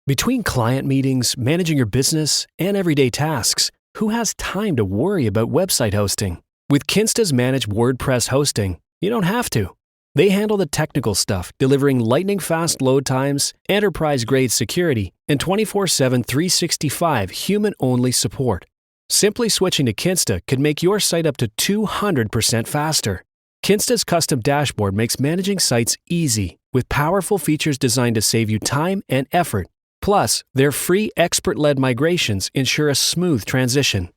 Between client meetings, managing your business, and everyday tasks, who has time to worry about website hosting? With Kinsta's managed WordPress hosting, you don't have to. They handle the technical stuff, delivering lightning-fast load times, enterprise-grade security, and 24/7 365 human-only support. Simply switching to Kinsta could make your site up to 200% faster. Kinsta's custom dashboard makes managing sites easy, with powerful features designed to save you time and effort. Plus, their free expert-led migrations ensure a smooth transition.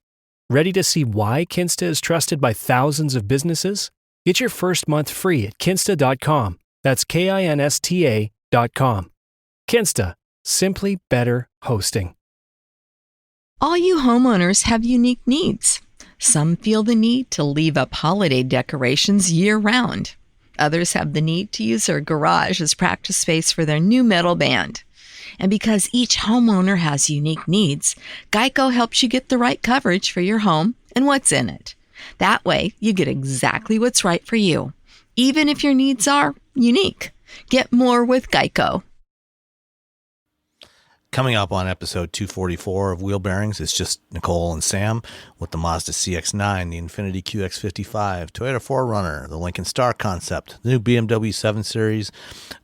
Ready to see why Kinsta is trusted by thousands of businesses? Get your first month free at kinsta.com. That's KINSTA.com. Kinsta. Simply better hosting. All you homeowners have unique needs. Some feel the need to leave up holiday decorations year-round. Others have the need to use their garage as practice space for their new metal band. And because each homeowner has unique needs, Geico helps you get the right coverage for your home and what's in it. That way, you get exactly what's right for you, even if your needs are unique. Get more with Geico. Coming up on episode 244 of Wheel Bearings, it's just Nicole and Sam with the Mazda CX-9, the Infiniti QX55, Toyota 4Runner, the Lincoln Star Concept, the new BMW 7 Series,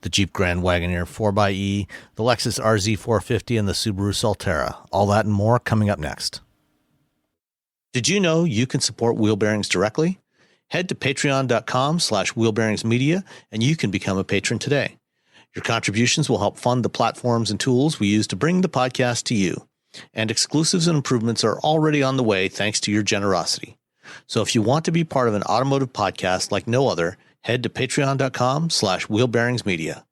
the Jeep Grand Wagoneer 4xe, the Lexus RZ450, and the Subaru Solterra. All that and more coming up next. Did you know you can support Wheel Bearings directly? Head to patreon.com/wheelbearingsmedia and you can become a patron today. Your contributions will help fund the platforms and tools we use to bring the podcast to you. And exclusives and improvements are already on the way thanks to your generosity. So if you want to be part of an automotive podcast like no other, head to patreon.com/wheelbearingsmedia.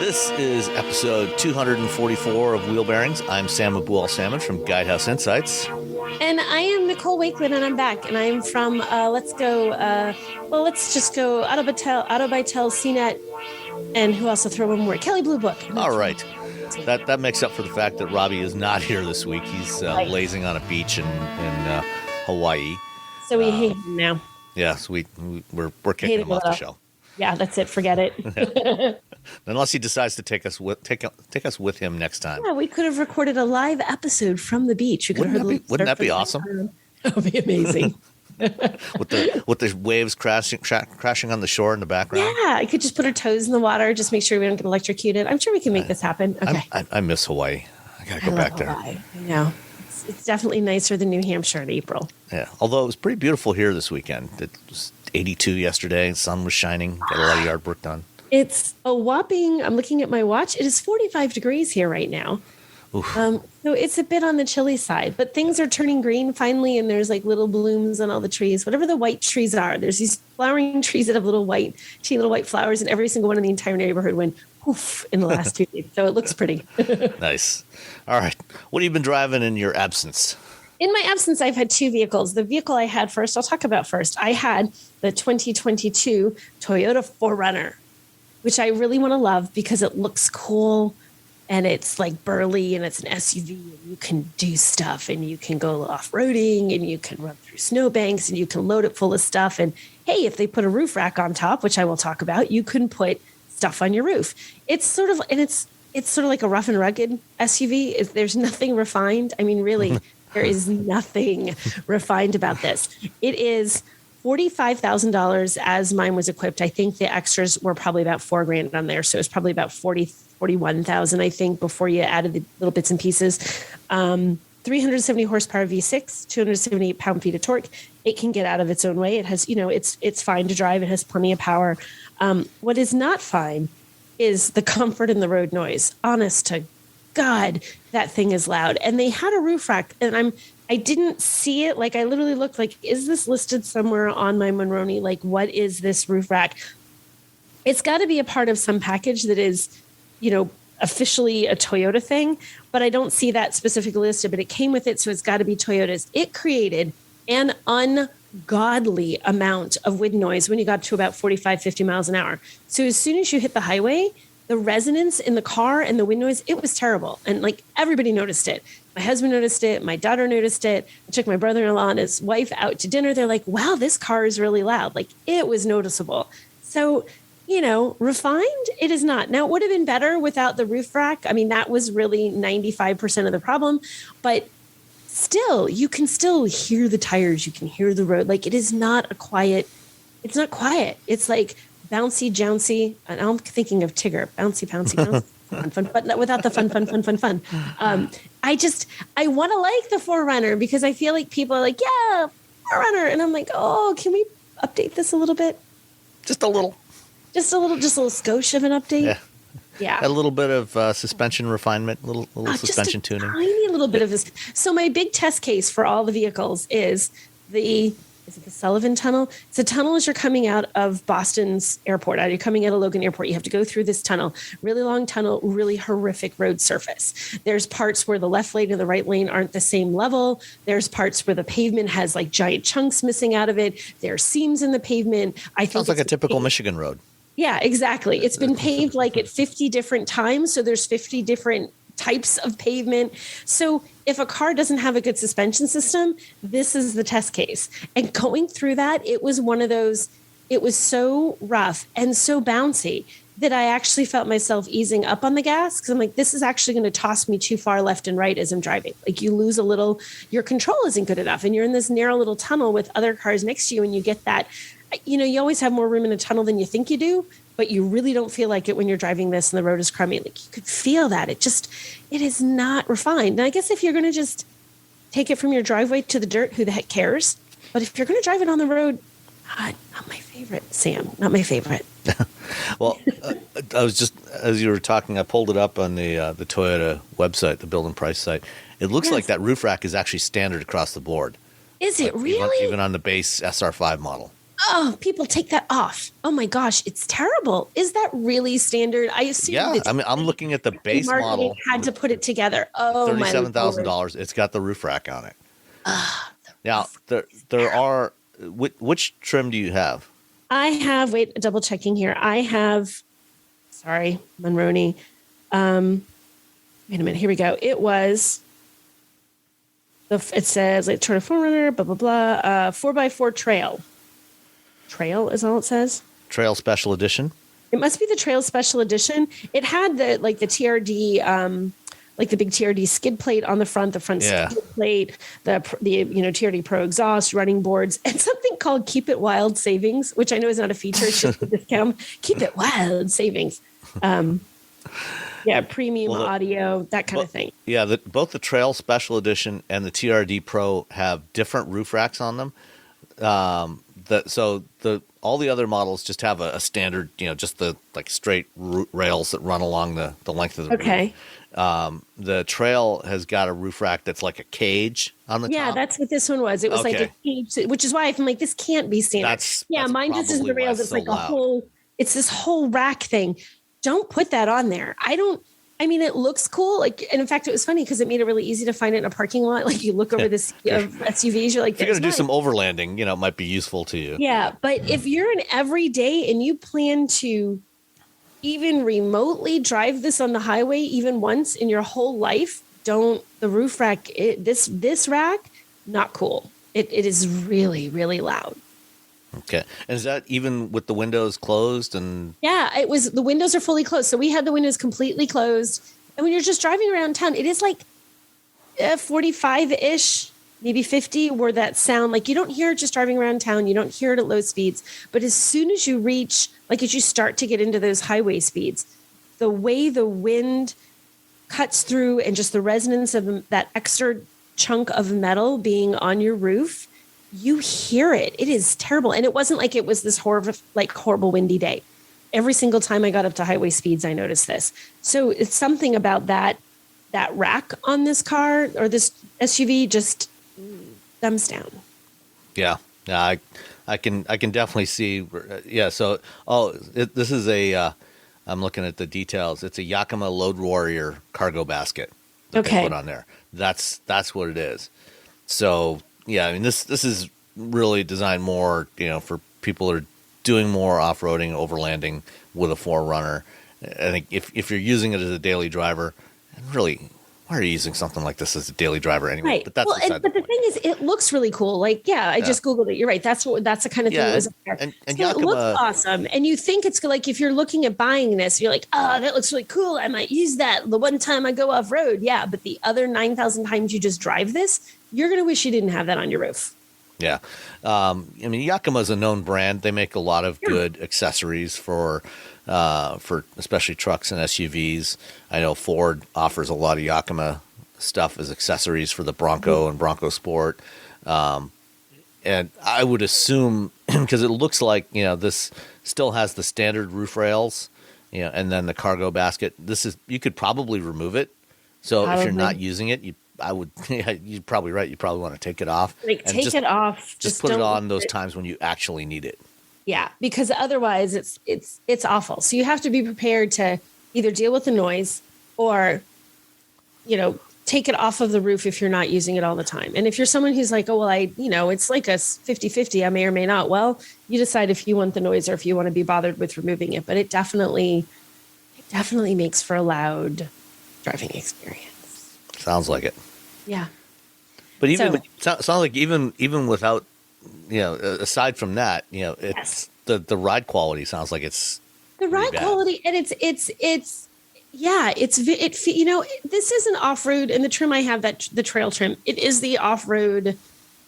This is episode 244 of Wheel Bearings. I'm Sam Abuel-Salmon from Guidehouse Insights. And I am Nicole Wakeland, and I'm back. And I'm from, let's just go Autobytel, CNET, and who else to throw one more? Kelley Blue Book. All right. That makes up for the fact that Robbie is not here this week. He's lazing on a beach in Hawaii. So we hate him now. Yes, we're kicking him off the show. Yeah, that's it. Forget it. Unless he decides to take us with him next time. Yeah, we could have recorded a live episode from the beach. Wouldn't that be awesome? That would be amazing. with the waves crashing on the shore in the background. Yeah, I could just put our toes in the water, just make sure we don't get electrocuted. I'm sure we can make this happen. Okay. I miss Hawaii. I gotta go back there. Hawaii. I know. It's definitely nicer than New Hampshire in April. Yeah, although it was pretty beautiful here this weekend. It was 82 yesterday. The sun was shining. Got a lot of yard work done. It's a whopping, I'm looking at my watch, it is 45 degrees here right now. So it's a bit on the chilly side, but things are turning green finally, and there's like little blooms on all the trees, whatever the white trees are. There's these flowering trees that have little white flowers, and every single one in the entire neighborhood went poof in the last 2 days. So it looks pretty. Nice. All right. What have you been driving in your absence? In my absence, I've had two vehicles. The vehicle I had first, I'll talk about first. I had the 2022 Toyota 4Runner, which I really want to love because it looks cool and it's like burly and it's an SUV and you can do stuff and you can go off-roading and you can run through snowbanks and you can load it full of stuff. And hey, if they put a roof rack on top, which I will talk about, you can put stuff on your roof. It's sort of like a rough and rugged SUV. There's nothing refined. I mean, really, there is nothing refined about this. It is $45,000 as mine was equipped. I think the extras were probably about $4,000 on there. So it was probably about 41,000, I think, before you added the little bits and pieces. 370 horsepower V6, 278 pound-feet of torque. It can get out of its own way. It has, it's fine to drive. It has plenty of power. What is not fine is the comfort and the road noise. Honest to God, that thing is loud. And they had a roof rack, and I didn't see it. Like, I literally looked like, is this listed somewhere on my Monroney? Like, what is this roof rack? It's got to be a part of some package that is, officially a Toyota thing, but I don't see that specifically listed, but it came with it. So it's got to be Toyota's. It created an ungodly amount of wind noise when you got to about 45, 50 miles an hour. So as soon as you hit the highway, the resonance in the car and the wind noise, it was terrible. And like everybody noticed it. My husband noticed it. My daughter noticed it. I took my brother-in-law and his wife out to dinner. They're like, wow, this car is really loud. Like, it was noticeable. So, refined, it is not. Now, it would have been better without the roof rack. I mean, that was really 95% of the problem, but still, you can still hear the tires. You can hear the road. Like, it is not it's not quiet. It's like bouncy, jouncy. And I'm thinking of Tigger, bouncy, bouncy, bouncy. Fun, but without the fun. I want to like the 4Runner because I feel like people are like, yeah, 4Runner. And I'm like, oh, can we update this a little bit? Just a little skosh of an update. Yeah. A little bit of suspension refinement, little suspension tuning. Tiny little bit of this. So my big test case for all the vehicles is the Sullivan Tunnel? It's a tunnel as you're coming out of Boston's airport. You're coming out of Logan Airport. You have to go through this tunnel. Really long tunnel, really horrific road surface. There's parts where the left lane and the right lane aren't the same level. There's parts where the pavement has like giant chunks missing out of it. There are seams in the pavement. Sounds like a typical Michigan road. Yeah, exactly. It's been paved like at 50 different times. So there's 50 different types of pavement. So if a car doesn't have a good suspension system, this is the test case. And going through that, it was one of those, it was so rough and so bouncy that I actually felt myself easing up on the gas because I'm like, this is actually going to toss me too far left and right as I'm driving. Like you lose a little, your control isn't good enough. And you're in this narrow little tunnel with other cars next to you and you get that, you always have more room in a tunnel than you think you do, but you really don't feel like it when you're driving this and the road is crummy. Like you could feel that. It is not refined. And I guess if you're going to just take it from your driveway to the dirt, who the heck cares? But if you're going to drive it on the road, not my favorite, Sam, not my favorite. Well, I was just, as you were talking, I pulled it up on the Toyota website, the build and price site. It looks like that roof rack is actually standard across the board. Is it really? Even on the base SR5 model. Oh, people take that off. Oh my gosh, it's terrible. Is that really standard? I assume. Yeah, I mean, I'm looking at the base model. Had to put it together. Oh, $37,000. It's got the roof rack on it. Now there are. Which trim do you have? I have. Wait, double checking here. I have. Sorry, Monroney. Wait a minute. Here we go. It was. It says like Toyota 4Runner. Blah blah blah. 4x4 Trail. Trail is all it says. Trail Special Edition. It must be the Trail Special Edition. It had the TRD, like the big TRD skid plate on the front skid plate, the TRD Pro exhaust, running boards, and something called Keep It Wild Savings, which I know is not a feature. It's just a discount. Keep It Wild Savings. Premium audio, that kind of thing. Yeah, both the Trail Special Edition and the TRD Pro have different roof racks on them. All the other models just have a standard, just the like straight rails that run along the length of the roof. The Trail has got a roof rack that's like a cage on the top. Yeah, that's what this one was. It was like a cage, which is why I'm like, this can't be standard. Mine just isn't the rails. It's like it's this whole rack thing. Don't put that on there. It looks cool. And in fact, it was funny because it made it really easy to find it in a parking lot. Like you look over this SUVs, you're like, if you're going to do some overlanding, it might be useful to you. Yeah. But if you're an everyday and you plan to even remotely drive this on the highway, even once in your whole life, the roof rack, this rack, not cool. It is really, really loud. Okay. And is that even with the windows closed? And yeah, it was. The windows are fully closed. So we had the windows completely closed. And when you're just driving around town, it is like 45-ish, maybe 50, where that sound, like you don't hear it just driving around town. You don't hear it at low speeds. But as soon as you reach, as you start to get into those highway speeds, the way the wind cuts through and just the resonance of that extra chunk of metal being on your roof, you hear it. It is terrible. And it wasn't like it was this horrible windy day. Every single time I got up to highway speeds, I noticed this. So it's something about that rack on this car or this SUV just thumbs down. Yeah. I can definitely see. Yeah. So, this is I'm looking at the details. It's a Yakima Load Warrior cargo basket that they put on there. That's what it is. So, yeah, I mean, this is really designed more, for people who are doing more off-roading, overlanding with a 4Runner. I think if you're using it as a daily driver, really, why are you using something like this as a daily driver anyway? Right. But that's well, but the thing is, it looks really cool. Like, I just Googled it. You're right. That's the kind of thing that was up there. And so Yakima, it looks awesome. And you think it's like, if you're looking at buying this, you're like, oh, that looks really cool. I might use that the one time I go off road. Yeah. But the other 9,000 times you just drive this, you're going to wish you didn't have that on your roof. Yeah. I mean, Yakima is a known brand. They make a lot of good accessories for especially trucks and SUVs. I know Ford offers a lot of Yakima stuff as accessories for the Bronco and Bronco Sport. And I would assume, because it looks like, this still has the standard roof rails, and then the cargo basket. You could probably remove it. So if you're not using it, you're probably right. You probably want to take it off. Like, take it off. Just put it on those times when you actually need it. Yeah, because otherwise it's awful. So you have to be prepared to either deal with the noise or, take it off of the roof if you're not using it all the time. And if you're someone who's like, oh, well, it's like a 50-50, I may or may not. Well, you decide if you want the noise or if you want to be bothered with removing it. But it definitely makes for a loud driving experience. Sounds like it. Yeah. But sounds like even without, aside from that, it's the ride quality sounds like it's the ride quality, and this is an off-road, and the trim I have, that the trail trim, it is the off-road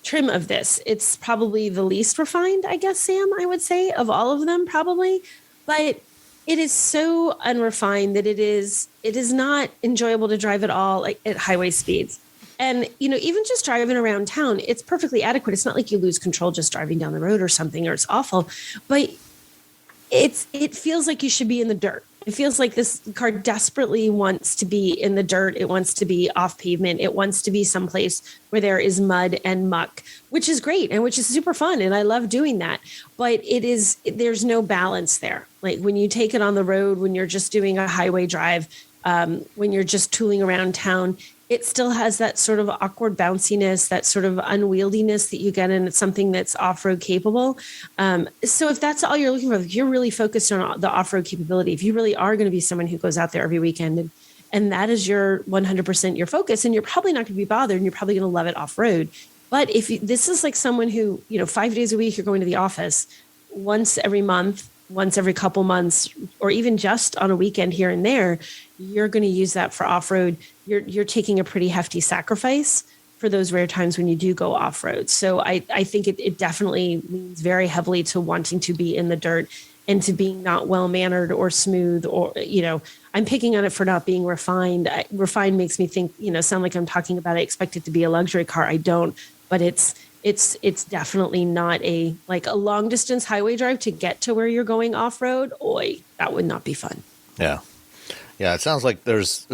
trim of this. It's probably the least refined, I guess, Sam, I would say, of all of them, probably. But it is so unrefined that it is not enjoyable to drive at all, like at highway speeds. And, even just driving around town, it's perfectly adequate. It's not like you lose control just driving down the road or something, or it's awful. But it feels like you should be in the dirt. It feels like this car desperately wants to be in the dirt. It wants to be off pavement. It wants to be someplace where there is mud and muck, which is great and which is super fun. And I love doing that. But there's no balance there. Like, when you take it on the road, when you're just doing a highway drive, when you're just tooling around town, it still has that sort of awkward bounciness, that sort of unwieldiness that you get in something that's off-road capable. So if that's all you're looking for, if you're really focused on the off-road capability, if you really are going to be someone who goes out there every weekend and that is your 100% your focus, and you're probably not going to be bothered and you're probably going to love it off-road. But if this is like someone who, 5 days a week, you're going to the office once every month, once every couple months, or even just on a weekend here and there, you're going to use that for off-road. You're taking a pretty hefty sacrifice for those rare times when you do go off-road. So I think it definitely leans very heavily to wanting to be in the dirt and to being not well-mannered or smooth, or, I'm picking on it for not being refined. Refined makes me think, sound like I'm talking about, I expect it to be a luxury car. I don't, but it's definitely not a long distance highway drive to get to where you're going off-road. Oi, that would not be fun. Yeah. Yeah. It sounds like there's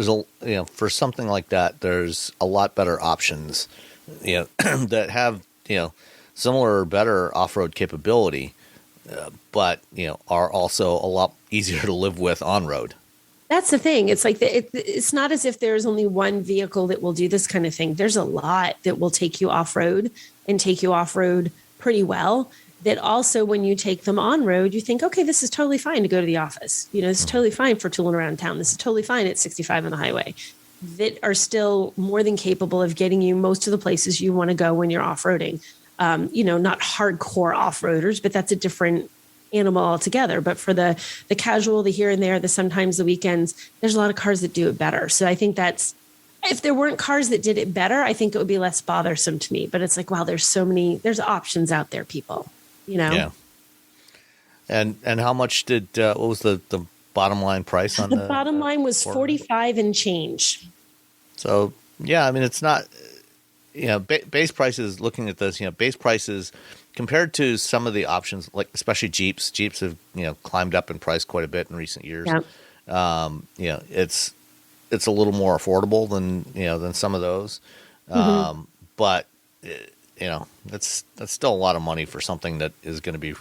for something like that, there's a lot better options, that have, similar or better off-road capability, but, are also a lot easier to live with on road. That's the thing. It's like it's not as if there's only one vehicle that will do this kind of thing. There's a lot that will take you off-road and take you off-road pretty well. That also, when you take them on road, you think, okay, this is totally fine to go to the office. This is totally fine for tooling around town. This is totally fine at 65 on the highway. That are still more than capable of getting you most of the places you want to go when you're off-roading. Not hardcore off-roaders, but that's a different animal altogether. But for the casual, the here and there, the sometimes the weekends, there's a lot of cars that do it better. So I think if there weren't cars that did it better, I think it would be less bothersome to me. But it's like, wow, there's options out there, people, Yeah. And how much did, what was the bottom line price on the bottom line was 45 and change. So, yeah, I mean, it's not, base prices, looking at this, base prices compared to some of the options, like especially Jeeps have, climbed up in price quite a bit in recent years. Yeah. It's a little more affordable than some of those. But that's still a lot of money for something that is going to be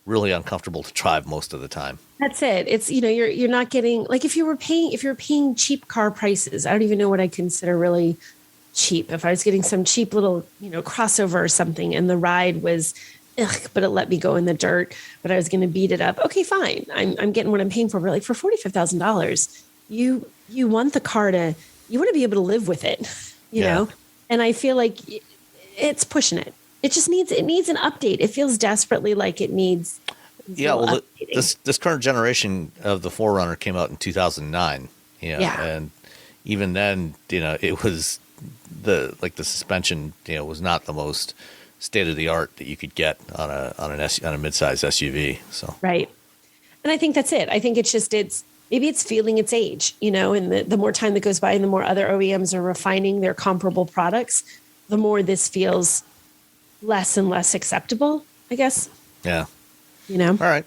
really uncomfortable to drive most of the time. That's it. It's, you're not getting, like, if you're paying cheap car prices, I don't even know what I consider really cheap. If I was getting some cheap little, crossover or something, and the ride was, but it let me go in the dirt, but I was going to beat it up. Okay, fine. I'm getting what I'm paying for. But like for $45,000, you want the car to you want to be able to live with it, you know? And I feel like it's pushing it. It just needs an update. It feels desperately like it needs. Yeah. Well, this current generation of the 4Runner came out in 2009. And even then, it was the suspension, was not the most state of the art that you could get on a midsize SUV. So right. And I think that's it. I think maybe it's feeling its age, and the more time that goes by and the more other OEMs are refining their comparable products, the more this feels less and less acceptable, I guess. Yeah. All right.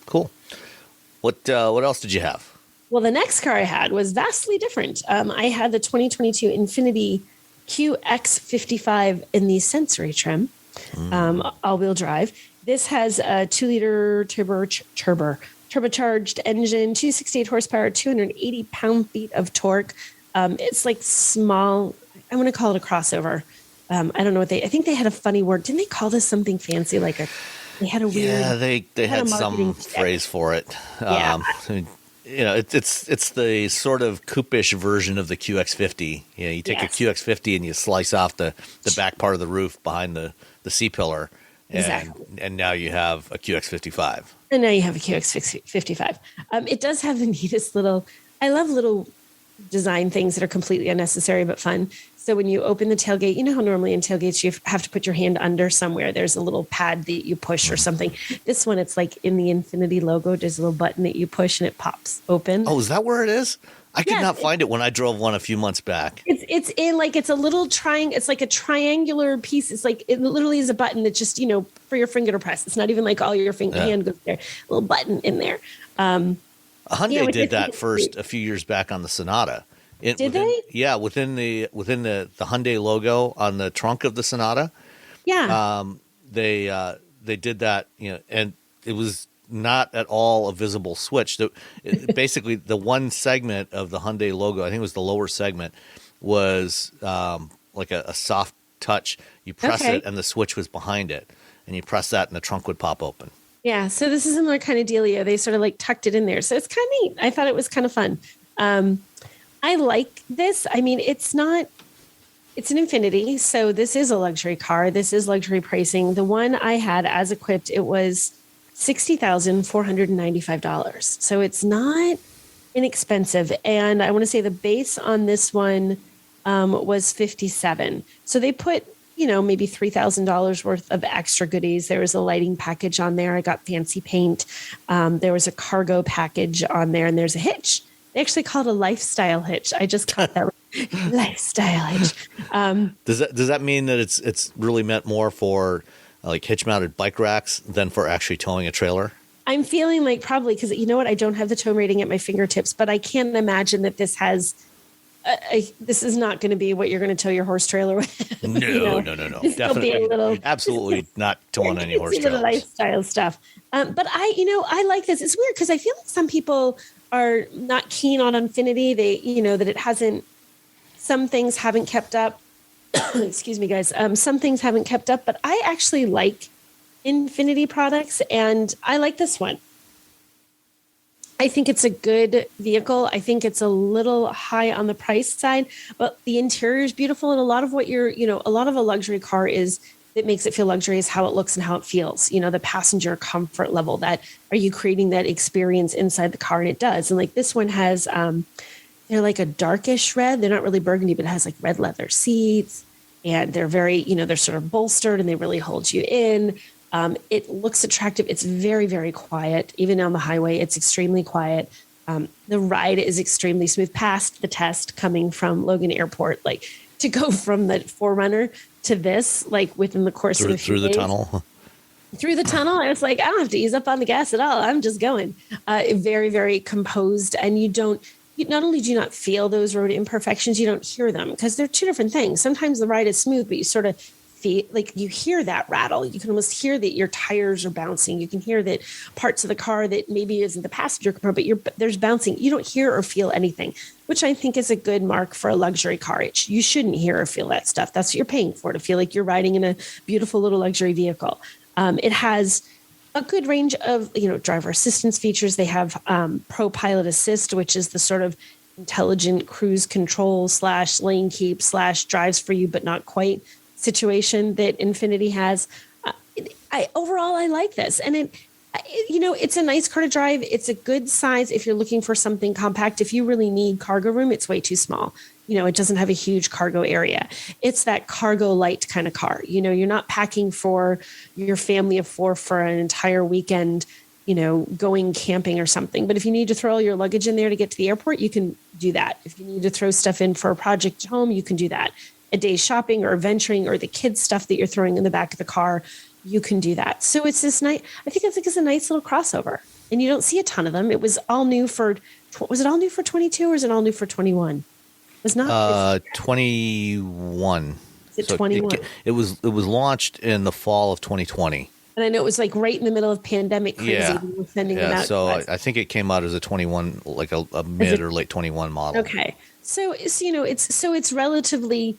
Cool. What else did you have? Well, the next car I had was vastly different. I had the 2022 Infiniti QX55 in the Sensory trim, all-wheel drive. This has a 2-liter turbocharged engine, 268 horsepower, 280 pound-feet of torque. It's like small. I'm going to call it a crossover. I don't know I think they had a funny word. Didn't they call this something fancy? They had a weird. Yeah, they had some phrase for it. Yeah. It's the sort of coupe-ish version of the QX50. You take a QX50 and you slice off the back part of the roof behind the C-pillar. And now you have a QX55. And now you have a QX55. It does have the neatest I love little design things that are completely unnecessary but fun. So when you open the tailgate, you know how normally in tailgates you have to put your hand under somewhere. There's a little pad that you push or something. This one, it's like in the Infiniti logo. There's a little button that you push and it pops open. Oh, is that where it is? I could not find it when I drove one a few months back. It's a little it's like a triangular piece. It's like, it literally is a button that just, for your finger to press. It's not even like all your hand goes there. A little button in there. A Hyundai did that first a few years back on the Sonata. Did they? Yeah, within the Hyundai logo on the trunk of the Sonata. Yeah. They did that, and it was not at all a visible switch. Basically, the one segment of the Hyundai logo, I think it was the lower segment, was like a soft touch. You press it, and the switch was behind it, and you press that, and the trunk would pop open. Yeah, so this is a similar kind of dealio. They sort of tucked it in there, so it's kind of neat. I thought it was kind of fun. I like this. I mean, it's an Infiniti, so this is a luxury car. This is luxury pricing. The one I had as equipped, it was $60,495. So it's not inexpensive. And I want to say the base on this one was $57,000. So they put, maybe $3,000 worth of extra goodies. There was a lighting package on there. I got fancy paint. There was a cargo package on there, and there's a hitch. They actually called it a lifestyle hitch. I just caught that lifestyle hitch. Does that mean that it's really meant more for like hitch mounted bike racks than for actually towing a trailer? I'm feeling like probably because you know what, I don't have the tow rating at my fingertips, but I can't imagine that this has. This is not going to be what you're going to tow your horse trailer with. No. Definitely, absolutely not towing any horse trailers. Lifestyle stuff. But I like this. It's weird because I feel like some people are not keen on Infiniti. They, that it hasn't. Some things haven't kept up. Excuse me, guys. Some things haven't kept up, but I actually like Infiniti products, and I like this one. I think it's a good vehicle. I think it's a little high on the price side, but the interior is beautiful. And a lot of what a lot of a luxury car is that makes it feel luxury is how it looks and how it feels. The passenger comfort level. That are you creating that experience inside the car? And it does. And like this one has, they're like a darkish red. They're not really burgundy, but it has like red leather seats, and they're very, they're sort of bolstered and they really hold you in. It looks attractive. It's very, very quiet. Even on the highway, it's extremely quiet. The ride is extremely smooth. Passed the test coming from Logan Airport, like to go from the 4Runner to this, like within the course of a few through the days. tunnel. Through the tunnel, I was like, I don't have to ease up on the gas at all. I'm just going. Very, very composed, and not only do you not feel those road imperfections, you don't hear them because they're two different things. Sometimes the ride is smooth, but you sort of feel like you hear that rattle. You can almost hear that your tires are bouncing. You can hear that parts of the car that maybe isn't the passenger compartment, but there's bouncing. You don't hear or feel anything, which I think is a good mark for a luxury car. You shouldn't hear or feel that stuff. That's what you're paying for, to feel like you're riding in a beautiful little luxury vehicle. It has a good range of, driver assistance features. They have Pro Pilot Assist, which is the sort of intelligent cruise control / lane keep / drives for you, but not quite situation that Infiniti has. Overall, I like this. And it's a nice car to drive. It's a good size if you're looking for something compact. If you really need cargo room, it's way too small. It doesn't have a huge cargo area. It's that cargo light kind of car. You're not packing for your family of 4 for an entire weekend, going camping or something. But if you need to throw all your luggage in there to get to the airport, you can do that. If you need to throw stuff in for a project at home, you can do that. A day's shopping or venturing or the kids' stuff that you're throwing in the back of the car, you can do that. So it's this nice, I think it's a nice little crossover. And you don't see a ton of them. It was all new was it all new for 22 or is it all new for 21? It was not 21. Is it 21? It was launched in the fall of 2020. And I know it was like right in the middle of pandemic crazy. Yeah. We were sending them out. So I think it came out as a 21, like a mid or late 21 model. Okay. So it's relatively,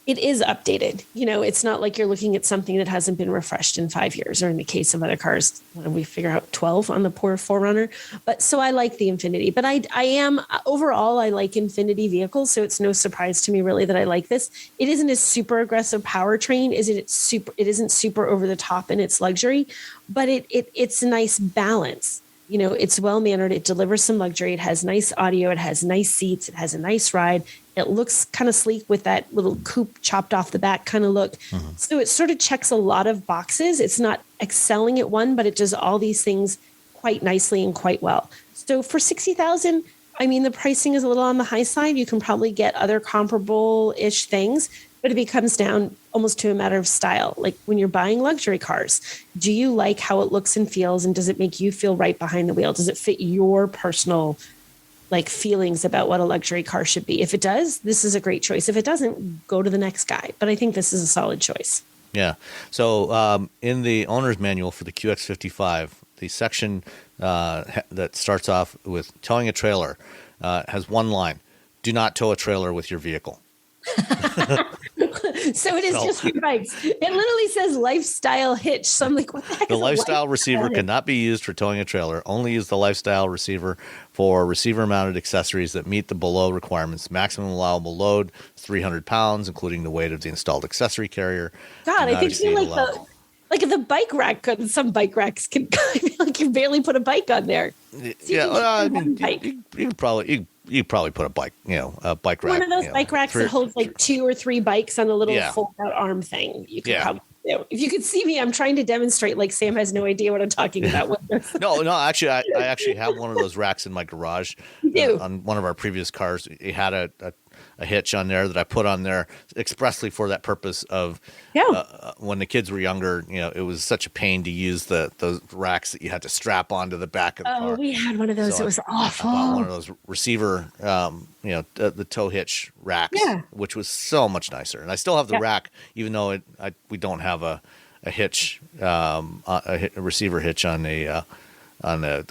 it is updated. It's not like you're looking at something that hasn't been refreshed in 5 years, or in the case of other cars, we figure out 12 on the poor 4Runner. But so I like the Infiniti, but I am overall, I like Infiniti vehicles. So it's no surprise to me really that I like this. It isn't a super aggressive powertrain. It isn't super over the top in its luxury, but it's a nice balance. It's well mannered. It delivers some luxury. It has nice audio. It has nice seats. It has a nice ride. It looks kind of sleek with that little coupe chopped off the back kind of look. Mm-hmm. So it sort of checks a lot of boxes. It's not excelling at one, but it does all these things quite nicely and quite well. So for $60,000, the pricing is a little on the high side. You can probably get other comparable-ish things, but it comes down almost to a matter of style. Like when you're buying luxury cars, do you like how it looks and feels, and does it make you feel right behind the wheel? Does it fit your personal feelings about what a luxury car should be? If it does, this is a great choice. If it doesn't, go to the next guy. But I think this is a solid choice. Yeah. So in the owner's manual for the QX55, the section that starts off with towing a trailer has one line: do not tow a trailer with your vehicle. So it is just for bikes. It literally says lifestyle hitch. So I'm like, what the heck? The lifestyle receiver cannot be used for towing a trailer. Only use the lifestyle receiver for receiver-mounted accessories that meet the below requirements. Maximum allowable load, 300 pounds, including the weight of the installed accessory carrier. God, I think you like the bike rack. Some bike racks can, I feel like you barely put a bike on there. So you could probably put a bike, a bike rack. One of those bike racks that holds like 2 or 3 bikes on a little fold-out arm thing. You could probably do. If you could see me, I'm trying to demonstrate like Sam has no idea what I'm talking about. No, actually, I actually have one of those racks in my garage. You do? On one of our previous cars, it had a hitch on there that I put on there expressly for that purpose of when the kids were younger. It was such a pain to use those racks that you had to strap onto the back of the car. Oh, we had one of those. So it was awful. I bought one of those receiver, the tow hitch racks, which was so much nicer. And I still have the rack, even though we don't have a hitch, a receiver hitch on the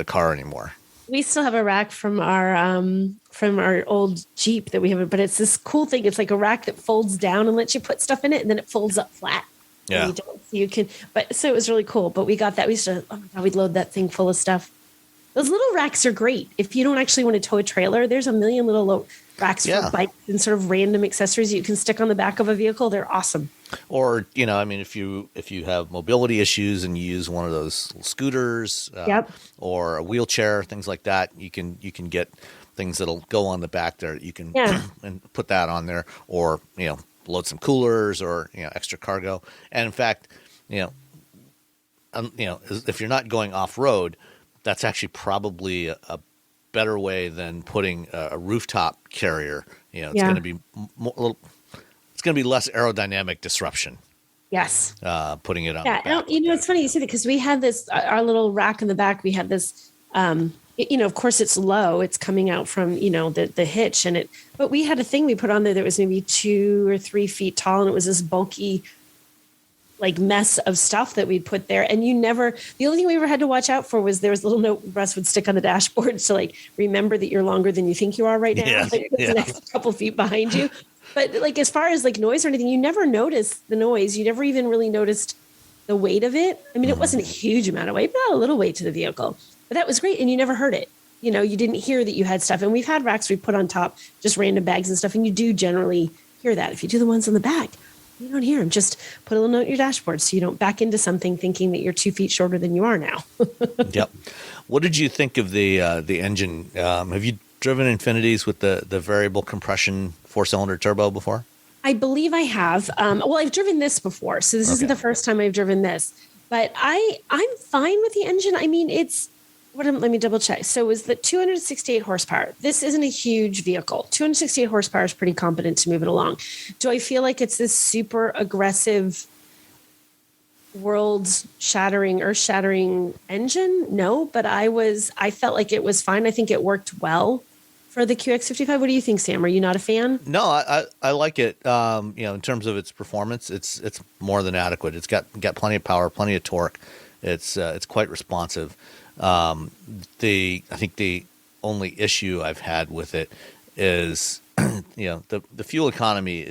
car anymore. We still have a rack from our old Jeep that we have, but it's this cool thing. It's like a rack that folds down and lets you put stuff in it, and then it folds up flat. Yeah. So it was really cool. But we got that. We used to, we'd load that thing full of stuff. Those little racks are great. If you don't actually want to tow a trailer, there's a million little racks for bikes and sort of random accessories you can stick on the back of a vehicle. They're awesome. Or, if you have mobility issues and you use one of those scooters or a wheelchair, things like that, you can get things that'll go on the back there. You can and put that on there, or, load some coolers or, extra cargo. And in fact, if you're not going off road, that's actually probably a better way than putting a rooftop carrier. It's going to be it's going to be less aerodynamic disruption. Yes. Putting it on. Yeah. The back. It's funny you say that, because we had this, our little rack in the back, we had this, of course it's low, it's coming out from, the hitch but we had a thing we put on there that was maybe 2 or 3 feet tall, and it was this bulky, mess of stuff that we'd put there. And the only thing we ever had to watch out for was there was a little note Russ would stick on the dashboard to remember that you're longer than you think you are right now. The next couple feet behind you. But as far as noise or anything, you never noticed the noise. You never even really noticed the weight of it. It wasn't a huge amount of weight, but a little weight to the vehicle. But that was great. And you never heard it. you didn't hear that you had stuff. And we've had racks we put on top, just random bags and stuff. And you do generally hear that. If you do the ones on the back, you don't hear them. Just put a little note in your dashboard so you don't back into something thinking that you're 2 feet shorter than you are now. Yep. What did you think of the engine? Have you driven Infinitis with the variable compression 4-cylinder turbo before? I believe I have. Well, I've driven this before, so this isn't the first time I've driven this. But I'm fine with the engine. I mean, let me double check. So it was the 268 horsepower. This isn't a huge vehicle. 268 horsepower is pretty competent to move it along. Do I feel like it's this super aggressive, world-shattering, earth-shattering engine? No, but I felt like it was fine. I think it worked well for the QX55. What do you think, Sam? Are you not a fan? No, I like it. In terms of its performance, it's more than adequate. It's got plenty of power, plenty of torque. It's quite responsive. I think the only issue I've had with it is, the fuel economy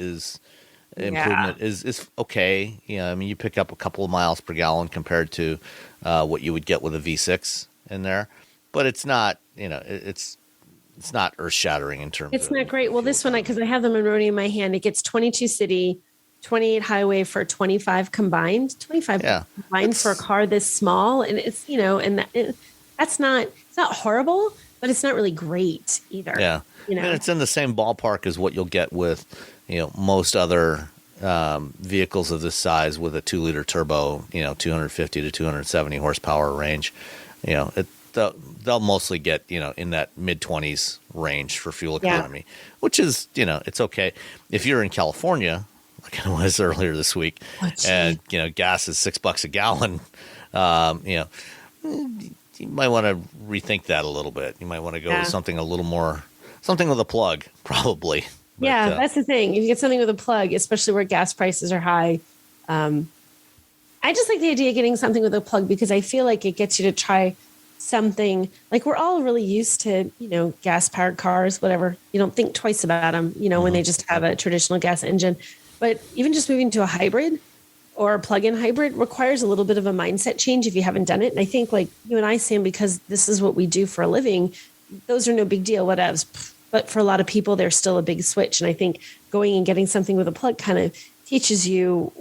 improvement is okay. I mean, you pick up a couple of miles per gallon compared to what you would get with a V6 in there, but it's not, it's not earth shattering in terms. It's not great. Well, this one, because I have them in my hand, it gets 22 city, 28 highway for 25 combined. 25 combined for a car this small, and it's it's not horrible, but it's not really great either. Yeah, and it's in the same ballpark as what you'll get with most other vehicles of this size with a 2-liter turbo. 250 to 270 horsepower range. They'll mostly get in that mid-20s range for fuel economy, which is it's okay if you're in California, like I was earlier this week, and gas is $6 a gallon. You might want to rethink that a little bit. You might want to go with something a little more, something with a plug, probably. But, that's the thing. If you get something with a plug, especially where gas prices are high, I just like the idea of getting something with a plug because I feel like it gets you to try something. Like we're all really used to, gas-powered cars, whatever. You don't think twice about them, when they just have a traditional gas engine. But even just moving to a hybrid or a plug-in hybrid requires a little bit of a mindset change if you haven't done it. And I think like you and I, Sam, because this is what we do for a living, those are no big deal, whatevs. But for a lot of people, they're still a big switch. And I think going and getting something with a plug kind of teaches you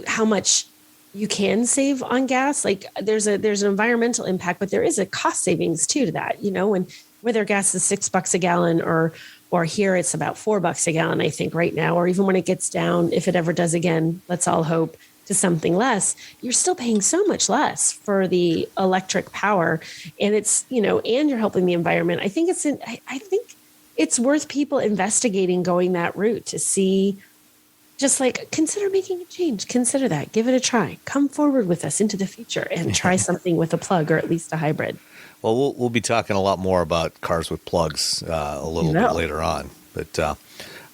how much you can save on gas. Like there's an environmental impact, but there is a cost savings too to that, when whether gas is $6 a gallon or here it's about $4 a gallon, I think right now, or even when it gets down, if it ever does again, let's all hope, to something less, you're still paying so much less for the electric power. And it's, and you're helping the environment. I think it's worth people investigating going that route to see, just like consider making a change, consider that, give it a try, come forward with us into the future and try something with a plug or at least a hybrid. Well, we'll be talking a lot more about cars with plugs a little bit later on, but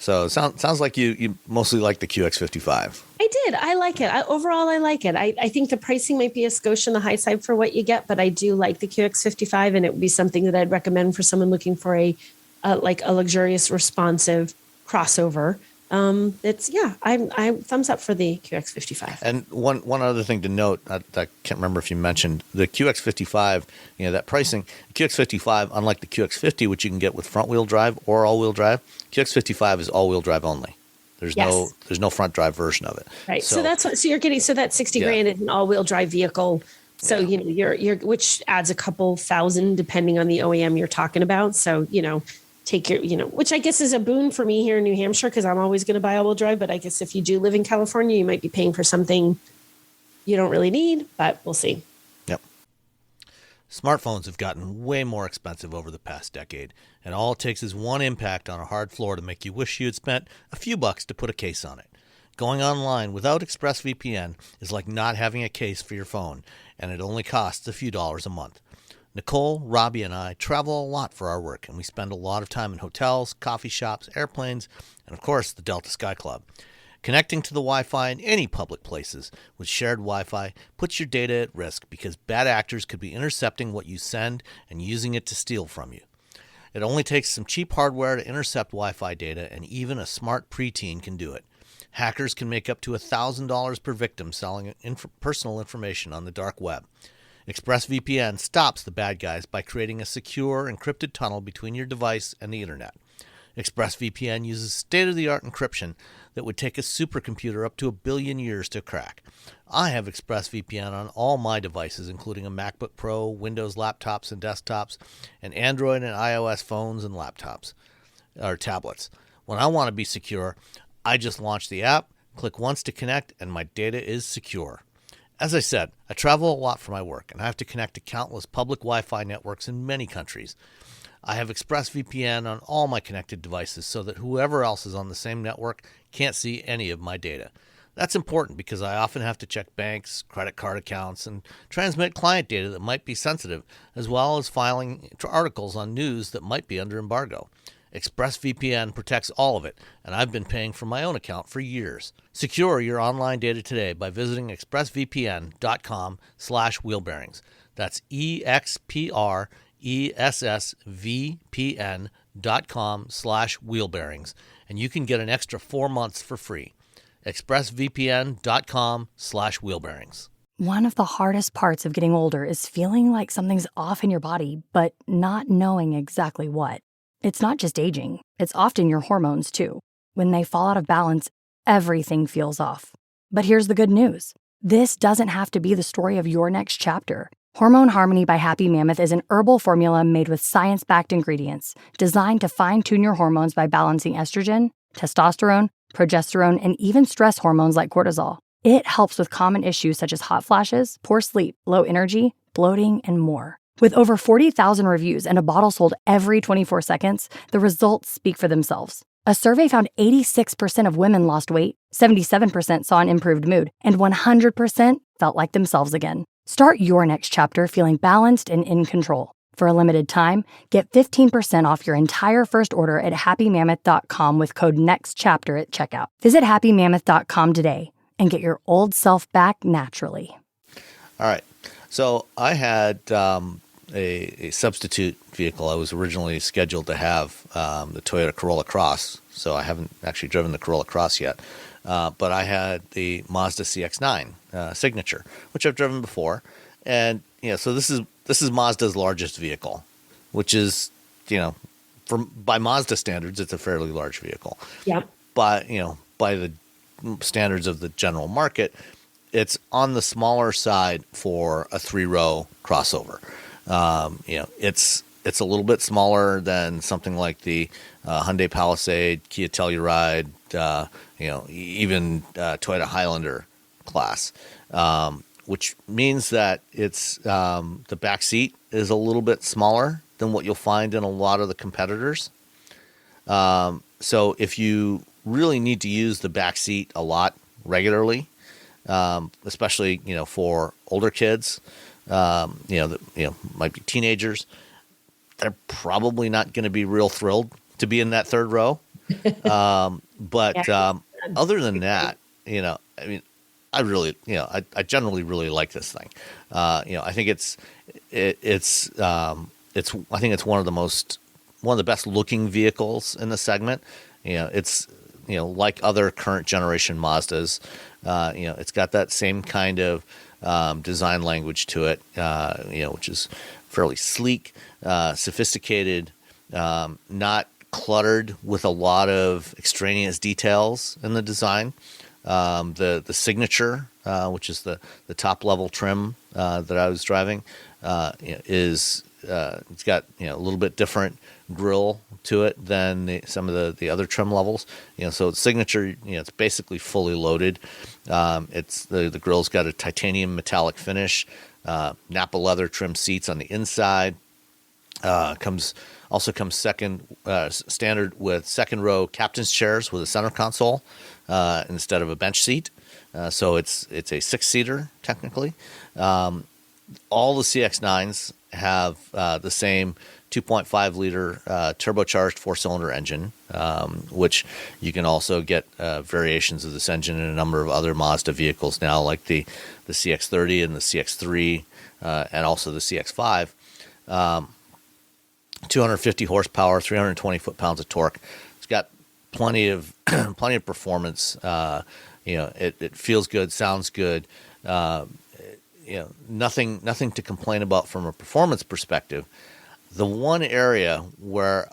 so it sounds like you mostly like the QX55. I did. I like it. Overall, I like it. I think the pricing might be a skosh on the high side for what you get, but I do like the QX55, and it would be something that I'd recommend for someone looking for a luxurious, responsive crossover. I thumbs up for the QX55. And one other thing to note, I can't remember if you mentioned the QX55, that pricing, the QX55, unlike the QX50, which you can get with front wheel drive or all wheel drive, QX55 is all wheel drive only. There's no front drive version of it. Right. So you're getting, so that 60 grand is an all wheel drive vehicle. So, you're which adds a couple thousand depending on the OEM you're talking about. So, take your, which I guess is a boon for me here in New Hampshire because I'm always going to buy all-wheel drive. But I guess if you do live in California, you might be paying for something you don't really need, but we'll see. Yep. Smartphones have gotten way more expensive over the past decade, and all it takes is one impact on a hard floor to make you wish you had spent a few bucks to put a case on it. Going online without ExpressVPN is like not having a case for your phone, and it only costs a few dollars a month. Nicole, Robbie, and I travel a lot for our work, and we spend a lot of time in hotels, coffee shops, airplanes, and of course, the Delta Sky Club. Connecting to the Wi-Fi in any public places with shared Wi-Fi puts your data at risk because bad actors could be intercepting what you send and using it to steal from you. It only takes some cheap hardware to intercept Wi-Fi data, and even a smart preteen can do it. Hackers can make up to $1,000 per victim selling personal information on the dark web. ExpressVPN stops the bad guys by creating a secure, encrypted tunnel between your device and the internet. ExpressVPN uses state-of-the-art encryption that would take a supercomputer up to 1 billion years to crack. I have ExpressVPN on all my devices, including a MacBook Pro, Windows laptops and desktops, and Android and iOS phones and laptops, or tablets. When I want to be secure, I just launch the app, click once to connect, and my data is secure. As I said, I travel a lot for my work, and I have to connect to countless public Wi-Fi networks in many countries. I have ExpressVPN on all my connected devices so that whoever else is on the same network can't see any of my data. That's important because I often have to check banks, credit card accounts, and transmit client data that might be sensitive, as well as filing articles on news that might be under embargo. ExpressVPN protects all of it, and I've been paying for my own account for years. Secure your online data today by visiting expressvpn.com/wheelbearings. That's expressvpn.com/wheelbearings, and you can get an extra 4 months for free. expressvpn.com/wheelbearings. One of the hardest parts of getting older is feeling like something's off in your body, but not knowing exactly what. It's not just aging, it's often your hormones too. When they fall out of balance, everything feels off. But here's the good news. This doesn't have to be the story of your next chapter. Hormone Harmony by Happy Mammoth is an herbal formula made with science-backed ingredients designed to fine-tune your hormones by balancing estrogen, testosterone, progesterone, and even stress hormones like cortisol. It helps with common issues such as hot flashes, poor sleep, low energy, bloating, and more. With over 40,000 reviews and a bottle sold every 24 seconds, the results speak for themselves. A survey found 86% of women lost weight, 77% saw an improved mood, and 100% felt like themselves again. Start your next chapter feeling balanced and in control. For a limited time, get 15% off your entire first order at happymammoth.com with code NEXTCHAPTER at checkout. Visit happymammoth.com today and get your old self back naturally. All right. So I had a substitute vehicle. I was originally scheduled to have the Toyota Corolla Cross, so I haven't actually driven the Corolla Cross yet. But I had the Mazda CX-9 Signature, which I've driven before, and so this is Mazda's largest vehicle, which is by Mazda standards, it's a fairly large vehicle. Yeah. But by the standards of the general market, it's on the smaller side for a 3-row crossover. It's a little bit smaller than something like the Hyundai Palisade, Kia Telluride, even Toyota Highlander class, which means that it's the back seat is a little bit smaller than what you'll find in a lot of the competitors. So if you really need to use the back seat a lot regularly, especially for older kids, might be teenagers, they're probably not going to be real thrilled to be in that third row. But other than that, I really, I generally really like this thing. I think it's I think it's one of the best looking vehicles in the segment. It's like other current generation Mazdas. It's got that same kind of design language to it, which is fairly sleek, sophisticated, not cluttered with a lot of extraneous details in the design. The Signature, which is the top level trim that I was driving, is it's got a little bit different grille to it than some of the other trim levels. So Signature, it's basically fully loaded. It's the grille's got a titanium metallic finish, Napa leather trim seats on the inside. Comes standard with second row captain's chairs with a center console instead of a bench seat. So it's a 6-seater technically. All the CX-9s have the same 2.5 liter turbocharged 4-cylinder engine, which you can also get variations of this engine in a number of other Mazda vehicles now, like the CX-30 and the CX-3, and also the CX-5. 250 horsepower, 320 foot-pounds of torque. It's got plenty of performance. It feels good, sounds good. nothing to complain about from a performance perspective. The one area where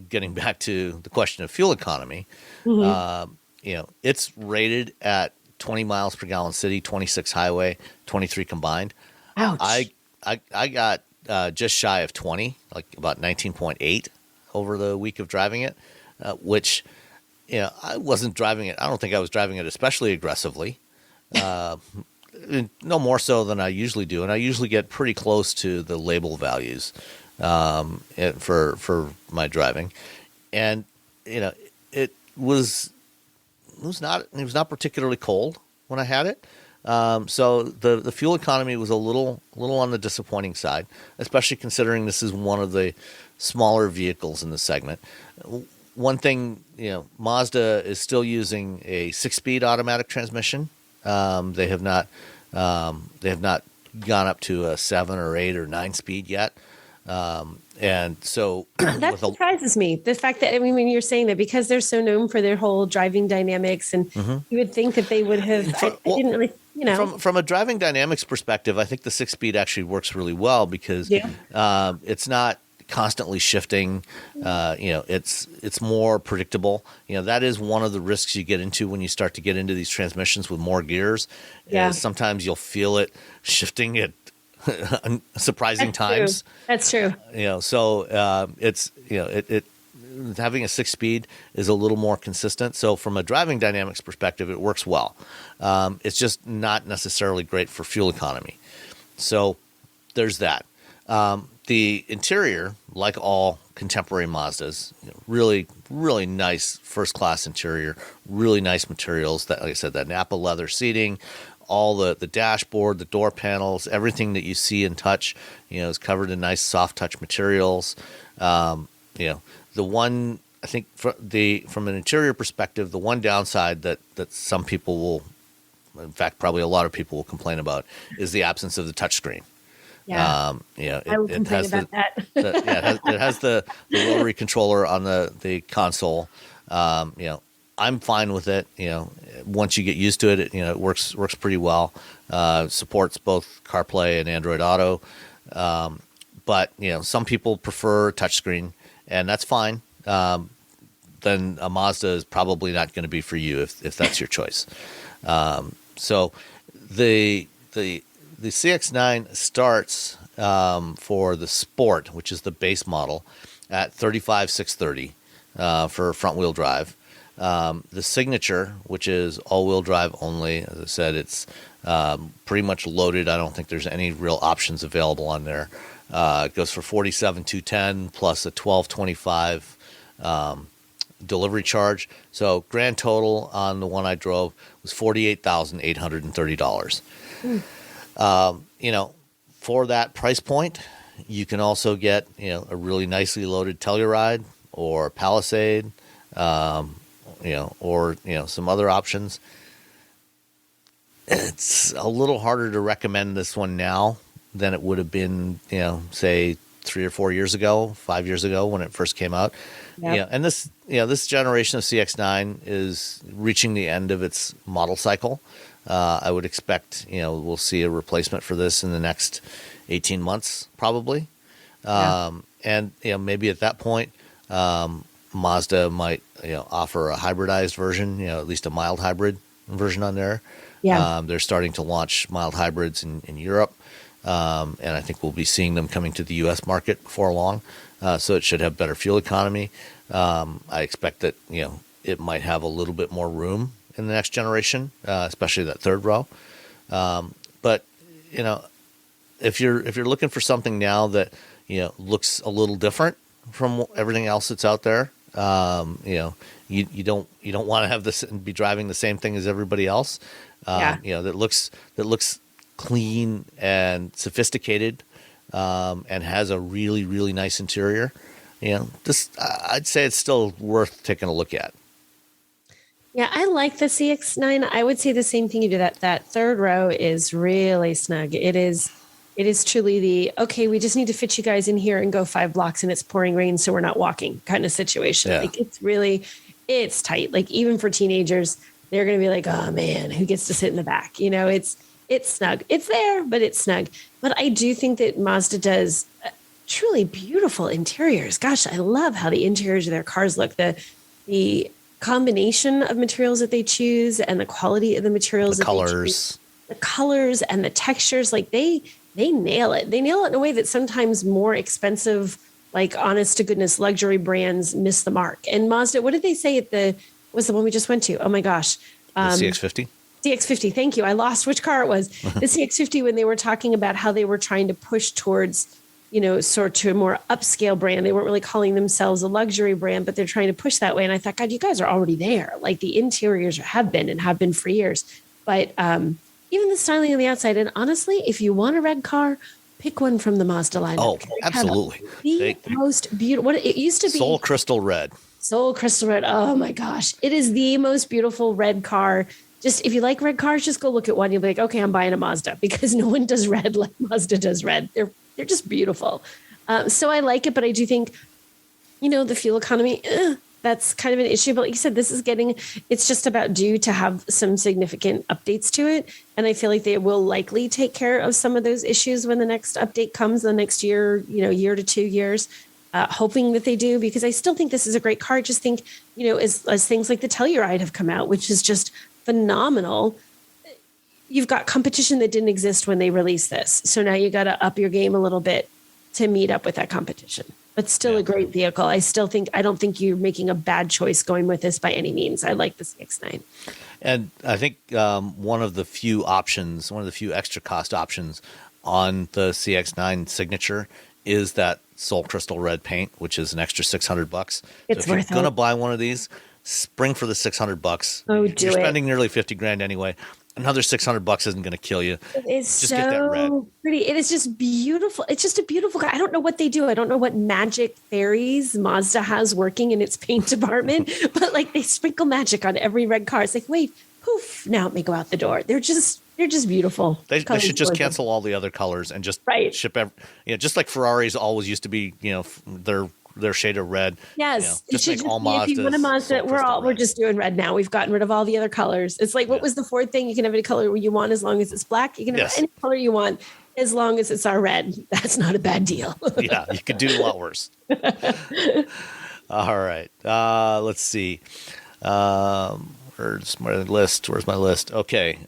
getting back to the question of fuel economy, it's rated at 20 miles per gallon city, 26 highway, 23 combined. Ouch. I got just shy of 20, like about 19.8 over the week of driving it, which, I wasn't driving it. I don't think I was driving it especially aggressively. No more so than I usually do. And I usually get pretty close to the label values for my driving. And, it was not particularly cold when I had it. So the fuel economy was a little on the disappointing side, especially considering this is one of the smaller vehicles in the segment. One thing, Mazda is still using a 6-speed automatic transmission. They have not gone up to a 7 or 8 or 9-speed yet. And so that surprises me. The fact that, when you're saying that, because they're so known for their whole driving dynamics, and you would think that they would have, I didn't really, From a driving dynamics perspective, I think the 6-speed actually works really well because it's not constantly shifting. It's more predictable. That is one of the risks you get into when you start to get into these transmissions with more gears. Yeah. Is sometimes you'll feel it shifting at surprising times. That's true. So it's it having a 6-speed is a little more consistent. So from a driving dynamics perspective, it works well. It's just not necessarily great for fuel economy. So there's that. The interior, like all contemporary Mazdas, really, really nice first-class interior, really nice materials. That, like I said, that Napa leather seating, all the dashboard, the door panels, everything that you see and touch, is covered in nice soft touch materials. The one, I think, from an interior perspective, the one downside that some people will, in fact, probably a lot of people will complain about, is the absence of the touchscreen. Yeah. I will complain about that. It has the rotary controller on the console. I'm fine with it. Once you get used to it, it works pretty well. Supports both CarPlay and Android Auto. But some people prefer touchscreen, and that's fine. Then a Mazda is probably not going to be for you if that's your choice. So the CX-9 starts for the Sport, which is the base model, at $35,630 for front-wheel drive. The Signature, which is all-wheel drive only, as I said, it's pretty much loaded. I don't think there's any real options available on there. It goes for $47,210 plus a $12,25 delivery charge. So grand total on the one I drove was $48,830. For that price point, you can also get a really nicely loaded Telluride or Palisade, or some other options. It's a little harder to recommend this one now than it would have been, say 3 or 4 years ago, 5 years ago when it first came out. Yep. And this generation of CX-9 is reaching the end of its model cycle. I would expect, we'll see a replacement for this in the next 18 months, probably. And, maybe at that point, Mazda might, offer a hybridized version, at least a mild hybrid version on there. Yeah. They're starting to launch mild hybrids in Europe. And I think we'll be seeing them coming to the U.S. market before long. So it should have better fuel economy. I expect that, it might have a little bit more room in the next generation, especially that third row. But if you're looking for something now that looks a little different from everything else that's out there, you don't want to have this and be driving the same thing as everybody else. That looks clean and sophisticated, and has a really, really nice interior. I'd say it's still worth taking a look at. Yeah, I like the CX-9. I would say the same thing you do. That third row is really snug. It is truly okay, we just need to fit you guys in here and go 5 blocks and it's pouring rain, so we're not walking kind of situation. Yeah. Like it's tight. Like even for teenagers, they're going to be like, oh man, who gets to sit in the back? It's it's snug. It's there, but it's snug. But I do think that Mazda does truly beautiful interiors. Gosh, I love how the interiors of their cars look. The combination of materials that they choose and the quality of the materials, the colors, and the textures, like they nail it. They nail it in a way that sometimes more expensive, like honest to goodness luxury brands miss the mark. And Mazda, what did they say was the one we just went to? Oh my gosh. The CX-50? CX-50. Thank you. I lost which car it was. The CX-50, when they were talking about how they were trying to push towards, sort to a more upscale brand. They weren't really calling themselves a luxury brand, but they're trying to push that way. And I thought, God, you guys are already there. Like the interiors have been for years. But even the styling on the outside. And honestly, if you want a red car, pick one from the Mazda lineup. Oh, absolutely. The most beautiful. What it used to be. Soul Crystal Red. Soul Crystal Red. Oh my gosh. It is the most beautiful red car. Just if you like red cars, just go look at one. You'll be like, okay, I'm buying a Mazda, because no one does red like Mazda does red. They're just beautiful. So I like it, but I do think, the fuel economy, that's kind of an issue. But like you said, it's just about due to have some significant updates to it. And I feel like they will likely take care of some of those issues when the next update comes the next year, year to 2 years. Hoping that they do, because I still think this is a great car. I just think, as things like the Telluride have come out, which is just phenomenal, you've got competition that didn't exist when they released this. So now you got to up your game a little bit to meet up with that competition. But still a great vehicle. I don't think you're making a bad choice going with this by any means. I like the CX-9. And I think one of the few extra cost options on the CX-9 Signature is that Soul Crystal Red paint, which is an extra $600. It's so if worth you're going to buy one of these, spring for the $600. Oh, you're spending nearly $50,000 anyway. Another $600 isn't going to kill you. It is just so get that red. Pretty. It is just beautiful. It's just a beautiful car. I don't know what they do. I don't know what magic fairies Mazda has working in its paint department, but like they sprinkle magic on every red car. It's like, wait, poof, now it may go out the door. They're just beautiful. They should just cancel all the other colors and just ship just like Ferraris always used to be, their shade of red. Yes. Just make all Mazdas. If you want a Mazda, we're just doing red now. We've gotten rid of all the other colors. It's like, what was the Ford thing? You can have any color you want as long as it's black. You can have any color you want as long as it's our red. That's not a bad deal. Yeah, you could do a lot worse. All right. Let's see. Where's my list? Okay.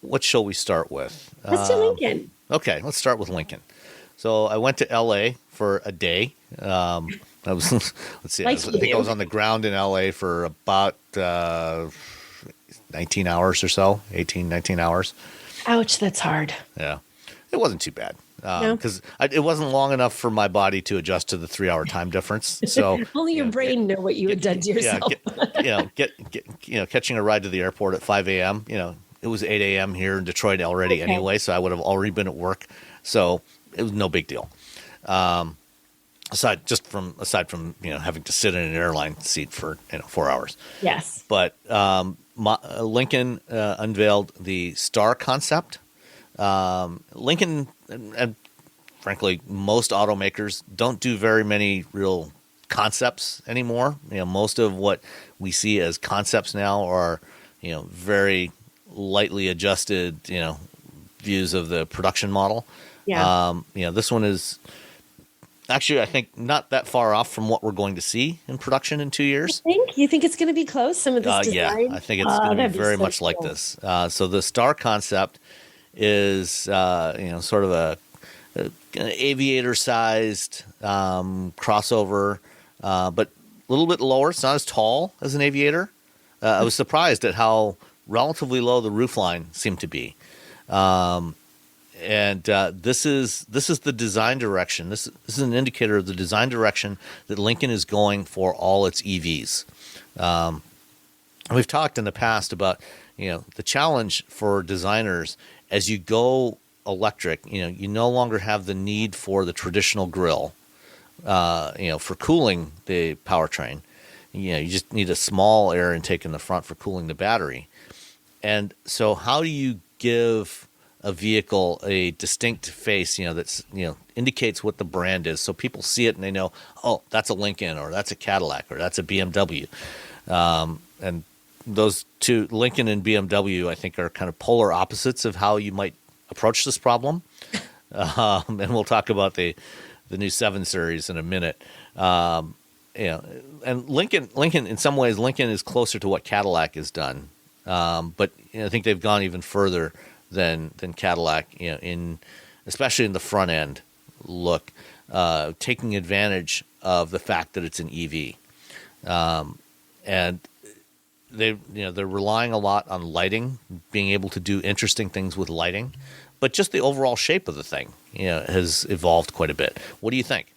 What shall we start with? Let's do Lincoln. Okay, let's start with Lincoln. So I went to L.A. for a day. I was I think I was on the ground in L.A. for about 19 hours or so, 18, 19 hours. Ouch, that's hard. Yeah, it wasn't too bad because it wasn't long enough for my body to adjust to the 3-hour time difference. So only your brain know what you had done to yourself. Catching a ride to the airport at 5 a.m. It was 8 a.m. here in Detroit already anyway, so I would have already been at work. So it was no big deal. Aside from having to sit in an airline seat for 4 hours. Yes. But Lincoln unveiled the Star concept. Lincoln and frankly most automakers don't do very many real concepts anymore. Most of what we see as concepts now are very lightly adjusted views of the production model. Yeah. This one is actually, I think, not that far off from what we're going to see in production in 2 years. You think it's going to be close? Some of this design? Yeah, I think it's going to be very much like this. So the Star concept is, sort of an aviator-sized crossover, but a little bit lower. It's not as tall as an aviator. I was surprised at how relatively low the roofline seemed to be. And this is the design direction. This is an indicator of the design direction that Lincoln is going for all its EVs. We've talked in the past about the challenge for designers as you go electric. You no longer have the need for the traditional grill. For cooling the powertrain. You just need a small air intake in the front for cooling the battery. And so, how do you give a vehicle a distinct face, that's, indicates what the brand is. So people see it and they know, oh, that's a Lincoln or that's a Cadillac or that's a BMW. And those two, Lincoln and BMW, I think are kind of polar opposites of how you might approach this problem. And we'll talk about the new 7 Series in a minute. And Lincoln, in some ways, Lincoln is closer to what Cadillac has done. But I think they've gone even further than Cadillac, especially in the front end look, taking advantage of the fact that it's an EV. And they're relying a lot on lighting, being able to do interesting things with lighting, but just the overall shape of the thing, has evolved quite a bit. What do you think?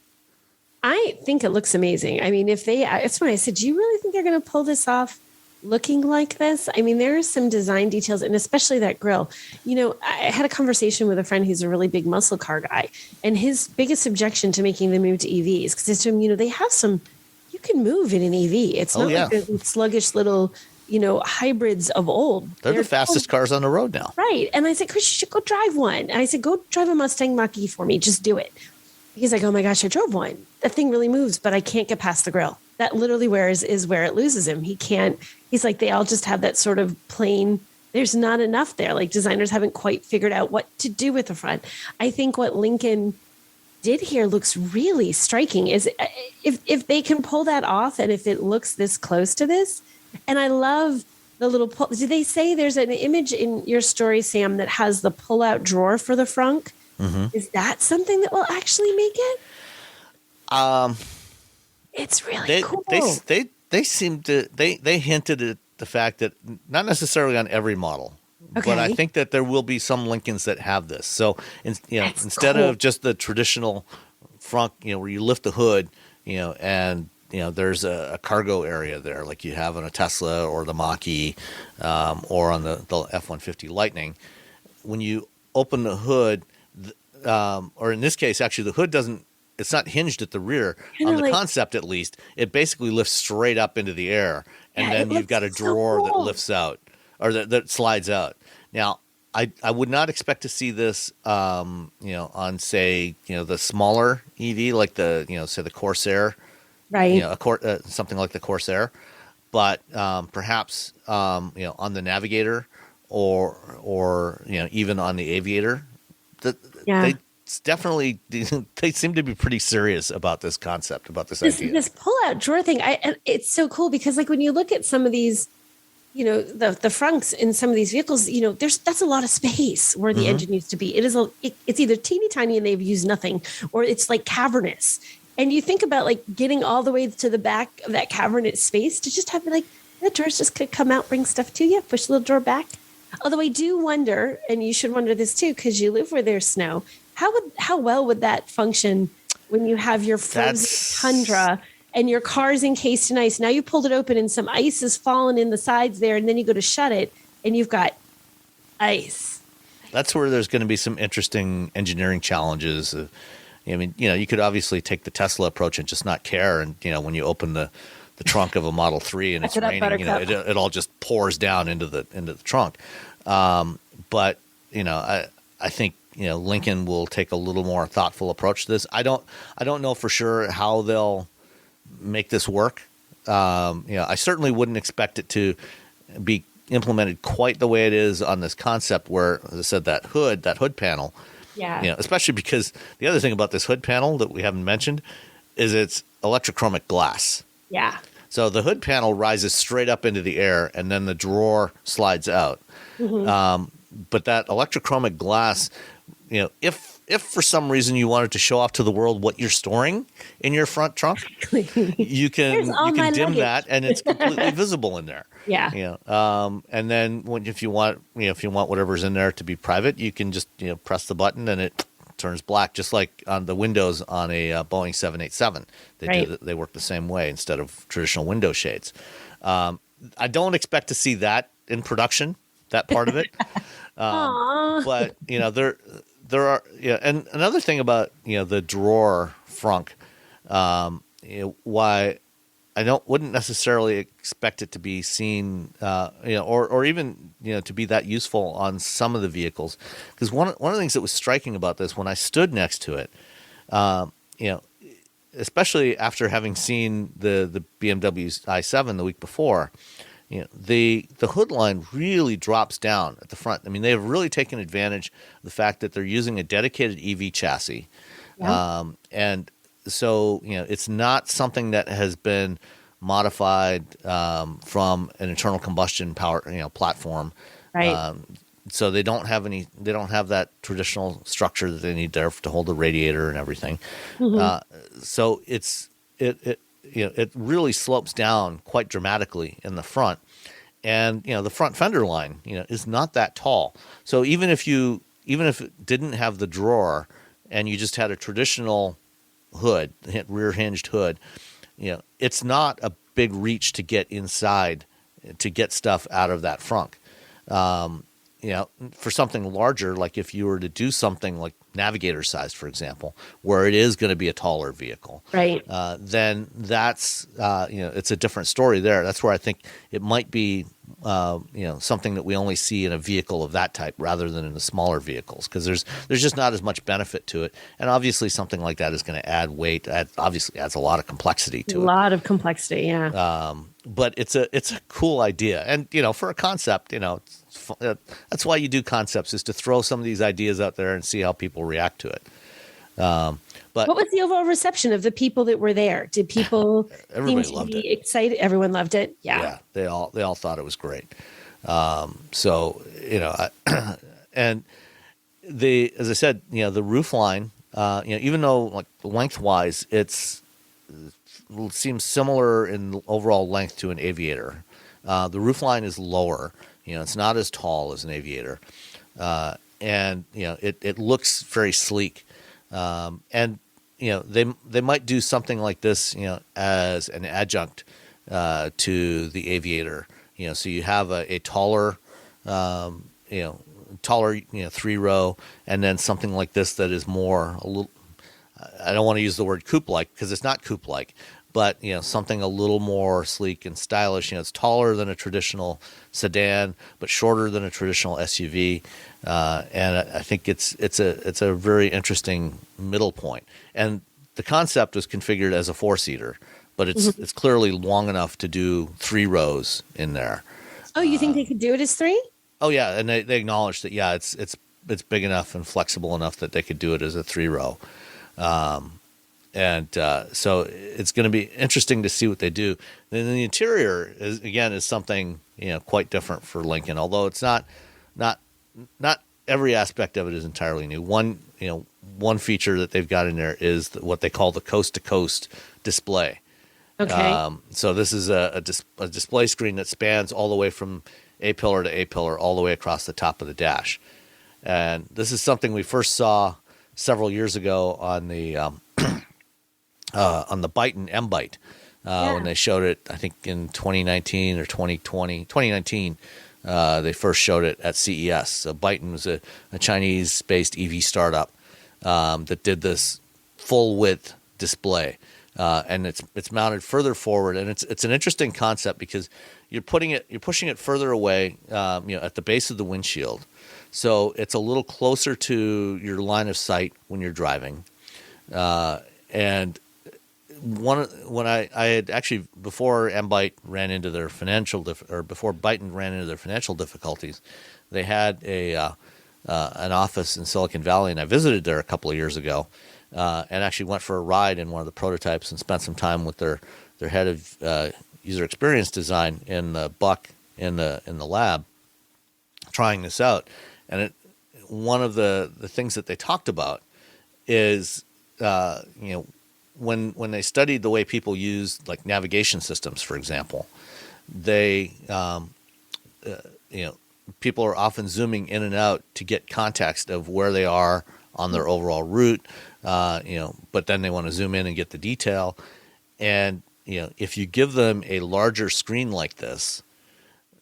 I think it looks amazing. I mean, it's when I said, do you really think they're going to pull this off looking like this? I mean, there are some design details, and especially that grille. I had a conversation with a friend who's a really big muscle car guy, and his biggest objection to making the move to EVs, because to him, they have some, you can move in an EV. It's not like the sluggish little, hybrids of old. They're the fastest cars on the road now. Right. And I said, Chris, you should go drive one. And I said, go drive a Mustang Mach-E for me. Just do it. He's like, oh my gosh, I drove one. That thing really moves, but I can't get past the grill. That literally is where it loses him. He's like, they all just have that sort of plain, there's not enough there. Like designers haven't quite figured out what to do with the front. I think what Lincoln did here looks really striking. Is if they can pull that off, and if it looks this close to this, and I love the little pull. Did they say there's an image in your story, Sam, that has the pull-out drawer for the frunk? Mm-hmm. Is that something that will actually make it? It's really cool. They seem to they hinted at the fact that not necessarily on every model, but I think that there will be some Lincolns that have this. So instead of just the traditional front, where you lift the hood, and there's a cargo area there, like you have on a Tesla or the Mach-E, or on the F-150 Lightning. When you open the hood, or in this case, actually, the hood it's not hinged at the rear. On the concept, at least, it basically lifts straight up into the air, and then you've got a drawer that lifts out, or that slides out. Now, I would not expect to see this, on, say, the smaller EV, like say the Corsair. Right. Something like the Corsair, but perhaps on the Navigator or even on the Aviator. They seem to be pretty serious about this concept, about this idea. This pull-out drawer thing, it's so cool because like when you look at some of these, the frunks in some of these vehicles, that's a lot of space where the engine used to be. It's either teeny tiny and they've used nothing, or it's like cavernous. And you think about like getting all the way to the back of that cavernous space to just have the drawers just could come out, bring stuff to you, push the little drawer back. Although I do wonder, and you should wonder this too, because you live where there's snow, how well would that function when you have your frozen tundra and your car's encased in ice? Now you pulled it open and some ice has fallen in the sides there, and then you go to shut it and you've got ice. That's where there's going to be some interesting engineering challenges. You could obviously take the Tesla approach and just not care. And, when you open the trunk of a Model 3 and it's raining, it all just pours down into the trunk. But, I think, Lincoln will take a little more thoughtful approach to this. I don't know for sure how they'll make this work. I certainly wouldn't expect it to be implemented quite the way it is on this concept where, as I said, that hood panel. Yeah. Especially because the other thing about this hood panel that we haven't mentioned is it's electrochromic glass. Yeah. So the hood panel rises straight up into the air, and then the drawer slides out. Mm-hmm. But that electrochromic glass, if for some reason you wanted to show off to the world what you're storing in your front trunk, you can dim that, and it's completely visible in there. Yeah. And then if you want whatever's in there to be private, you can just press the button and it turns black, just like on the windows on a Boeing 787. They work the same way instead of traditional window shades. I don't expect to see that in production, that part of it. But there are and another thing about the drawer frunk, why I wouldn't necessarily expect it to be seen, or even to be that useful on some of the vehicles, because one of the things that was striking about this when I stood next to it, especially after having seen the BMW i7 the week before, the hood line really drops down at the front. I mean, they have really taken advantage of the fact that they're using a dedicated EV chassis. Yeah. And so, it's not something that has been modified from an internal combustion power, platform. Right. So they don't have that traditional structure that they need there to hold the radiator and everything. So it really slopes down quite dramatically in the front. And, the front fender line, is not that tall. So even if it didn't have the drawer and you just had a traditional hood, rear hinged hood, it's not a big reach to get inside to get stuff out of that frunk. For something larger, like if you were to do something like Navigator size, for example, where it is going to be a taller vehicle, Right. then that's, it's a different story there. That's where I think it might be, something that we only see in a vehicle of that type rather than in the smaller vehicles, because there's just not as much benefit to it. And obviously something like that is going to add weight. Obviously adds a lot of complexity to it. A lot of complexity. Yeah. But it's a cool idea. And, for a concept, that's why you do concepts, is to throw some of these ideas out there and see how people react to it. But what was the overall reception of the people that were there? Did people Everybody seem to loved be it. excited? Everyone loved it. Yeah. they all thought it was great. So, and as I said, the roof line, even though like lengthwise, it seems similar in overall length to an Aviator. The roof line is lower. It's not as tall as an Aviator. And, it looks very sleek. And, they might do something like this, as an adjunct to the Aviator. So you have a taller, three row, and then something like this that is more a little. I don't want to use the word coupe-like because it's not coupe-like, but something a little more sleek and stylish. It's taller than a traditional sedan, but shorter than a traditional SUV. And I think it's a very interesting middle point. And the concept was configured as a 4-seater, but it's clearly long enough to do 3 rows in there. Oh, you think they could do it as 3? Oh yeah, and they acknowledged that it's big enough and flexible enough that they could do it as a 3-row. So it's going to be interesting to see what they do. Then the interior is something quite different for Lincoln, although it's not every aspect of it is entirely new. One feature that they've got in there is what they call the coast to coast display. Okay. So this is a display screen that spans all the way from A pillar to A pillar, all the way across the top of the dash. And this is something we first saw several years ago on the Byton M-Byte when they showed it, I think in 2019 or 2019, they first showed it at CES. So Byton was a Chinese-based EV startup that did this full-width display. And it's mounted further forward, and it's an interesting concept because you're pushing it further away, at the base of the windshield, so it's a little closer to your line of sight when you're driving. And when I had actually, before M-Byte ran into their before Byton ran into their financial difficulties, they had an office in Silicon Valley, and I visited there a couple of years ago. And actually went for a ride in one of the prototypes and spent some time with their head of user experience design in the Buck in the lab, trying this out. And one of the things that they talked about is when they studied the way people use like navigation systems, for example, they people are often zooming in and out to get context of where they are on their overall route. But then they want to zoom in and get the detail. And, if you give them a larger screen like this,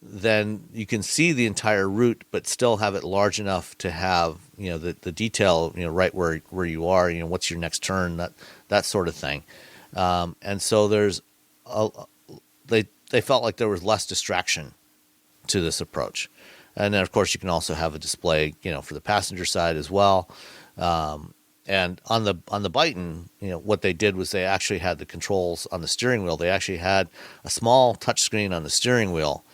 then you can see the entire route, but still have it large enough to have, the detail, right where you are, what's your next turn, that sort of thing. And so they felt like there was less distraction to this approach. And then of course you can also have a display, for the passenger side as well. And on the Byton, what they did was they actually had the controls on the steering wheel. They actually had a small touch screen on the steering wheel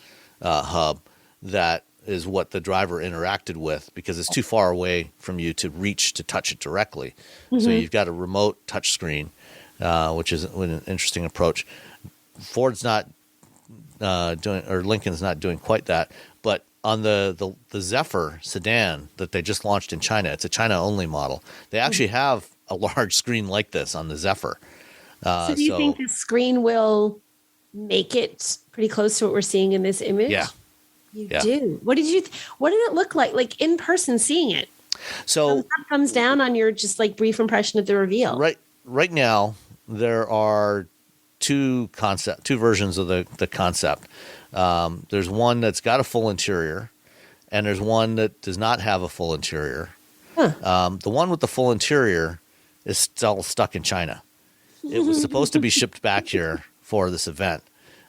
hub that is what the driver interacted with, because it's too far away from you to reach to touch it directly. So you've got a remote touchscreen, which is an interesting approach. Ford's not doing, or Lincoln's not doing quite that, but on the Zephyr sedan that they just launched in China, it's a China-only model. They actually have a large screen like this on the Zephyr. So do you think the screen will make it pretty close to what we're seeing in this image? Yeah. You do. What did it look like in person seeing it? So thumbs up, thumbs down on your just like brief impression of the reveal. Right now, there are two versions of the concept. There's one that's got a full interior, and there's one that does not have a full interior. The one with the full interior is still stuck in China. It was supposed to be shipped back here for this event.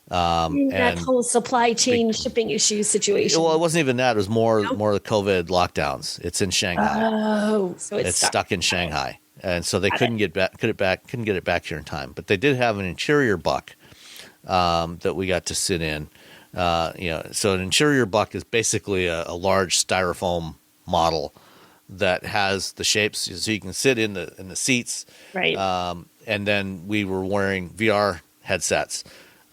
That whole supply chain shipping issue situation. Well, it wasn't even that. It was more the COVID lockdowns. It's in Shanghai. Oh, so it's stuck in Shanghai, and so they couldn't get it back here in time. But they did have an interior buck that we got to sit in. So an interior buck is basically a large styrofoam model that has the shapes, so you can sit in the seats. Right. And then we were wearing VR headsets.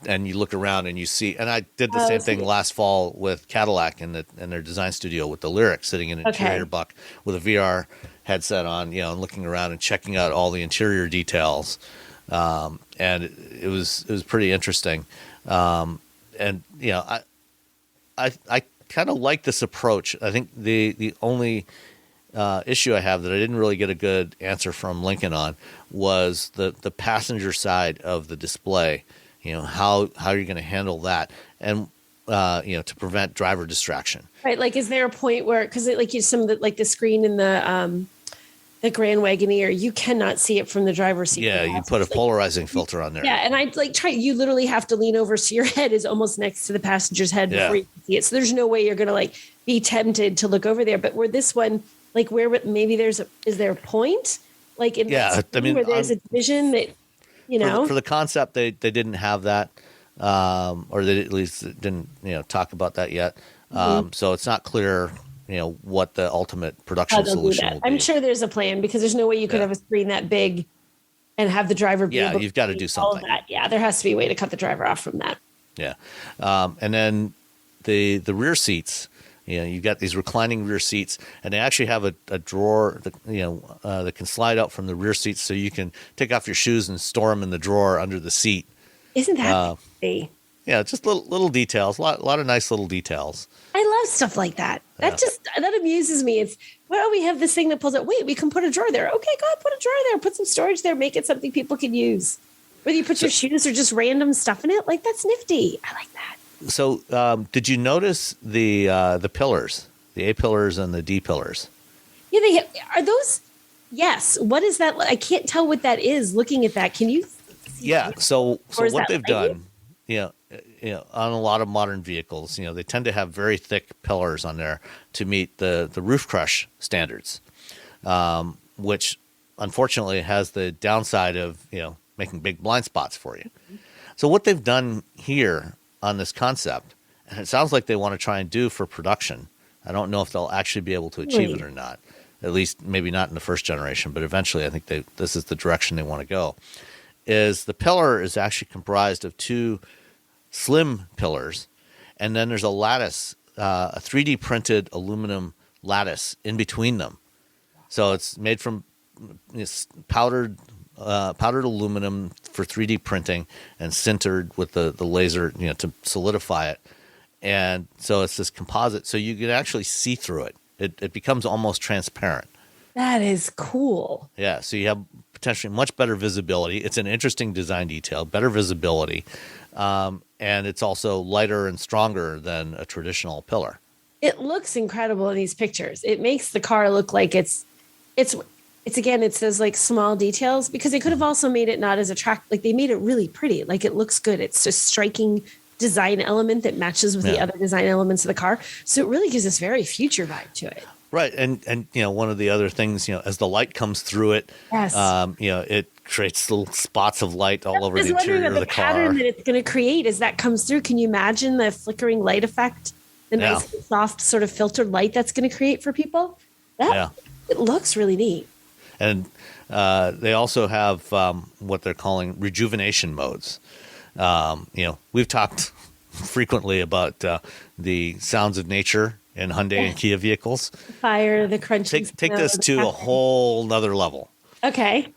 And you look around and you see, and I did the same thing last fall with Cadillac in their design studio with the Lyric, sitting in an interior buck with a VR headset on, and looking around and checking out all the interior details. And it was pretty interesting. I kind of like this approach. I think the only issue I have that I didn't really get a good answer from Lincoln on was the passenger side of the display. How you're going to handle that, and to prevent driver distraction. Right. Like, is there a point where, because some of the screen in the Grand Wagoneer, you cannot see it from the driver's seat. Yeah, you put a polarizing filter on there. Yeah, and I you literally have to lean over so your head is almost next to the passenger's head before you can see it. So there's no way you're going to be tempted to look over there. But where this one, where maybe is there a point? Where there's a division that. For the concept, they didn't have that, or they at least didn't talk about that yet. So it's not clear what the ultimate production solution will be. I'm sure there's a plan, because there's no way you could have a screen that big and have the driver be able you've got to do something. That. Yeah, there has to be a way to cut the driver off from that. Yeah, and then the rear seats. You've got these reclining rear seats, and they actually have a drawer that can slide out from the rear seats, so you can take off your shoes and store them in the drawer under the seat. Isn't that fancy? Yeah, just little details, a lot of nice little details. I love stuff like that. That amuses me. It's, we have this thing that pulls out. Wait, we can put a drawer there. Okay, go ahead, put a drawer there. Put some storage there. Make it something people can use. Whether you put your shoes or just random stuff in it, that's nifty. I like that. So, did you notice the pillars, the A pillars and the D pillars? Yeah, are those. Yes. What is that? I can't tell what that is. Looking at that, can you? Yeah. So what they've done, on a lot of modern vehicles, they tend to have very thick pillars on there to meet the roof crush standards, which unfortunately has the downside of making big blind spots for you. So what they've done here on this concept, and it sounds like they want to try and do for production. I don't know if they'll actually be able to achieve it or not. At least maybe not in the first generation, but eventually I think this is the direction they want to go. Is the pillar is actually comprised of two slim pillars, and then there's a lattice, a 3D printed aluminum lattice in between them. So it's made from powdered aluminum for 3D printing and sintered with the laser, to solidify it. And so it's this composite, so you can actually see through it. It becomes almost transparent. That is cool. Yeah, so you have potentially much better visibility. It's an interesting design detail, better visibility, and it's also lighter and stronger than a traditional pillar. It looks incredible in these pictures. It makes the car look like it's again, it's those small details, because they could have also made it not as attractive. They made it really pretty. It looks good. It's a striking design element that matches with the other design elements of the car. So it really gives this very future vibe to it. Right. And one of the other things, as the light comes through it, yes. It creates little spots of light all over I the was wondering interior of about the the pattern car. that it's going to create as that comes through. Can you imagine the flickering light effect, the Yeah. nice soft sort of filtered light that's going to create for people? It looks really neat. And they also have what they're calling rejuvenation modes. We've talked frequently about the sounds of nature in Hyundai and Kia vehicles. The fire, the crunching. Take this to a whole nother level. Okay.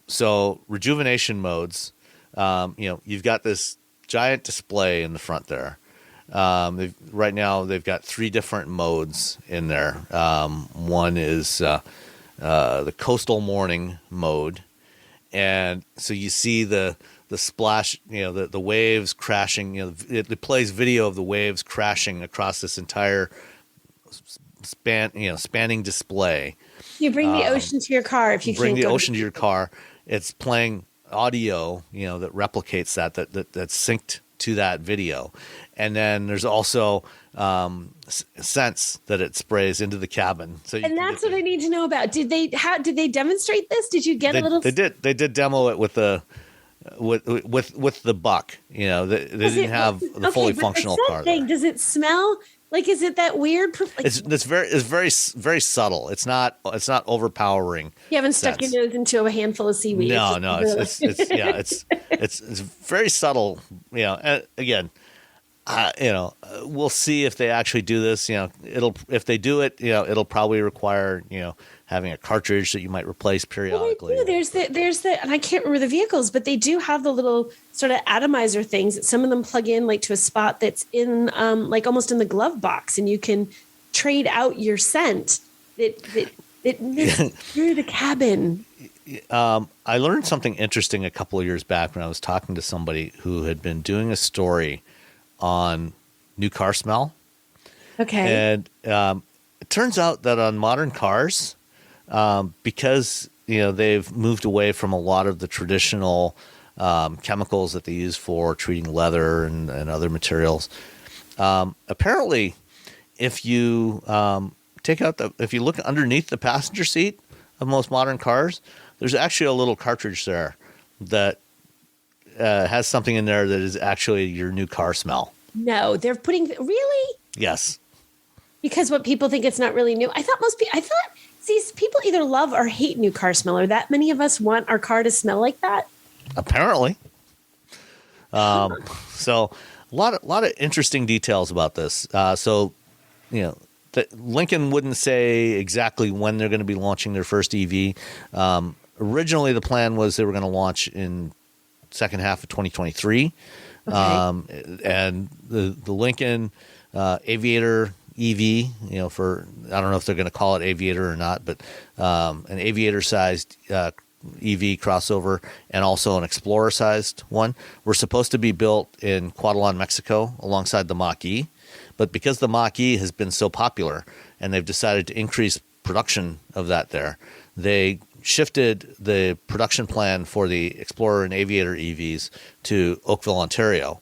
So rejuvenation modes, you've got this giant display in the front there. Right now they've got 3 different modes in there. One is the coastal morning mode. And so you see the splash, the waves crashing, it plays video of the waves crashing across this entire spanning display. You bring the ocean to your car if you bring can't the go ocean to your car. It's playing audio, that replicates that's synced to that video. And then there's also scents that it sprays into the cabin. So and that's what I need to know about. Did they demonstrate this? Did you get a little? They did demo it with the buck. They didn't have the fully functional car. Does it smell? Like, is it that weird? It's very subtle. It's not overpowering. You haven't stuck your nose into a handful of seaweed. No. It's very subtle. And again, we'll see if they actually do this. If they do it, it'll probably require having a cartridge that you might replace periodically. Well, there's the, and I can't remember the vehicles, but they do have the little sort of atomizer things that some of them plug in like to a spot that's in like almost in the glove box, and you can trade out your scent that moves through the cabin. I learned something interesting a couple of years back when I was talking to somebody who had been doing a story on new car smell. Okay. And it turns out that on modern cars, because they've moved away from a lot of the traditional chemicals that they use for treating leather and other materials. Apparently, if you if you look underneath the passenger seat of most modern cars, there's actually a little cartridge there that has something in there that is actually your new car smell. No, they're putting really? Yes. Because what people think it's not really new. I thought these people either love or hate new car smell. Are that many of us want our car to smell like that? Apparently. So a lot of interesting details about this. Lincoln wouldn't say exactly when they're going to be launching their first EV. Originally, the plan was they were going to launch in second half of 2023. Okay. And the Lincoln Aviator EV, for, I don't know if they're going to call it Aviator or not, but an Aviator-sized EV crossover and also an Explorer-sized one were supposed to be built in Cuautitlán, Mexico, alongside the Mach-E. But because the Mach-E has been so popular and they've decided to increase production of that there, they shifted the production plan for the Explorer and Aviator EVs to Oakville, Ontario,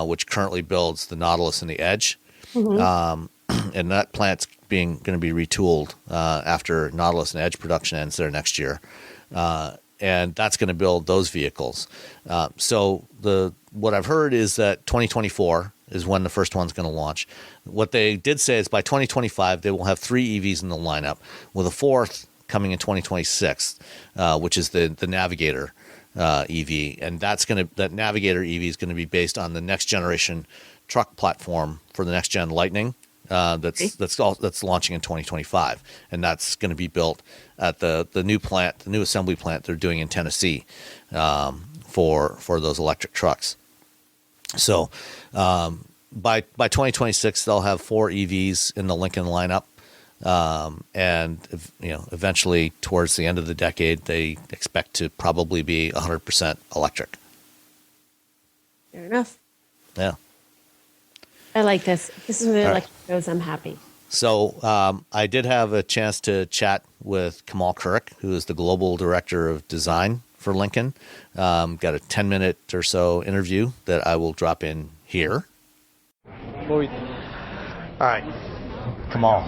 which currently builds the Nautilus and the Edge. Mm-hmm. And that plant's going to be retooled after Nautilus and Edge production ends there next year. And that's going to build those vehicles. So what I've heard is that 2024 is when the first one's going to launch. What they did say is by 2025, they will have 3 EVs in the lineup, with a 4th coming in 2026, which is the Navigator EV. And that Navigator EV is going to be based on the next generation truck platform for the next gen Lightning. That's launching in 2025, and that's going to be built at the new assembly plant they're doing in Tennessee for those electric trucks. So by 2026, they'll have 4 EVs in the Lincoln lineup, and eventually towards the end of the decade, they expect to probably be 100% electric. Fair enough. Yeah. I like this. This is where the electric goes. I'm happy. So I did have a chance to chat with Kemal Curic, who is the global director of design for Lincoln. Got a 10-minute or so interview that I will drop in here. All right, Kemal,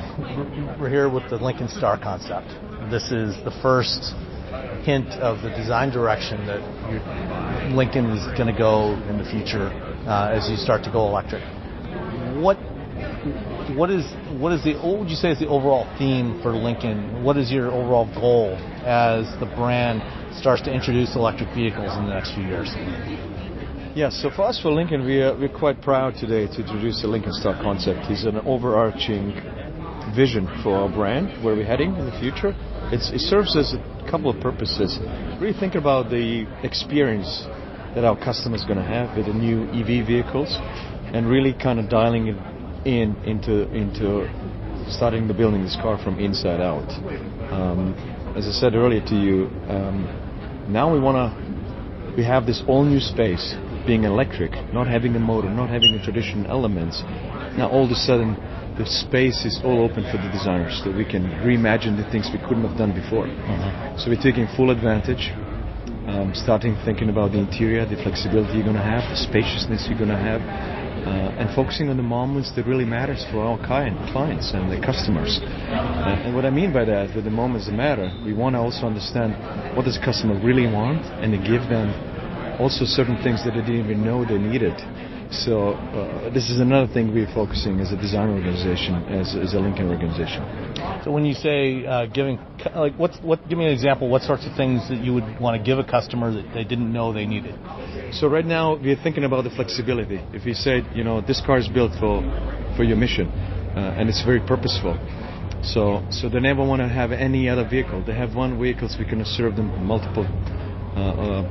we're here with the Lincoln Star concept. This is the first hint of the design direction that Lincoln is going to go in the future as you start to go electric. What would you say is the overall theme for Lincoln? What is your overall goal as the brand starts to introduce electric vehicles in the next few years? Yeah, so for us, for Lincoln, we're quite proud today to introduce the Lincoln Star concept. It's an overarching vision for our brand, where we're heading in the future. It serves as a couple of purposes. Really think about the experience that our customers are going to have with the new EV vehicles, and really kind of dialing it into starting the building this car from inside out. As I said earlier to you, now we have this all new space, being electric, not having a motor, not having the traditional elements. Now all of a sudden the space is all open for the designers, that we can reimagine the things we couldn't have done before. So we're taking full advantage, starting thinking about the interior, the flexibility you're going to have, the spaciousness you're going to have, and focusing on the moments that really matters for our clients and the customers. And what I mean by that, with the moments that matter, we want to also understand what does the customer really want, and to give them also certain things that they didn't even know they needed. So this is another thing we're focusing as a design organization, as a Lincoln organization. So when you say give me an example. What sorts of things that you would want to give a customer that they didn't know they needed? So right now we're thinking about the flexibility. If we said, this car is built for your mission, and it's very purposeful. So they never want to have any other vehicle. They have one vehicle, so we can serve them multiple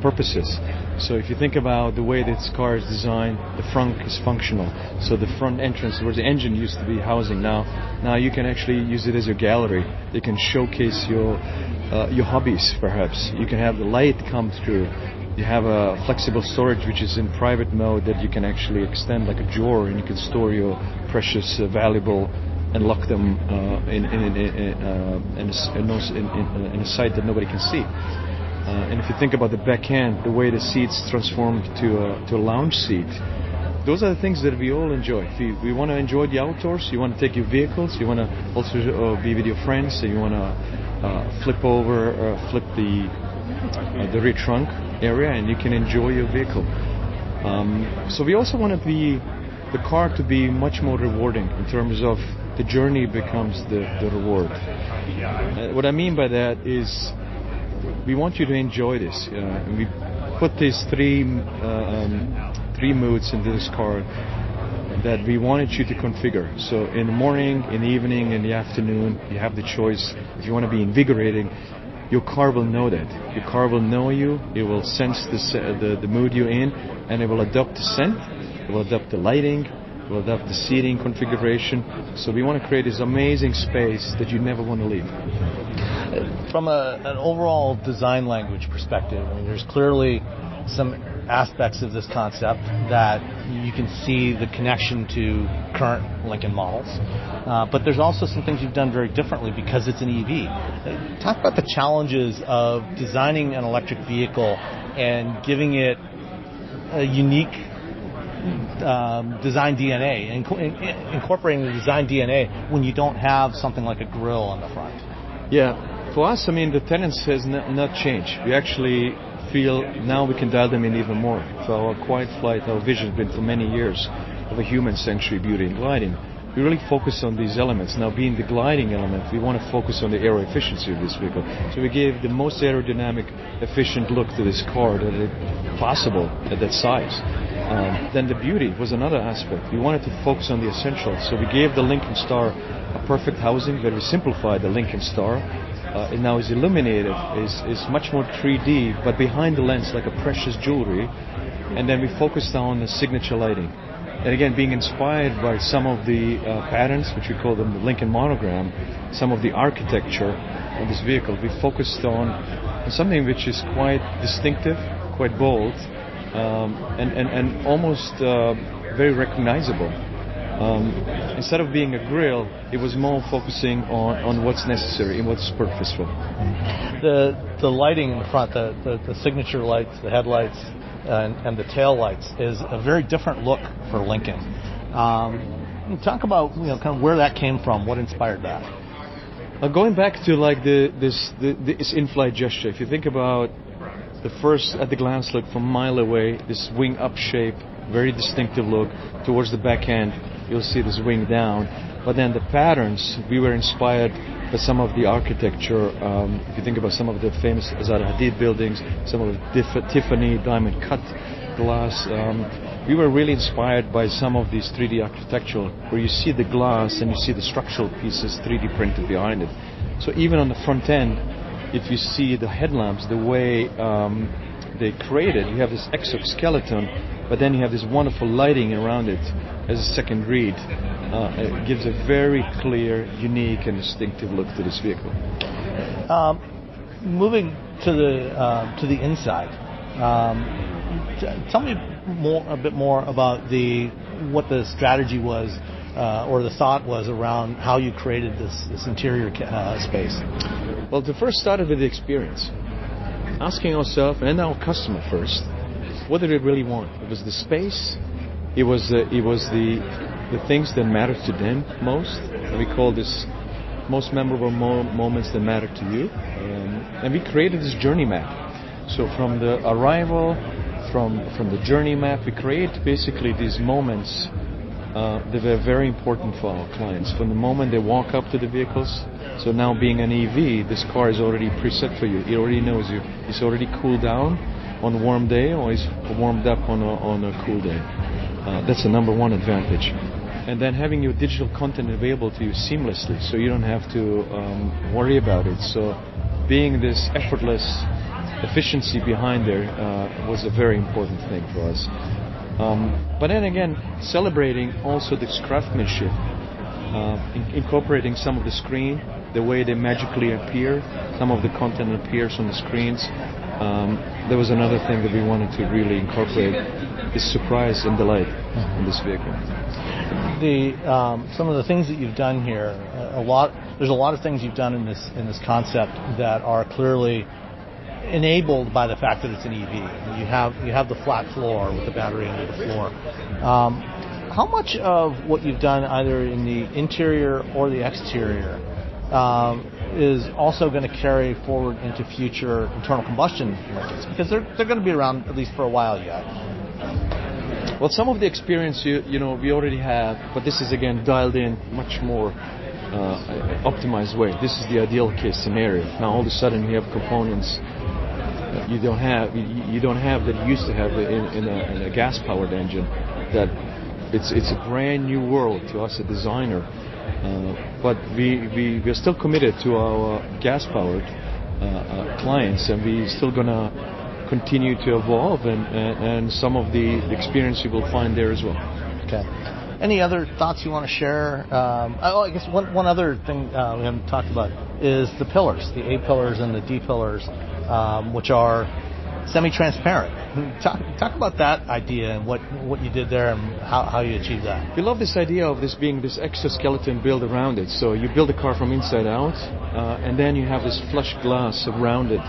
purposes. So if you think about the way this car is designed, the front is functional. So the front entrance where the engine used to be housing, now you can actually use it as your gallery. You can showcase your hobbies, perhaps. You can have the light come through. You have a flexible storage which is in private mode that you can actually extend like a drawer, and you can store your precious, valuable, and lock them in a site that nobody can see. And if you think about the back end, the way the seats transformed to a lounge seat, those are the things that we all enjoy. If we want to enjoy the outdoors, you want to take your vehicles, you want to also be with your friends, so you want to flip the rear trunk area, and you can enjoy your vehicle. So we also want the car to be much more rewarding in terms of the journey becomes the reward. What I mean by that is, we want you to enjoy this. We put these three moods into this car that we wanted you to configure. So in the morning, in the evening, in the afternoon, you have the choice. If you want to be invigorating, your car will know that. Your car will know you. It will sense the mood you're in, and it will adopt the scent. It will adopt the lighting. It will adopt the seating configuration. So we want to create this amazing space that you never want to leave. From an overall design language perspective, there's clearly some aspects of this concept that you can see the connection to current Lincoln models, but there's also some things you've done very differently because it's an EV. Talk about the challenges of designing an electric vehicle and giving it a unique design DNA, incorporating the design DNA when you don't have something like a grille on the front. Yeah. For us, the tenets has not changed. We actually feel now we can dial them in even more. For our quiet flight, our vision has been for many years of a human sanctuary beauty and gliding. We really focus on these elements. Now, being the gliding element, we want to focus on the aero efficiency of this vehicle. So we gave the most aerodynamic, efficient look to this car that is possible at that size. Then the beauty was another aspect. We wanted to focus on the essentials. So we gave the Lincoln Star a perfect housing, very simplified the Lincoln Star. It now is illuminated, is much more 3D, but behind the lens like a precious jewelry. And then we focused on the signature lighting. And again, being inspired by some of the patterns, which we call them the Lincoln monogram, some of the architecture of this vehicle, we focused on something which is quite distinctive, quite bold, and almost very recognizable. Instead of being a grille, it was more focusing on what's necessary and what's purposeful. The lighting in the front, the signature lights, the headlights, and the tail lights is a very different look for Lincoln. Talk about kind of where that came from, what inspired that. Going back to like this in-flight gesture, if you think about the first at the glance look from a mile away, this wing up shape, very distinctive look. Towards the back end, you'll see this wing down. But then the patterns, we were inspired by some of the architecture. If you think about some of the famous Zaha Hadid buildings, some of the Tiffany diamond cut glass, we were really inspired by some of these 3D architectural, where you see the glass and you see the structural pieces 3D printed behind it. So even on the front end, if you see the headlamps, the way they created, you have this exoskeleton, but then you have this wonderful lighting around it as a second read. It gives a very clear, unique, and distinctive look to this vehicle. Moving to the inside, tell me a bit more about what the strategy was or the thought was around how you created this interior space. Well, the first started with the experience, asking ourselves and our customer first, what did they really want? It was the space. It was the things that mattered to them most. And we call this most memorable moments that matter to you. And we created this journey map. So from the arrival, from the journey map, we create basically these moments that are very important for our clients. From the moment they walk up to the vehicles, so now being an EV, this car is already preset for you. It already knows you. It's already cooled down on a warm day, or it's warmed up on a cool day. That's the number one advantage. And then having your digital content available to you seamlessly, so you don't have to worry about it. So being this effortless efficiency behind there was a very important thing for us. But then again, celebrating also this craftsmanship, incorporating some of the screen, the way they magically appear, some of the content appears on the screens. There was another thing that we wanted to really incorporate, is surprise and delight in this vehicle. Some of the things that you've done here, there's a lot of things you've done in this concept that are clearly enabled by the fact that it's an EV. You have the flat floor with the battery under the floor. How much of what you've done either in the interior or the exterior is also going to carry forward into future internal combustion Lincolns? Because they're going to be around at least for a while yet. Well, some of the experience we already have, but this is again dialed in much more optimized way. This is the ideal case scenario. Now all of a sudden you have components you don't have that you used to have in a gas-powered engine. That it's a brand new world to us, a designer. But we're still committed to our gas-powered clients, and we're still gonna continue to evolve, and some of the experience you will find there as well. Okay. Any other thoughts you want to share? I guess one other thing we haven't talked about is the pillars, the A pillars and the D pillars, which are semi-transparent. Talk about that idea and what you did there and how you achieved that. We love this idea of this being this exoskeleton built around it. So you build a car from inside out, and then you have this flush glass around it.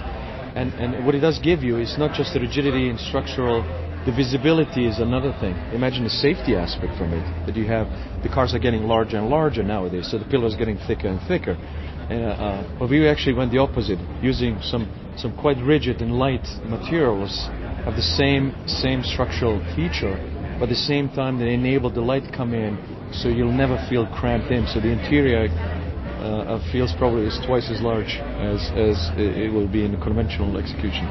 And what it does give you is not just the rigidity and structural, the visibility is another thing. Imagine the safety aspect from it, that you have, the cars are getting larger and larger nowadays, so the pillar is getting thicker and thicker. But we actually went the opposite, using some quite rigid and light materials, have the same structural feature, but at the same time they enable the light to come in, so you'll never feel cramped in. So the interior feels probably is twice as large as it will be in a conventional execution.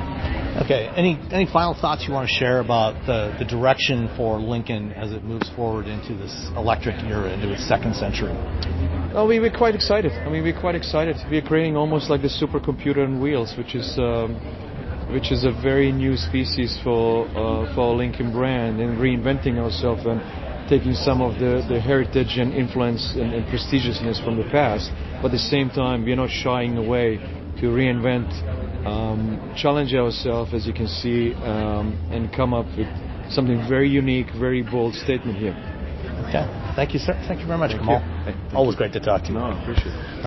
Okay. Any final thoughts you want to share about the direction for Lincoln as it moves forward into this electric era, into its second century? Oh, we're quite excited. We're quite excited. We're creating almost like the supercomputer on wheels, which is a very new species for our Lincoln brand, and reinventing ourselves and taking some of the heritage and influence and prestigiousness from the past, but at the same time we're not shying away to reinvent, challenge ourselves, as you can see, and come up with something very unique, very bold statement here. Okay. Thank you, sir. Thank you very much, Kemal. Always great to talk to you. No, I appreciate it.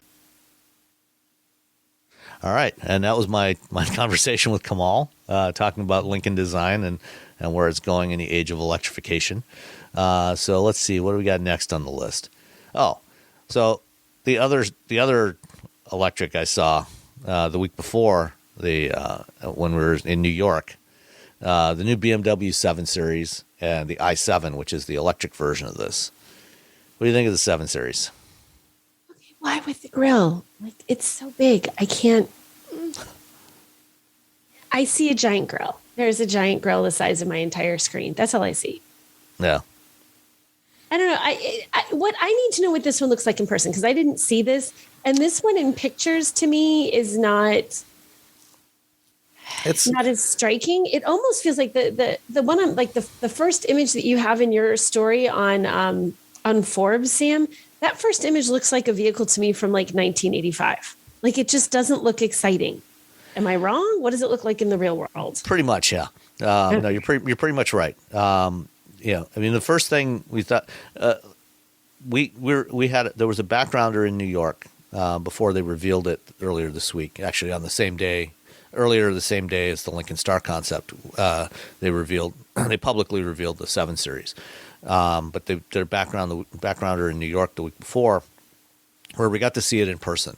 All right, and that was my conversation with Kemal, talking about Lincoln design and where it's going in the age of electrification. So let's see, what do we got next on the list? Oh, so the other electric I saw the week before when we were in New York. The new BMW 7 Series and the i7, which is the electric version of this. What do you think of the 7 Series? Okay, why with the grill? Like, it's so big. I can't. I see a giant grill. There's a giant grill the size of my entire screen. That's all I see. Yeah. I don't know. What I need to know what this one looks like in person, because I didn't see this, and this one in pictures to me is not. It's not as striking. It almost feels like the one on like the first image that you have in your story on Forbes, Sam. That first image looks like a vehicle to me from like 1985. Like, it just doesn't look exciting. Am I wrong? What does it look like in the real world? Pretty much, yeah. No, you're pretty much right. Yeah, I mean, the first thing we thought we had there was a backgrounder in New York before they revealed it earlier this week. Actually, on the same day. Earlier the same day as the Lincoln Star concept, they publicly revealed the 7 Series. But their backgrounder in New York the week before, where we got to see it in person.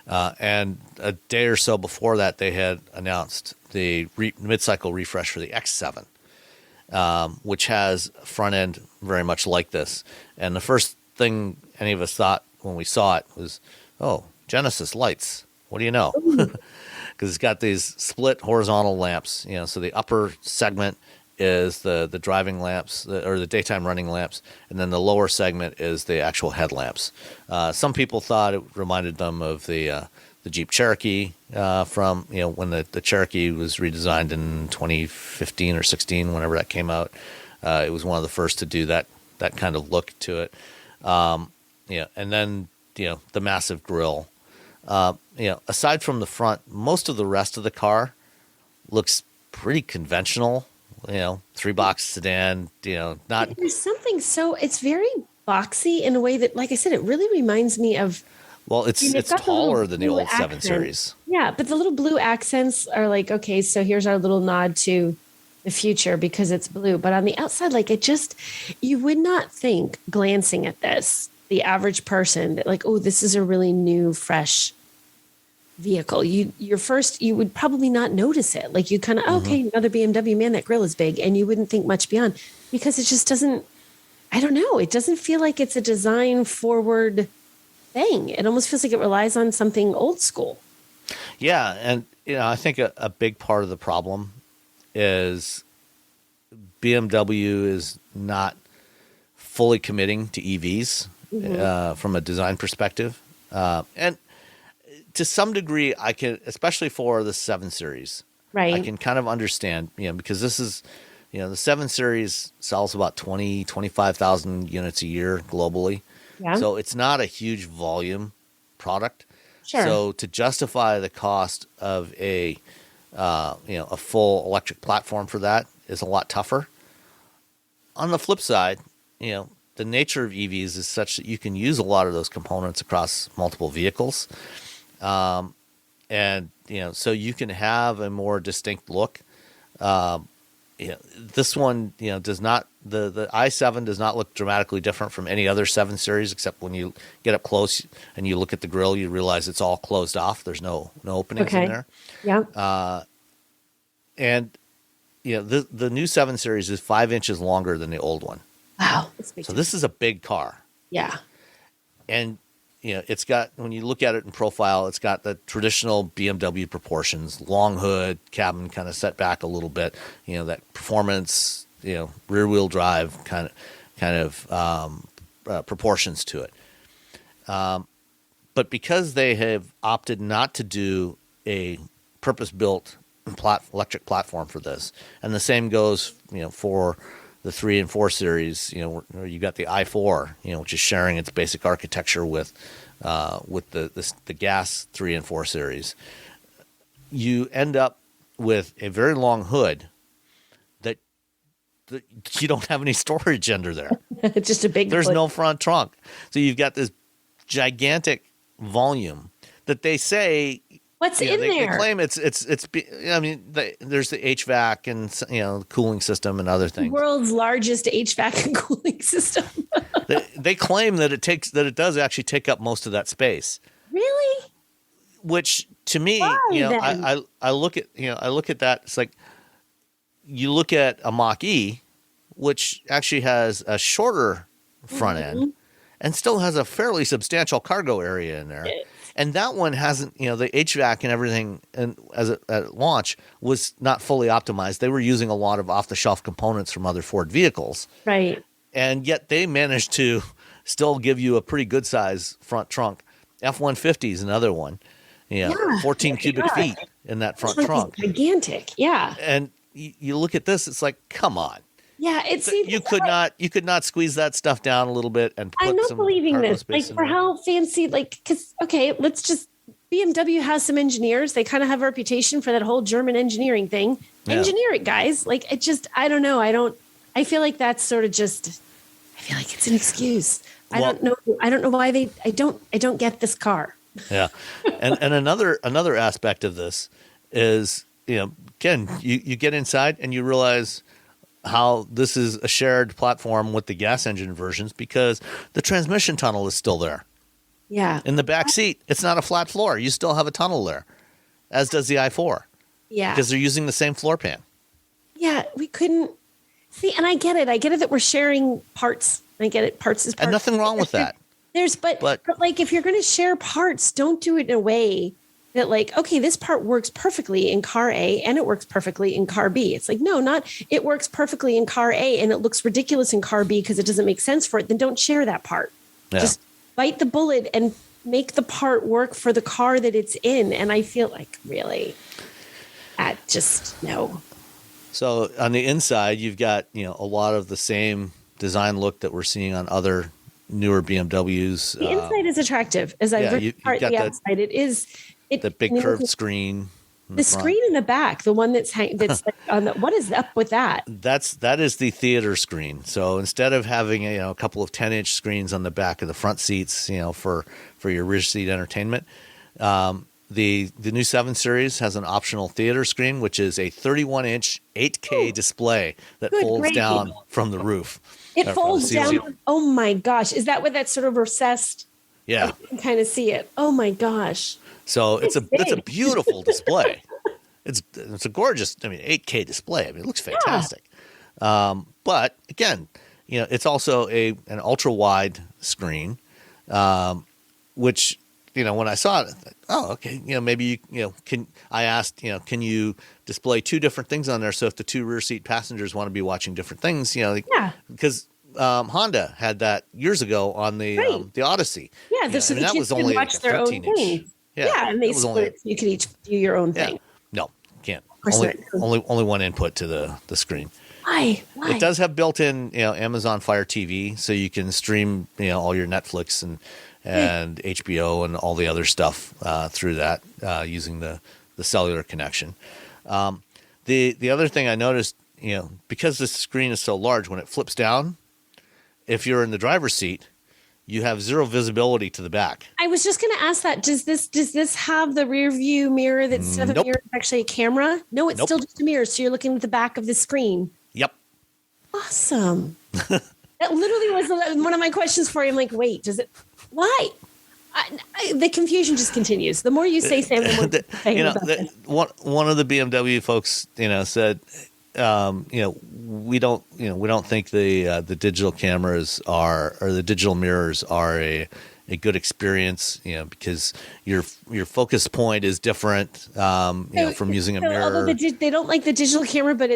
And a day or so before that, they had announced the mid-cycle refresh for the X7, which has a front end very much like this. And the first thing any of us thought when we saw it was, oh, Genesis lights. What do you know? Because it's got these split horizontal lamps, so the upper segment is the driving lamps or the daytime running lamps, and then the lower segment is the actual headlamps. Some people thought it reminded them of the Jeep Cherokee from when the Cherokee was redesigned in 2015 or 16, whenever that came out. It was one of the first to do that kind of look to it. And then the massive grille. Aside from the front, most of the rest of the car looks pretty conventional. 3-box sedan. Not. There's something it's very boxy in a way that, like I said, it really reminds me of. Well, it's taller than the old 7 Series. Yeah, but the little blue accents are like, okay, so here's our little nod to the future because it's blue. But on the outside, like, you would not think, glancing at this, the average person, that like, oh, this is a really new, fresh vehicle. You would probably not notice it. Like, you kind of, okay, another BMW, man, that grill is big. And you wouldn't think much beyond, because it just doesn't, I don't know. It doesn't feel like it's a design forward thing. It almost feels like it relies on something old school. Yeah. And, I think a big part of the problem is BMW is not fully committing to EVs from a design perspective. And to some degree, I can, especially for the 7 Series, right? I can kind of understand, because this is, the 7 Series sells about 25,000 units a year globally. Yeah. So it's not a huge volume product. Sure. So to justify the cost of a full electric platform for that is a lot tougher. On the flip side, the nature of EVs is such that you can use a lot of those components across multiple vehicles. So you can have a more distinct look. This one, does not, the i7 does not look dramatically different from any other 7 Series, except when you get up close and you look at the grille, you realize it's all closed off. There's no openings in there. Yeah. The new 7 Series is 5 inches longer than the old one. Wow. So this is a big car. Yeah. And, it's got, when you look at it in profile, it's got the traditional BMW proportions, long hood, cabin kind of set back a little bit, that performance, rear wheel drive kind of proportions to it. But because they have opted not to do a purpose-built electric platform for this, and the same goes, for the 3 and 4 Series, where you got the i4, which is sharing its basic architecture with the gas 3 and 4 Series. You end up with a very long hood that you don't have any storage under there. It's just a big. There's no front trunk, so you've got this gigantic volume that they say. What's in there? They claim it's. I mean, there's the HVAC and cooling system and other things. World's largest HVAC and cooling system. they claim that it does actually take up most of that space. Really? which to me, Why, I look at that. It's like you look at a Mach-E, which actually has a shorter front end and still has a fairly substantial cargo area in there. And that one hasn't, the HVAC and everything, and at launch was not fully optimized. They were using a lot of off-the-shelf components from other Ford vehicles, Right. and yet they managed to still give you a pretty good size front trunk. F-150 is another one, 14 cubic feet in that front trunk, gigantic. Yeah. And you look at this, it's like, come on. Yeah, You could not squeeze that stuff down a little bit and put I'm not some believing cargo this. space Like in for there. how fancy, let's just BMW has some engineers. They kind of have a reputation for that whole German engineering thing. Yeah. Engineer it, guys. Like it just, I don't know. I feel like that's sort of just, I feel like it's an excuse. I don't know why I don't get this car. Yeah. And another aspect of this is, again, you get inside and you realize how this is a shared platform with the gas engine versions because the transmission tunnel is still there. Yeah. In the back seat, it's not a flat floor. You still have a tunnel there, as does the i4. Yeah. Because they're using the same floor pan. Yeah. We couldn't see, and I get it. I get it that we're sharing parts. I get it. Parts is parts. And nothing wrong with that. But like, if you're going to share parts, don't do it in a way that like, okay, this part works perfectly in car A and it works perfectly in car B. It's like, no, not it works perfectly in car A and it looks ridiculous in car B because it doesn't make sense for it. Then don't share that part. Yeah. Just bite the bullet and make the part work for the car that it's in. And I feel like really, no. So on the inside, you've got, a lot of the same design look that we're seeing on other newer BMWs. The inside is attractive. As I look at the outside, it is. The big curved screen. The screen in the back, the one that's like on the, what is up with that? That is the theater screen. So instead of having a couple of 10-inch screens on the back of the front seats, for your rear seat entertainment, the new 7 Series has an optional theater screen, which is a 31-inch 8K display that folds down from the roof. It folds down. Oh my gosh, is that what that's sort of recessed? Yeah, I can kind of see it. Oh my gosh. So it's a beautiful display. It's a gorgeous, 8K display. It looks fantastic. Yeah. But again, it's also an ultra wide screen, which, when I saw it, I thought, oh, okay, maybe I asked, can you display 2 different things on there? So if the 2 rear seat passengers want to be watching different things, because Honda had that years ago on the Odyssey. Yeah, that was only watch like their 13 own inch. thing. Yeah, and they split it so you could each do your own thing. No, can't. course Only one input to the screen. Why? It does have built-in, Amazon Fire TV, so you can stream, all your Netflix and HBO and all the other stuff through that using the cellular connection. The other thing I noticed, because the screen is so large, when it flips down, if you're in the driver's seat, you have zero visibility to the back. I was just going to ask that. Does this have the rear view mirror that's instead of a mirror, it's actually a camera? No, it's still just a mirror. So you're looking at the back of the screen. Yep. Awesome. That literally was one of my questions for you. I'm like, wait, does it? Why? The confusion just continues. The more you say, Sam, the more one of the BMW folks, said, we don't think the digital cameras or the digital mirrors are a good experience, because your focus point is different, from using a mirror. Although they don't like the digital camera, but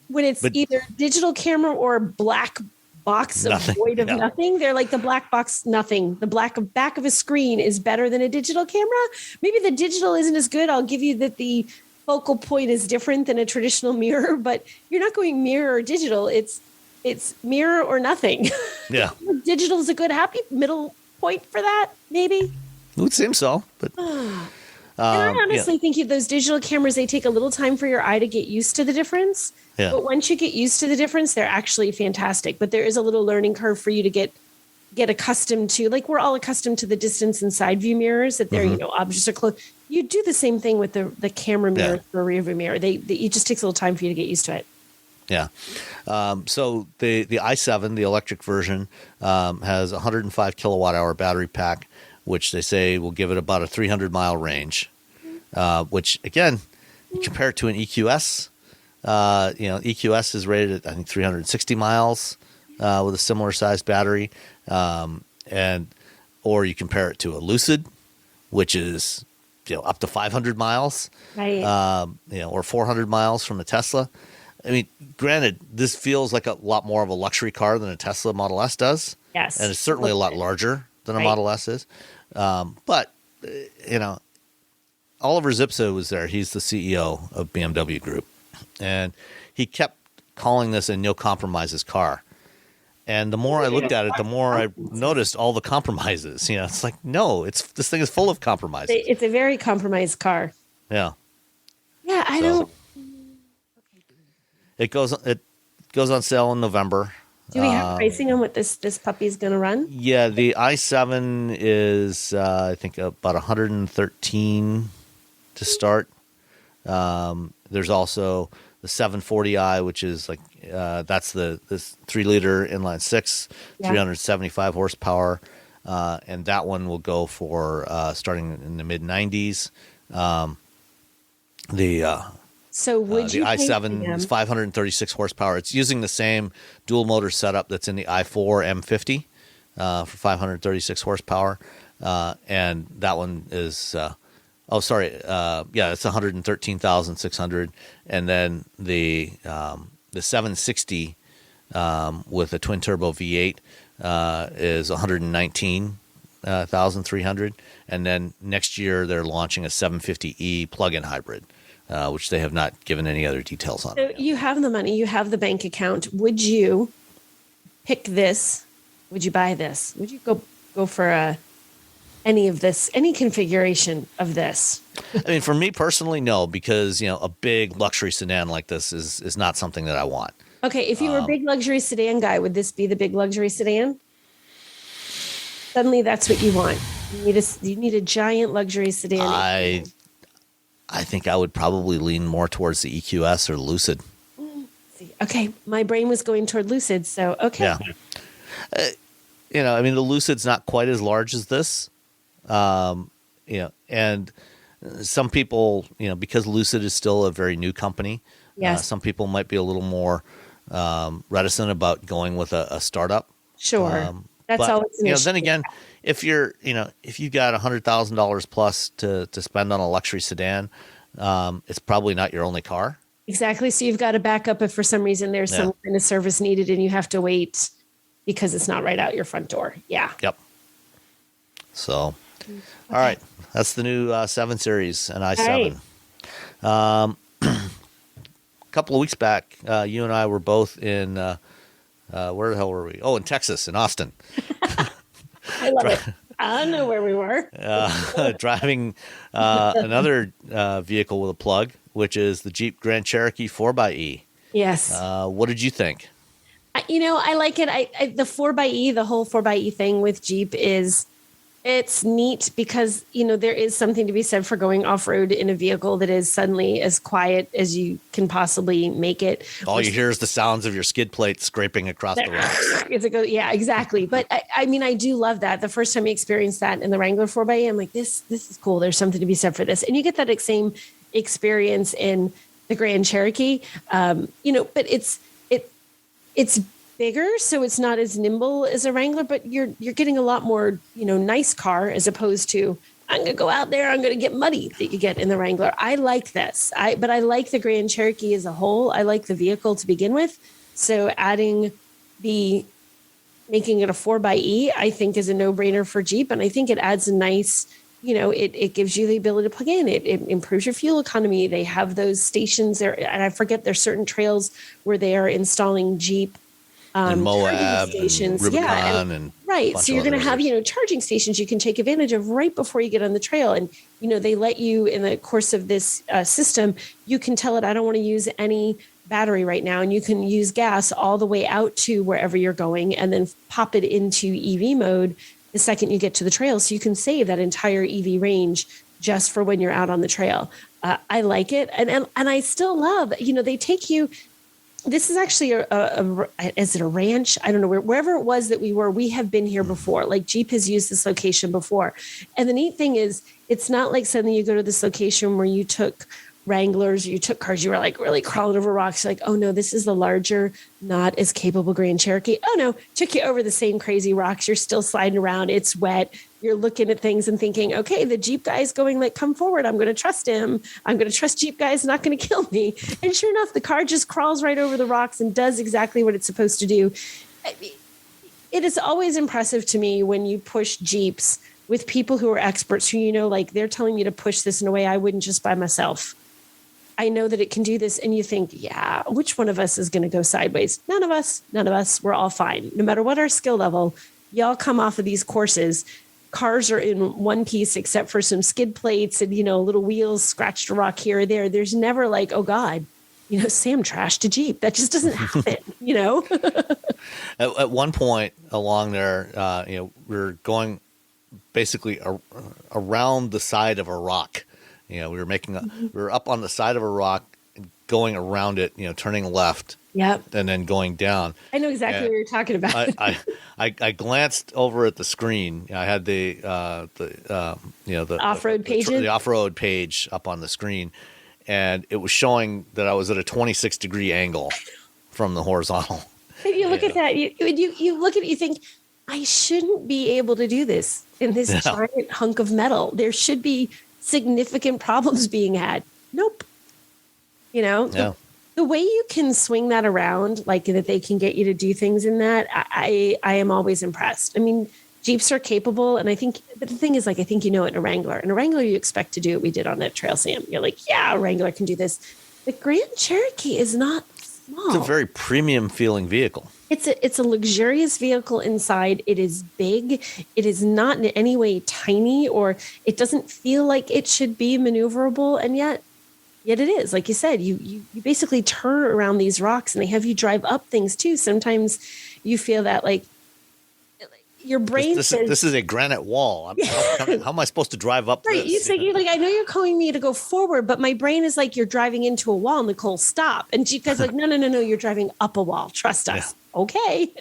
when it's either digital camera or black box void of nothing, they're like the black box nothing. The back of a screen is better than a digital camera. Maybe the digital isn't as good. I'll give you that the focal point is different than a traditional mirror, but you're not going mirror or digital. It's mirror or nothing. Yeah. Digital is a good happy middle point for that, maybe. It would seem so, but and I honestly think those digital cameras, they take a little time for your eye to get used to the difference. Yeah. But once you get used to the difference, they're actually fantastic. But there is a little learning curve for you to get accustomed to. Like we're all accustomed to the distance and side view mirrors that they're, objects are close. You do the same thing with the camera mirror or rear view mirror. It just takes a little time for you to get used to it. Yeah. So the i7, the electric version, has a 105 kilowatt hour battery pack, which they say will give it about a 300-mile range. which again, you compare it to an EQS. EQS is rated at, I think, 360 miles with a similar sized battery. Or you compare it to a Lucid, which is, up to 500 miles, Right. Or 400 miles from a Tesla. I mean, granted, this feels like a lot more of a luxury car than a Tesla Model S does. Yes. And it's certainly a lot larger than a Model S is. But Oliver Zipse was there. He's the CEO of BMW Group. And he kept calling this a no compromises car. And the more I looked at it, the more I noticed all the compromises. It's like, no, this thing is full of compromises. It's a very compromised car. Yeah. Yeah, I don't. It goes on sale in November. Do we have pricing on what this puppy's going to run? Yeah, the i7 is I think about 113 to start. There's also the 740i, which is like that's this 3-liter inline six, 375 horsepower, and that one will go for starting in the mid 90s. So would the you i7 is 536 horsepower. It's using the same dual motor setup that's in the i4 M50 for 536 horsepower, and that one is it's 113,600, and then the 760 with a twin turbo V8 is 119,300, and then next year they're launching a 750e plug-in hybrid, which they have not given any other details on. So you have the money, you have the bank account. Would you pick this? Would you buy this? Would you go for any of this, any configuration of this? I mean, for me personally, no, because a big luxury sedan like this is not something that I want. Okay, if you were a big luxury sedan guy, would this be the big luxury sedan? Suddenly, that's what you want. You need a giant luxury sedan. I think I would probably lean more towards the EQS or Lucid. Okay, my brain was going toward Lucid, so okay. Yeah. I mean, the Lucid's not quite as large as this. And some people, because Lucid is still a very new company, some people might be a little more reticent about going with a startup. Sure. That's always an issue. Then again, if you got $100,000 plus to spend on a luxury sedan, it's probably not your only car. Exactly. So you've got to back up if for some reason there's some kind of service needed and you have to wait because it's not right out your front door. Yeah. Yep. So, all right. That's the new 7 Series and i7. Right. A couple of weeks back, you and I were both in, where the hell were we? Oh, in Texas, in Austin. I love it. I don't know where we were. Driving another vehicle with a plug, which is the Jeep Grand Cherokee 4xe. Yes. What did you think? I like it. The 4xe, the whole 4xe thing with Jeep it's neat because, there is something to be said for going off-road in a vehicle that is suddenly as quiet as you can possibly make it. All you hear is the sounds of your skid plate scraping across the rocks. Yeah, exactly. But I do love that. The first time I experienced that in the Wrangler 4xe, I'm like, this is cool. There's something to be said for this. And you get that same experience in the Grand Cherokee, but it's bigger, so it's not as nimble as a Wrangler, but you're getting a lot more, nice car as opposed to I'm going to go out there, I'm going to get muddy that you get in the Wrangler. I like this. But I like the Grand Cherokee as a whole. I like the vehicle to begin with. So making it a 4xe, I think is a no-brainer for Jeep. And I think it adds a nice, it gives you the ability to plug in. It improves your fuel economy. They have those stations there. And I forget there's certain trails where they are installing Jeep and Moab stations. And Rubicon and right. So you're going to have, charging stations you can take advantage of right before you get on the trail. And, they let you in the course of this system, you can tell it, I don't want to use any battery right now. And you can use gas all the way out to wherever you're going and then pop it into EV mode the second you get to the trail. So you can save that entire EV range just for when you're out on the trail. I like it. And I still love, they take you, This is actually is it a ranch? I don't know, wherever it was that we have been here before. Like Jeep has used this location before. And the neat thing is, it's not like suddenly you go to this location where you took Wranglers, you took cars, you were like really crawling over rocks. You're like, oh no, this is the larger, not as capable Grand Cherokee. Oh no, took you over the same crazy rocks. You're still sliding around. It's wet. You're looking at things and thinking, okay, the Jeep guy's going like, come forward. I'm going to trust him. I'm going to trust Jeep guy's not going to kill me. And sure enough, the car just crawls right over the rocks and does exactly what it's supposed to do. It is always impressive to me when you push Jeeps with people who are experts who, like they're telling you to push this in a way I wouldn't just by myself. I know that it can do this. And you think, yeah, which one of us is going to go sideways? None of us. We're all fine. No matter what our skill level, y'all come off of these courses. Cars are in one piece except for some skid plates and, little wheels scratched a rock here or there. There's never like, oh God, Sam trashed a Jeep. That just doesn't happen, At one point along there, we were going basically around the side of a rock. We were up on the side of a rock, going around it, turning left. Yep. And then going down. I know exactly what you're talking about. I glanced over at the screen. I had the off-road pages? The off-road page up on the screen, and it was showing that I was at a 26-degree angle from the horizontal. And you look at that, you look at it, you think, I shouldn't be able to do this in this giant hunk of metal. There should be significant problems being had. Nope. The way you can swing that around, like that they can get you to do things in that, I am always impressed. I mean, Jeeps are capable. And I think, but the thing is, like, I think in a Wrangler. In a Wrangler, you expect to do what we did on that Trail Sam. You're like, yeah, a Wrangler can do this. The Grand Cherokee is not small. It's a very premium feeling vehicle. It's a luxurious vehicle inside. It is big. It is not in any way tiny, or it doesn't feel like it should be maneuverable. And yet it is. Like you said, you basically turn around these rocks and they have you drive up things too. Sometimes you feel that like your brain says, this is a granite wall. How am I supposed to drive up right, this? You're like, I know you're calling me to go forward, but my brain is like, you're driving into a wall, Nicole, stop. And you guys are like, no, you're driving up a wall. Trust us. Yeah. Okay.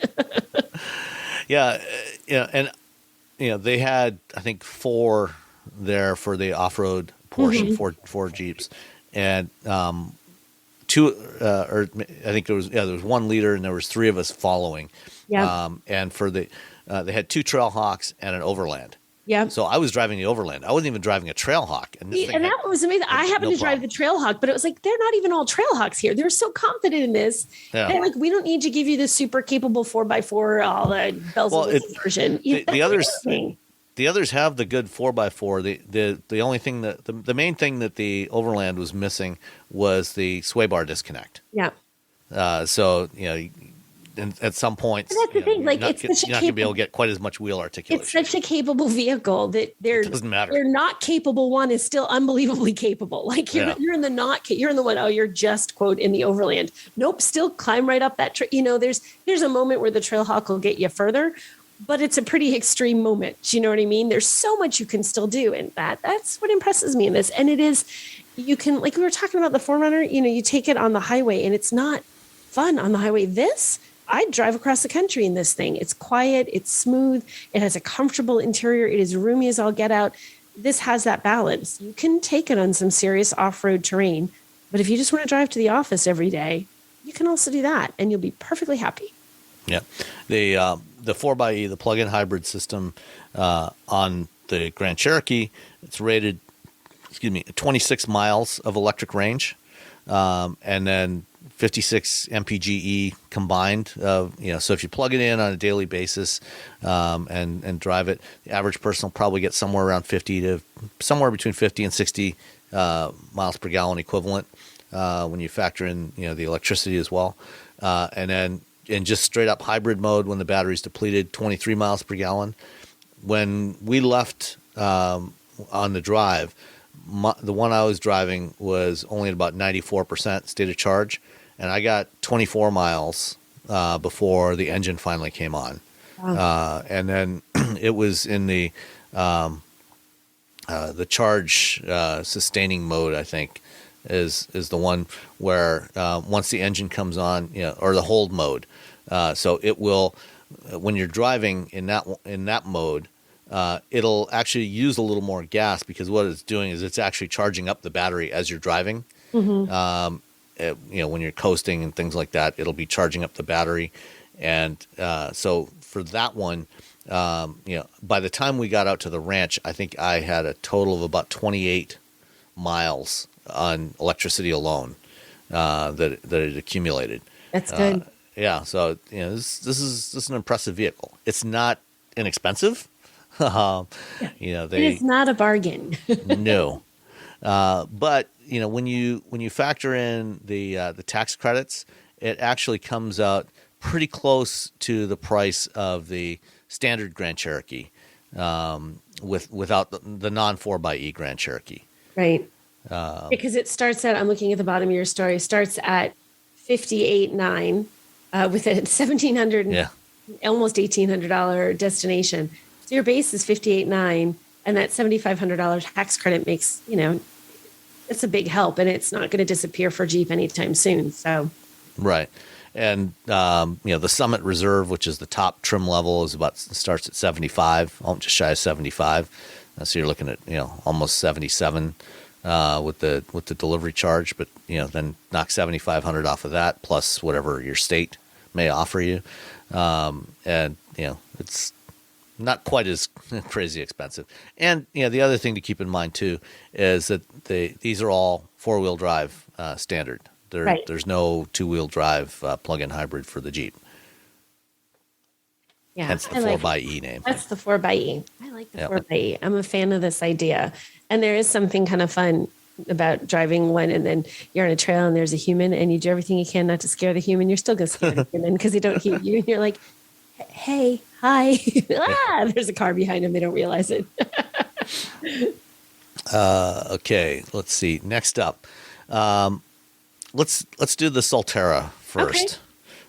And they had, I think, 4 there for the off-road portion, four Jeeps, and 2, or I think there was 1 leader and there was 3 of us following. Yeah. And for the they had 2 Trailhawks and an Overland. Yeah. So I was driving the Overland. I wasn't even driving a Trailhawk. And that was amazing. I happened to drive the Trailhawk, but it was like, they're not even all Trailhawks here. They're so confident in this. Yeah. They're like, we don't need to give you the super capable 4x4, all the bells and whistles version. The others have the good 4x4. The only thing the main thing that the Overland was missing was the sway bar disconnect. Yeah. So, and at some point, that's the thing. Like, you're not going to be able to get quite as much wheel articulation. It's such a capable vehicle that it doesn't matter. They're not capable. One is still unbelievably capable. Like you're in the you're in the one. Oh, you're just quote in the Overland. Nope. Still climb right up that. There's a moment where the Trailhawk will get you further, but it's a pretty extreme moment. Do you know what I mean? There's so much you can still do, and that's what impresses me in this. And it is, you can, like we were talking about the 4Runner. You take it on the highway, and it's not fun on the highway. I'd drive across the country in this thing. It's quiet. It's smooth. It has a comfortable interior. It is roomy as all get out. This has that balance. You can take it on some serious off-road terrain, but if you just want to drive to the office every day, you can also do that, and you'll be perfectly happy. Yeah. The 4xe, the plug-in hybrid system on the Grand Cherokee, it's rated, 26 miles of electric range, and then 56 mpge combined. So if you plug it in on a daily basis and drive it, the average person will probably get somewhere around somewhere between 50 and 60 miles per gallon equivalent when you factor in the electricity as well. And then in just straight up hybrid mode, when the battery's depleted, 23 miles per gallon. When we left on the drive, the one I was driving was only at about 94% state of charge, and I got 24 miles before the engine finally came on. Wow. And then it was in the charge sustaining mode, I think, is the one where once the engine comes on, or the hold mode. So it will, when you're driving in that mode, it'll actually use a little more gas, because what it's doing is it's actually charging up the battery as you're driving. When you're coasting and things like that, it'll be charging up the battery. And so for that one, by the time we got out to the ranch, I think I had a total of about 28 miles on electricity alone that it accumulated. That's good. Yeah, so this is an impressive vehicle. It's not inexpensive. It is not a bargain. No, but when you factor in the tax credits, it actually comes out pretty close to the price of the standard Grand Cherokee, without the non 4xe Grand Cherokee. Right. Because it starts at, I'm looking at the bottom of your story, starts at $58,900 with a $1,700, almost $1,800 destination. So your base is $58,900, and that $7,500 tax credit makes, it's a big help, and it's not going to disappear for Jeep anytime soon. So, right. And, the Summit Reserve, which is the top trim level, starts at 75, just shy of 75. So you're looking at, almost 77 with the delivery charge, but, then knock 7,500 off of that, plus whatever your state may offer you. And, it's not quite as crazy expensive. And, the other thing to keep in mind too is that these are all 4-wheel drive standard. There's no 2-wheel drive plug-in hybrid for the Jeep. Yeah, hence the 4xe name. That's the 4xe. I like the 4xe. I'm a fan of this idea. And there is something kind of fun about driving one, and then you're on a trail and there's a human, and you do everything you can not to scare the human. You're still going to scare the human because they don't hear you. And you're like, hey, hi. There's a car behind them. They don't realize it. Okay, let's see. Next up, let's do the Solterra first.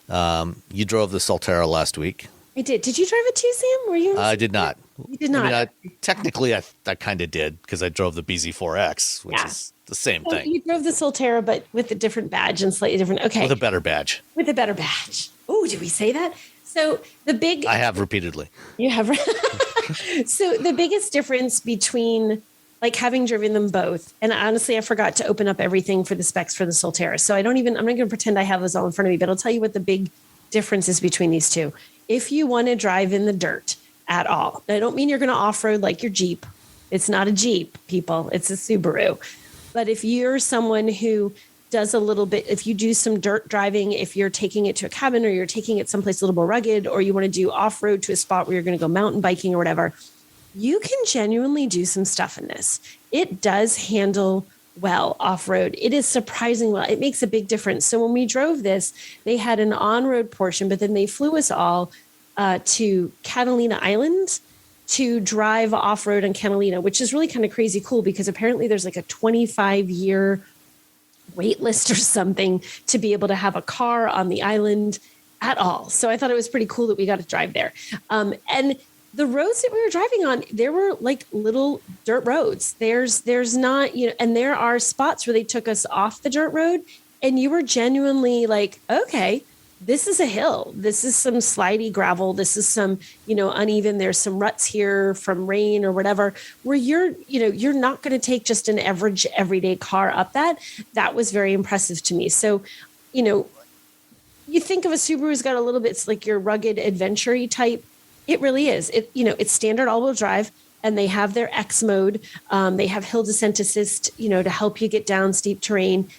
Okay. You drove the Solterra last week. I did. Did you drive it too, Sam? Were you? I did not. You did not. Technically, I kind of did, because I drove the BZ4X, which is the same thing. You drove the Solterra, but with a different badge and slightly different. Okay. With a better badge. Oh, did we say that? So I have repeatedly. You have. So the biggest difference between, like, having driven them both, and honestly, I forgot to open up everything for the specs for the Solterra. So I'm not going to pretend I have those all in front of me, but I'll tell you what the big difference is between these two. If you want to drive in the dirt at all, I don't mean you're going to off-road like your Jeep. It's not a Jeep, people. It's a Subaru. But if you're someone who does a little bit, if you do some dirt driving, if you're taking it to a cabin, or you're taking it someplace a little more rugged, or you want to do off-road to a spot where you're going to go mountain biking or whatever, you can genuinely do some stuff in this. It does handle well off-road. It is surprising well. It makes a big difference. So when we drove this, they had an on-road portion, but then they flew us all to Catalina Island to drive off-road on Catalina, which is really kind of crazy cool, because apparently there's like a 25-year wait list or something to be able to have a car on the island at all. So I thought it was pretty cool that we got to drive there. And the roads that we were driving on, there were like little dirt roads. There's not, and there are spots where they took us off the dirt road, and you were genuinely like, okay, this is a hill. This is some slidey gravel. This is some, uneven. There's some ruts here from rain or whatever, where you're not going to take just an average everyday car up that. That was very impressive to me. So, you think of a Subaru's got a little bit, it's like your rugged adventure-y type. It really is. It's standard all-wheel drive, and they have their X mode. They have hill descent assist, to help you get down steep terrain.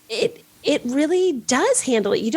It really does handle it.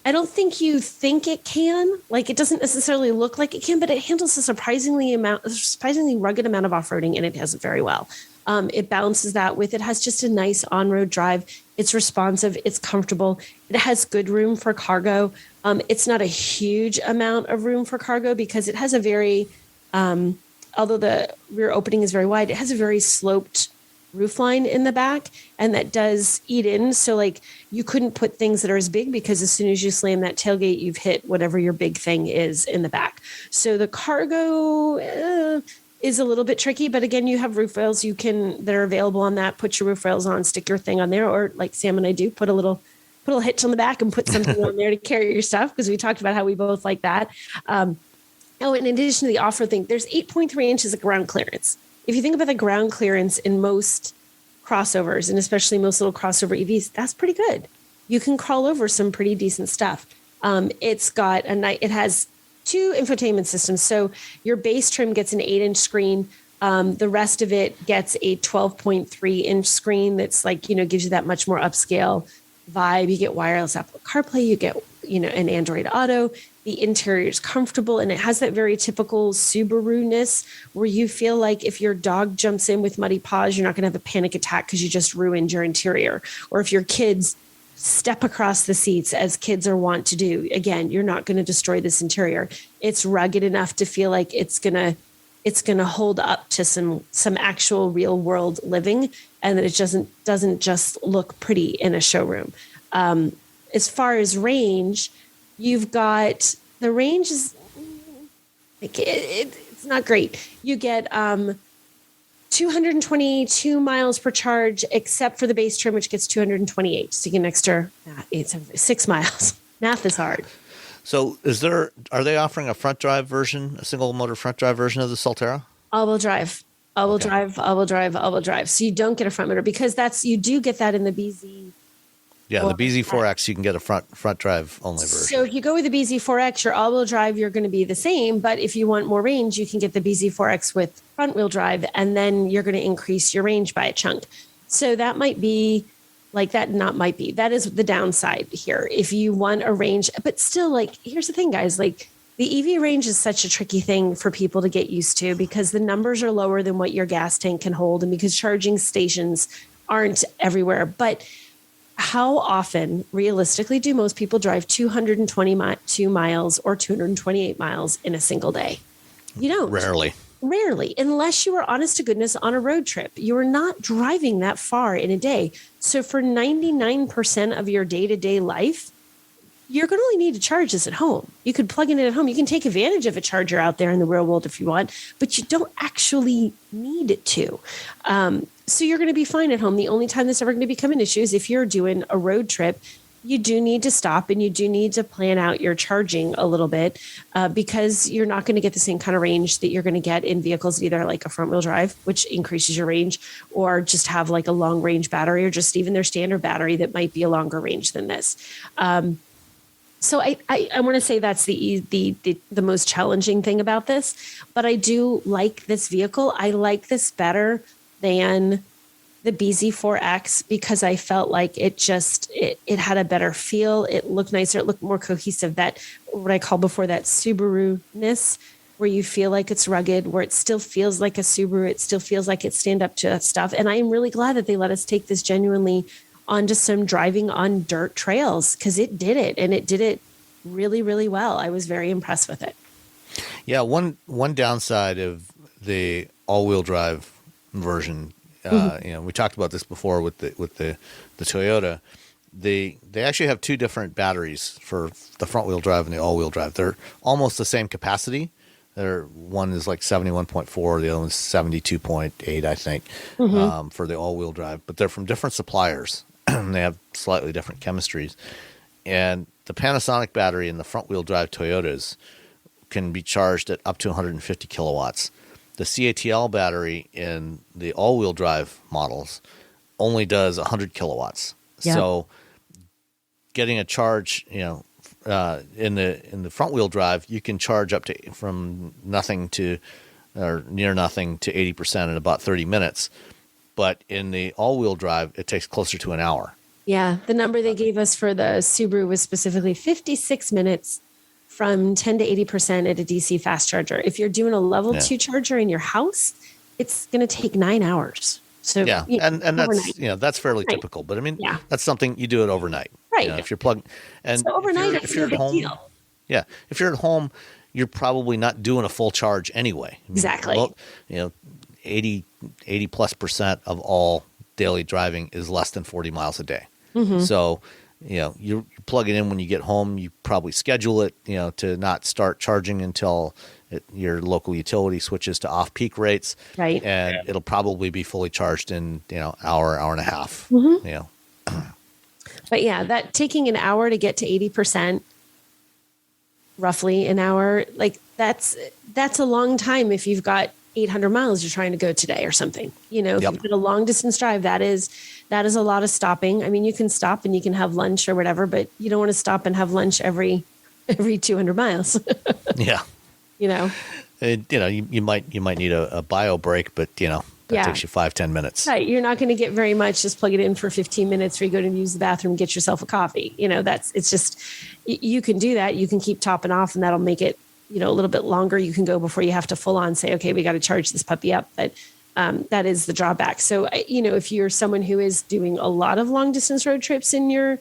I don't think you think it can. Like, it doesn't necessarily look like it can, but it handles a surprisingly rugged amount of off-roading, and it does it very well. It balances that with, it has just a nice on-road drive. It's responsive. It's comfortable. It has good room for cargo. It's not a huge amount of room for cargo, because it has a very, although the rear opening is very wide, it has a very sloped roofline in the back, and that does eat in. So like, you couldn't put things that are as big, because as soon as you slam that tailgate, you've hit whatever your big thing is in the back. So the cargo, is a little bit tricky, but again, you have roof rails that are available on that. Put your roof rails on, stick your thing on there, or like Sam and I do, put a little hitch on the back and put something on there to carry your stuff, because we talked about how we both like that. Oh, and in addition to the off-road thing, there's 8.3 inches of ground clearance. If you think about the ground clearance in most crossovers, and especially most little crossover EVs, that's pretty good. You can crawl over some pretty decent stuff. It has 2 infotainment systems. So your base trim gets an 8-inch screen. The rest of it gets a 12.3-inch screen that's gives you that much more upscale vibe. You get wireless Apple CarPlay, you get, an Android Auto. The interior is comfortable, and it has that very typical Subaru-ness where you feel like if your dog jumps in with muddy paws, you're not going to have a panic attack because you just ruined your interior. Or if your kids step across the seats, as kids are wont to do, again, you're not going to destroy this interior. It's rugged enough to feel like it's going to hold up to some actual real world living, and that it doesn't just look pretty in a showroom. As far as range, you've got, the range is it's not great. You get 222 miles per charge, except for the base trim, which gets 228. So you get an extra 6 miles. Math is hard. So are they offering a front drive version, a single motor front drive version of the Solterra? All-wheel drive. All-wheel drive. So you don't get a front motor, because you do get that in the BZ. Yeah, the BZ4X, you can get a front drive only version. So if you go with the BZ4X, your all-wheel drive, you're going to be the same. But if you want more range, you can get the BZ4X with front-wheel drive, and then you're going to increase your range by a chunk. So that might be like that. Not might be. That is the downside here. If you want a range, but still, here's the thing, guys. The EV range is such a tricky thing for people to get used to, because the numbers are lower than what your gas tank can hold, and because charging stations aren't everywhere. But how often, realistically, do most people drive 222 miles or 228 miles in a single day? You don't. Rarely, unless you are honest to goodness on a road trip. You are not driving that far in a day. So for 99% of your day-to-day life, you're going to only need to charge this at home. You could plug in it at home. You can take advantage of a charger out there in the real world if you want, but you don't actually need it to. So you're going to be fine at home. The only time that's ever going to become an issue is if you're doing a road trip. You do need to stop, and you do need to plan out your charging a little bit, because you're not going to get the same kind of range that you're going to get in vehicles, either like a front wheel drive, which increases your range, or just have like a long range battery, or just even their standard battery that might be a longer range than this. So I want to say that's the most challenging thing about this, but I do like this vehicle. I like this better than the BZ4X, because I felt like it had a better feel. It looked nicer. It looked more cohesive. That, what I called before, that Subaru-ness, where you feel like it's rugged, where it still feels like a Subaru. It still feels like it stand up to that stuff. And I am really glad that they let us take this genuinely onto some driving on dirt trails, because it did it, and it did it really, really well. I was very impressed with it. Yeah, one downside of the all-wheel drive version, we talked about this before with the Toyota. They actually have 2 different batteries for the front-wheel drive and the all-wheel drive. They're almost the same capacity. One is like 71.4, the other one's 72.8, I think, for the all-wheel drive. But they're from different suppliers. They have slightly different chemistries. And the Panasonic battery in the front-wheel drive Toyotas can be charged at up to 150 kilowatts. The CATL battery in the all-wheel drive models only does 100 kilowatts. Yeah. So getting a charge, in the front-wheel drive, you can charge up to from nothing to or near nothing to 80% in about 30 minutes. But in the all-wheel drive, it takes closer to an hour. Yeah, the number they gave us for the Subaru was specifically 56 minutes from 10 to 80% at a DC fast charger. If you're doing a level 2 charger in your house, it's going to take 9 hours. So yeah, and that's fairly typical. But I mean, that's something you do it overnight, right? If you're plugged, and so overnight, if you're at home, deal. Yeah, if you're at home, you're probably not doing a full charge anyway. I mean, exactly. 80+% of all daily driving is less than 40 miles a day. Mm-hmm. So you plug it in when you get home. You probably schedule it, to not start charging until your local utility switches to off-peak rates. Right. And it'll probably be fully charged in, hour and a half. But yeah, that taking an hour to get to 80%, roughly an hour, like that's a long time if you've got 800 miles you're trying to go today or something. If you've got a long distance drive, that is a lot of stopping. I mean, you can stop and you can have lunch or whatever, but you don't want to stop and have lunch every 200 miles. Yeah. You might need a bio break, but that takes you 5-10 minutes. Right. You're not going to get very much. Just plug it in for 15 minutes or you go to use the bathroom, get yourself a coffee. It's just, you can do that. You can keep topping off and that'll make it, a little bit longer. You can go before you have to full on say, okay, we got to charge this puppy up. But that is the drawback. So, if you're someone who is doing a lot of long distance road trips in your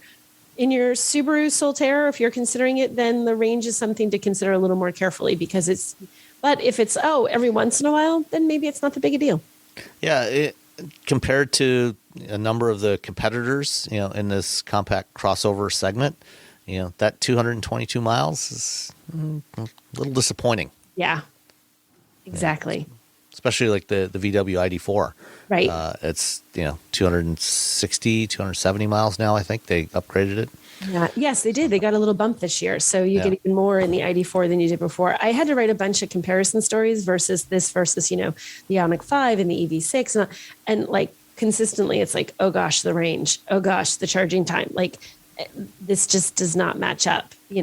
Subaru Solterra, if you're considering it, then the range is something to consider a little more carefully but if it's, every once in a while, then maybe it's not that big a deal. Yeah. Compared to a number of the competitors, in this compact crossover segment, that 222 miles is a little disappointing. Yeah, exactly. Especially like the VW ID4. Right. It's, 260, 270 miles now. I think they upgraded it. Yeah. Yes, they did. They got a little bump this year. So you get even more in the ID4 than you did before. I had to write a bunch of comparison stories versus the Ioniq 5 and the EV6. And like consistently, it's like, oh gosh, the range. Oh gosh, the charging time. Like this just does not match up. The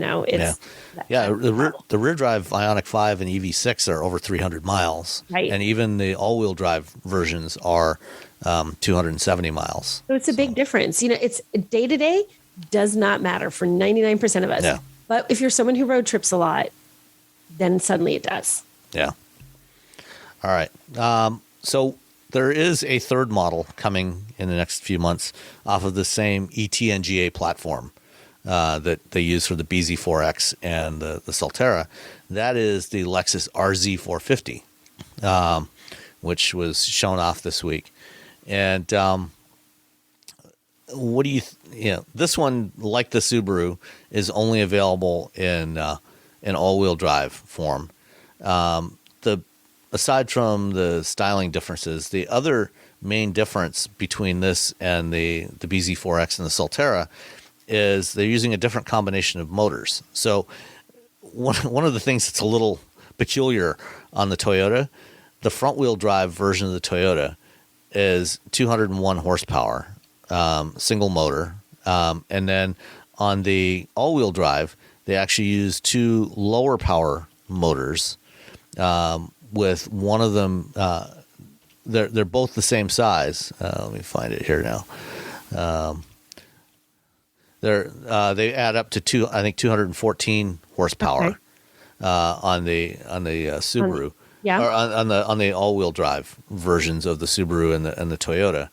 rear drive Ioniq 5 and EV6 are over 300 miles. Right. And even the all-wheel drive versions are 270 miles. So it's a big difference. It's day-to-day does not matter for 99% of us. Yeah. But if you're someone who road trips a lot, then suddenly it does. Yeah. All right. So there is a third model coming in the next few months off of the same ETNGA platform that they use for the BZ4X and the Solterra. That is the Lexus RZ450, which was shown off this week. And what do you this one, like the Subaru, is only available in all-wheel drive form. Aside from the styling differences, the other main difference between this and the BZ4X and the Solterra is they're using a different combination of motors. So one of the things that's a little peculiar on the Toyota, the front-wheel drive version of the Toyota is 201 horsepower. Single motor. And then on the all-wheel drive, they actually use two lower power motors, with one of them, they're both the same size. Let me find it here now. They add up to 214 horsepower. Okay. On the Subaru. Or on the all-wheel drive versions of the Subaru and the Toyota.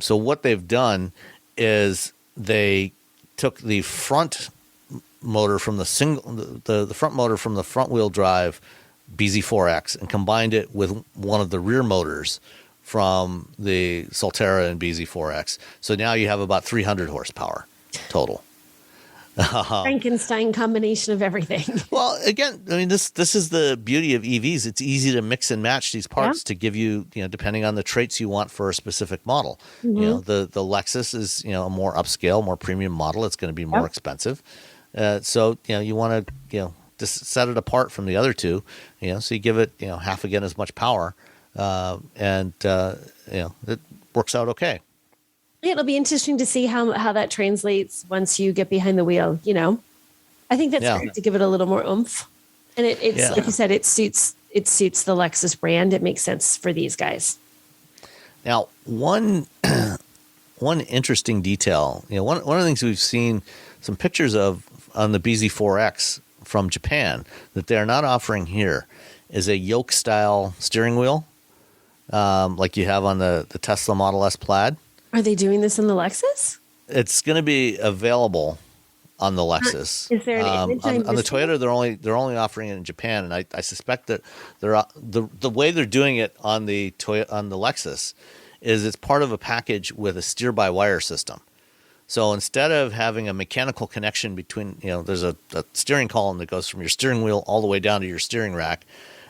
So what they've done is they took the front motor from the front motor from the front wheel drive BZ4X and combined it with one of the rear motors from the Solterra and BZ4X. So now you have about 300 horsepower total. Frankenstein combination of everything. Well, again, I mean, this is the beauty of EVs. It's easy to mix and match these parts to give you, depending on the traits you want for a specific model. Mm-hmm. The Lexus is, a more upscale, more premium model. It's going to be more expensive. So, you want to, just set it apart from the other two, so you give it, half again as much power. And it works out okay. It'll be interesting to see how that translates once you get behind the wheel. I think that's great to give it a little more oomph, and it's like you said, it suits the Lexus brand. It makes sense for these guys. Now, one interesting detail, one of the things we've seen some pictures of on the BZ4X from Japan that they're not offering here is a yoke style steering wheel, like you have on the Tesla Model S Plaid. Are they doing this in the Lexus? It's going to be available on the Lexus. Is there an image on the Toyota? They're only offering it in Japan, and I suspect that the way they're doing it on the Lexus is it's part of a package with a steer-by-wire system. So instead of having a mechanical connection between, there's a steering column that goes from your steering wheel all the way down to your steering rack.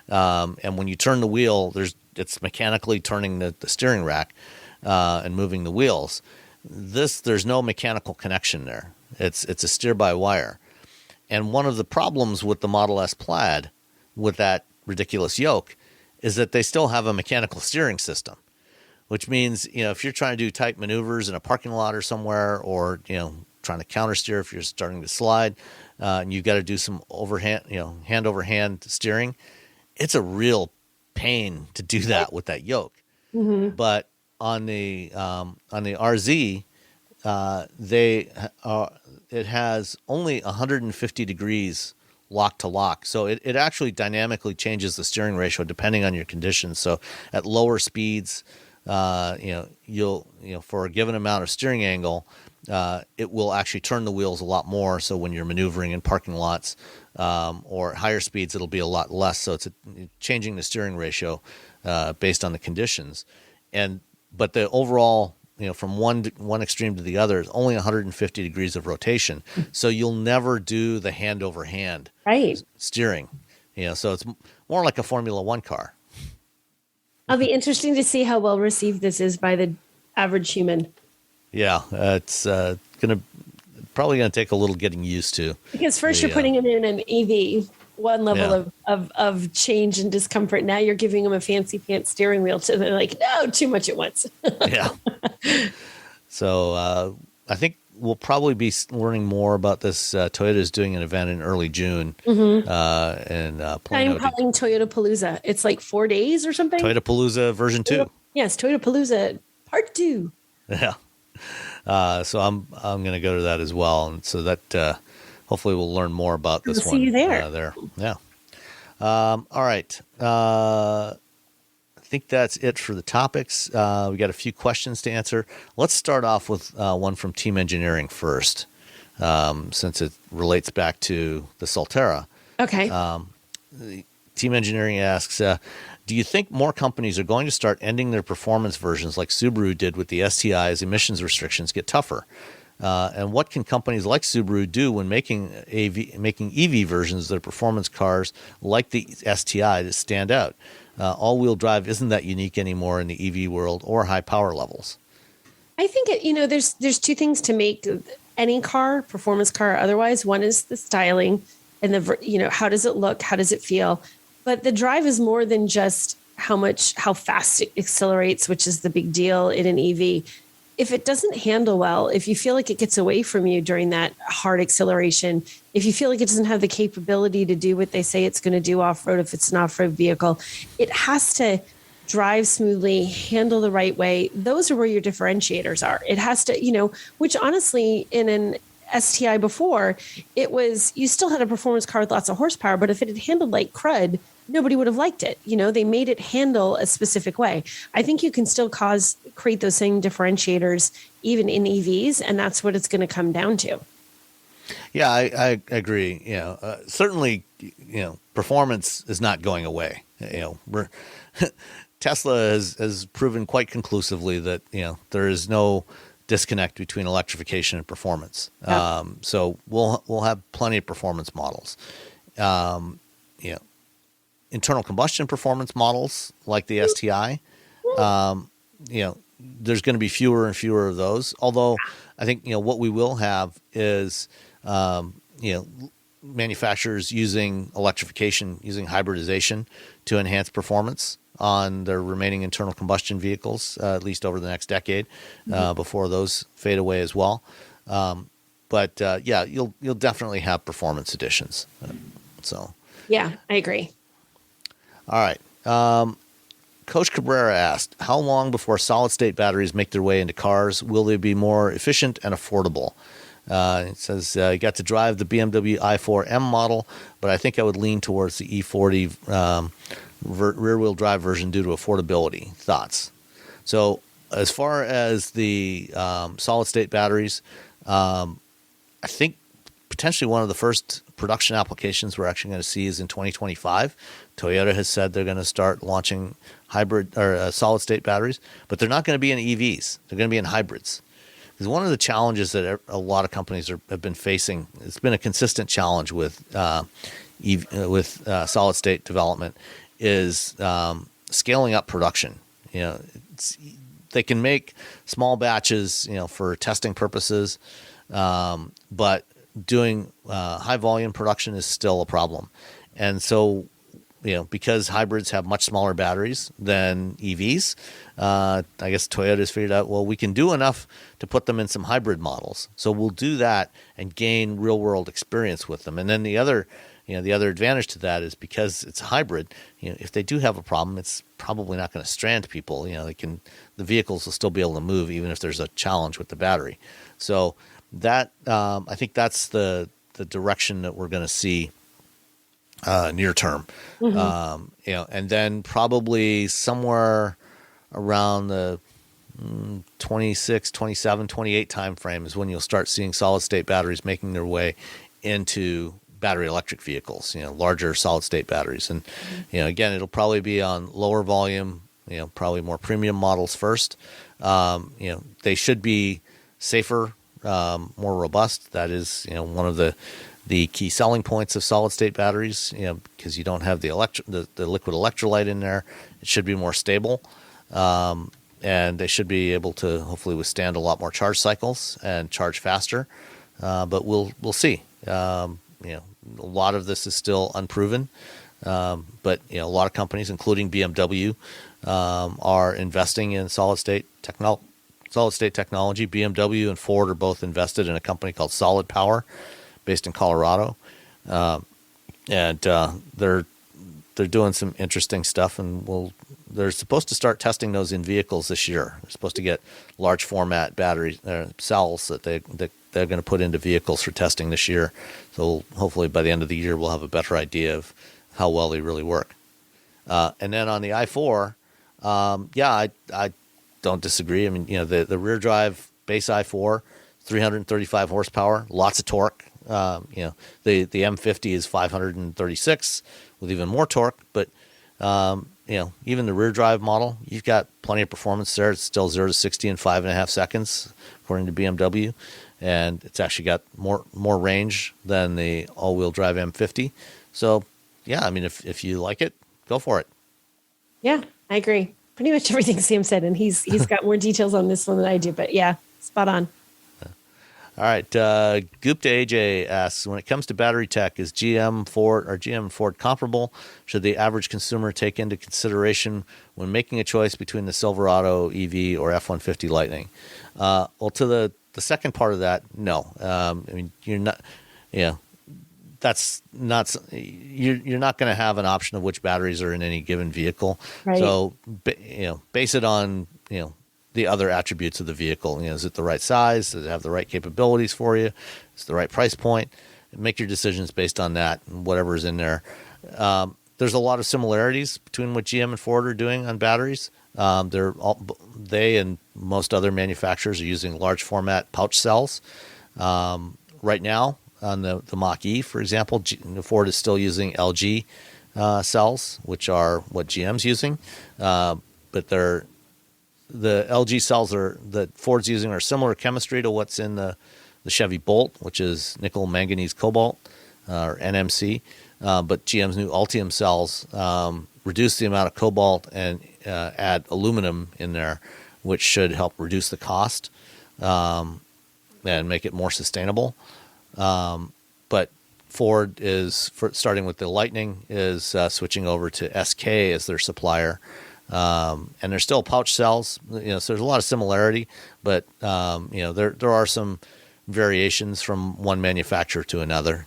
And when you turn the wheel, it's mechanically turning the steering rack and moving the wheels. There's no mechanical connection there. It's a steer-by-wire. And one of the problems with the Model S Plaid, with that ridiculous yoke, is that they still have a mechanical steering system, which means, if you're trying to do tight maneuvers in a parking lot or somewhere, or, trying to countersteer if you're starting to slide, and you've got to do some overhand, hand-over-hand steering, it's a real pain to do that with that yoke. Mm-hmm. But on the RZ, it has only 150 degrees lock to lock, so it actually dynamically changes the steering ratio depending on your conditions. So at lower speeds, you'll for a given amount of steering angle, it will actually turn the wheels a lot more. So when you're maneuvering in parking lots, or at higher speeds, it'll be a lot less. So it's changing the steering ratio based on the conditions. But the overall, from one extreme to the other, is only 150 degrees of rotation. So you'll never do the hand over hand steering. So it's more like a Formula One car. It'll be interesting to see how well received this is by the average human. Yeah, it's probably gonna take a little getting used to. Because first you're putting them in an EV, one level of change and discomfort. Now you're giving them a fancy pants steering wheel. So they're like, no, too much at once. Yeah. So I think we'll probably be learning more about this. Toyota is doing an event in early June. Mm-hmm. I'm calling Toyota Palooza. It's like 4 days or something. Toyota Palooza version 2. Yes, Toyota Palooza Part 2. Yeah. So I'm going to go to that as well, and so that hopefully we'll learn more about this one. See you there. Yeah. All right. I think that's it for the topics. We got a few questions to answer. Let's start off with one from Team Engineering first, since it relates back to the Solterra. Okay. Team Engineering asks, do you think more companies are going to start ending their performance versions like Subaru did with the STI as emissions restrictions get tougher? And what can companies like Subaru do when making EV versions of their performance cars like the STI to stand out? All-wheel drive isn't that unique anymore in the EV world or high power levels. I think there's two things to make any car, performance car or otherwise. One is the styling and how does it look, how does it feel? But the drive is more than just how fast it accelerates, which is the big deal in an EV. If it doesn't handle well, if you feel like it gets away from you during that hard acceleration, if you feel like it doesn't have the capability to do what they say it's going to do off-road, if it's an off-road vehicle, it has to drive smoothly, handle the right way. Those are where your differentiators are. It has to, which honestly in an STI before, you still had a performance car with lots of horsepower, but if it had handled like crud, nobody would have liked it. They made it handle a specific way. I think you can still create those same differentiators even in EVs, and that's what it's going to come down to. Yeah, I agree. Certainly, performance is not going away. Tesla has proven quite conclusively that there is no disconnect between electrification and performance. Yeah. So we'll have plenty of performance models. Internal combustion performance models like the STI, there's going to be fewer and fewer of those. Although I think what we will have is manufacturers using electrification, using hybridization to enhance performance on their remaining internal combustion vehicles, at least over the next decade, before those fade away as well. But you'll definitely have performance additions. Yeah, I agree. All right. Coach Cabrera asked, how long before solid-state batteries make their way into cars? Will they be more efficient and affordable? It says, you got to drive the BMW i4M model, but I think I would lean towards the E40 rear-wheel drive version due to affordability. Thoughts? So as far as the solid-state batteries, I think potentially one of the first production applications we're actually going to see is in 2025. Toyota has said they're going to start launching hybrid or solid-state batteries, but they're not going to be in EVs. They're going to be in hybrids, Because one of the challenges that a lot of companies have been facing, it's been a consistent challenge with solid state development, is scaling up production. They can make small batches, for testing purposes, but doing high volume production is still a problem. And so, because hybrids have much smaller batteries than EVs, I guess Toyota's figured out, well, we can do enough to put them in some hybrid models. So we'll do that and gain real world experience with them. And then the other advantage to that is because it's a hybrid, if they do have a problem, it's probably not going to strand people. The vehicles will still be able to move even if there's a challenge with the battery. So that, I think that's the direction that we're going to see near term. And then probably somewhere around the 26, 27, 28 time frame is when you'll start seeing solid state batteries making their way into battery electric vehicles, larger solid state batteries. And, again, it'll probably be on lower volume, probably more premium models first. They should be safer, more robust. That is, one of the key selling points of solid state batteries, because you don't have the liquid electrolyte in there. It should be more stable. And they should be able to hopefully withstand a lot more charge cycles and charge faster. But we'll see. A lot of this is still unproven. But a lot of companies, including BMW, are investing in solid state technology. BMW and Ford are both invested in a company called Solid Power, based in Colorado, and they're doing some interesting stuff. And they're supposed to start testing those in vehicles this year. They're supposed to get large format battery cells that they're going to put into vehicles for testing this year. So hopefully by the end of the year we'll have a better idea of how well they really work. And then on the i4, I don't disagree. I mean, the rear drive base i4, 335 horsepower, lots of torque. The M50 is 536 with even more torque, but even the rear drive model, you've got plenty of performance there. It's still 0 to 60 in 5.5 seconds, according to BMW, and it's actually got more range than the all-wheel drive M50. So, yeah, I mean, if you like it, go for it. Yeah, I agree. Pretty much everything Sam said, and he's got more details on this one than I do, but yeah, spot on. All right. Gupta AJ asks, when it comes to battery tech, is GM and Ford comparable? Should the average consumer take into consideration when making a choice between the Silverado EV or F-150 Lightning? Well, to the second part of that, no. I mean, you're not, that's not, you're not going to have an option of which batteries are in any given vehicle. Right. So, base it on, the other attributes of the vehicle. Is it the right size? Does it have the right capabilities for you? Is it the right price point? Make your decisions based on that and whatever is in there. There's a lot of similarities between what GM and Ford are doing on batteries. They and most other manufacturers are using large format pouch cells. Right now on the Mach-E, for example, Ford is still using LG cells, which are what GM's using. But the LG cells that Ford's using are similar chemistry to what's in the Chevy Bolt, which is nickel manganese cobalt, or NMC. But GM's new Ultium cells reduce the amount of cobalt and add aluminum in there, which should help reduce the cost and make it more sustainable. But Ford starting with the Lightning, is switching over to SK as their supplier. And they're still pouch cells, so there's a lot of similarity, but there are some variations from one manufacturer to another.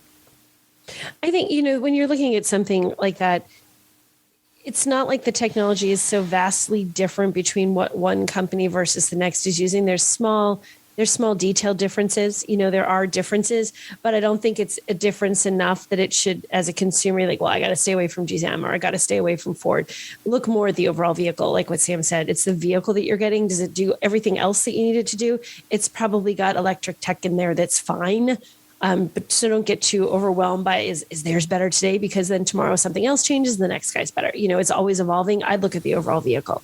I think, when you're looking at something like that, it's not like the technology is so vastly different between what one company versus the next is using. There's small detail differences. There are differences, but I don't think it's a difference enough that it should, as a consumer, like, well, I got to stay away from GM or I got to stay away from Ford. Look more at the overall vehicle. Like what Sam said, it's the vehicle that you're getting. Does it do everything else that you need it to do? It's probably got electric tech in there that's fine. But so don't get too overwhelmed by is theirs better today, because then tomorrow something else changes and the next guy's better. It's always evolving. I'd look at the overall vehicle.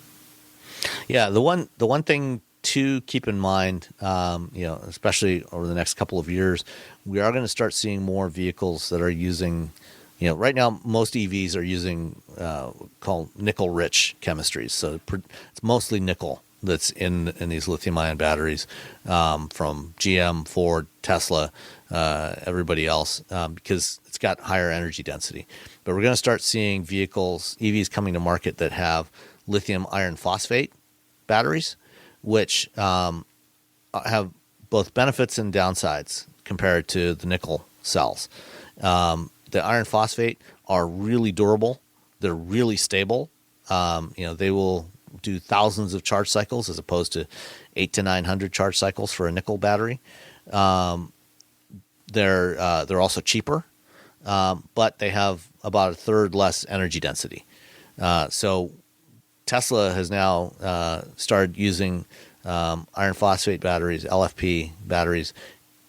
Yeah, the one thing to keep in mind, especially over the next couple of years, we are going to start seeing more vehicles that are using, right now most EVs are using called nickel-rich chemistries. So it's mostly nickel that's in these lithium-ion batteries from GM, Ford, Tesla, everybody else, because it's got higher energy density. But we're going to start seeing EVs coming to market that have lithium iron phosphate batteries, which have both benefits and downsides compared to the nickel cells. The iron phosphate are really durable. They're really stable. They will do thousands of charge cycles as opposed to 800 to 900 charge cycles for a nickel battery. They're also cheaper, but they have about a third less energy density. So Tesla has now started using iron phosphate batteries, LFP batteries,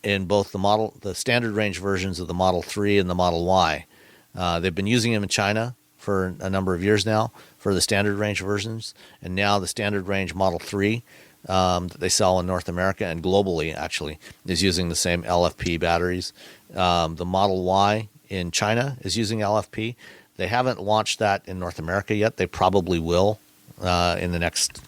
in both the standard range versions of the Model 3 and the Model Y. They've been using them in China for a number of years now for the standard range versions, and now the standard range Model 3 that they sell in North America and globally actually is using the same LFP batteries. The Model Y in China is using LFP. They haven't launched that in North America yet. They probably will in the next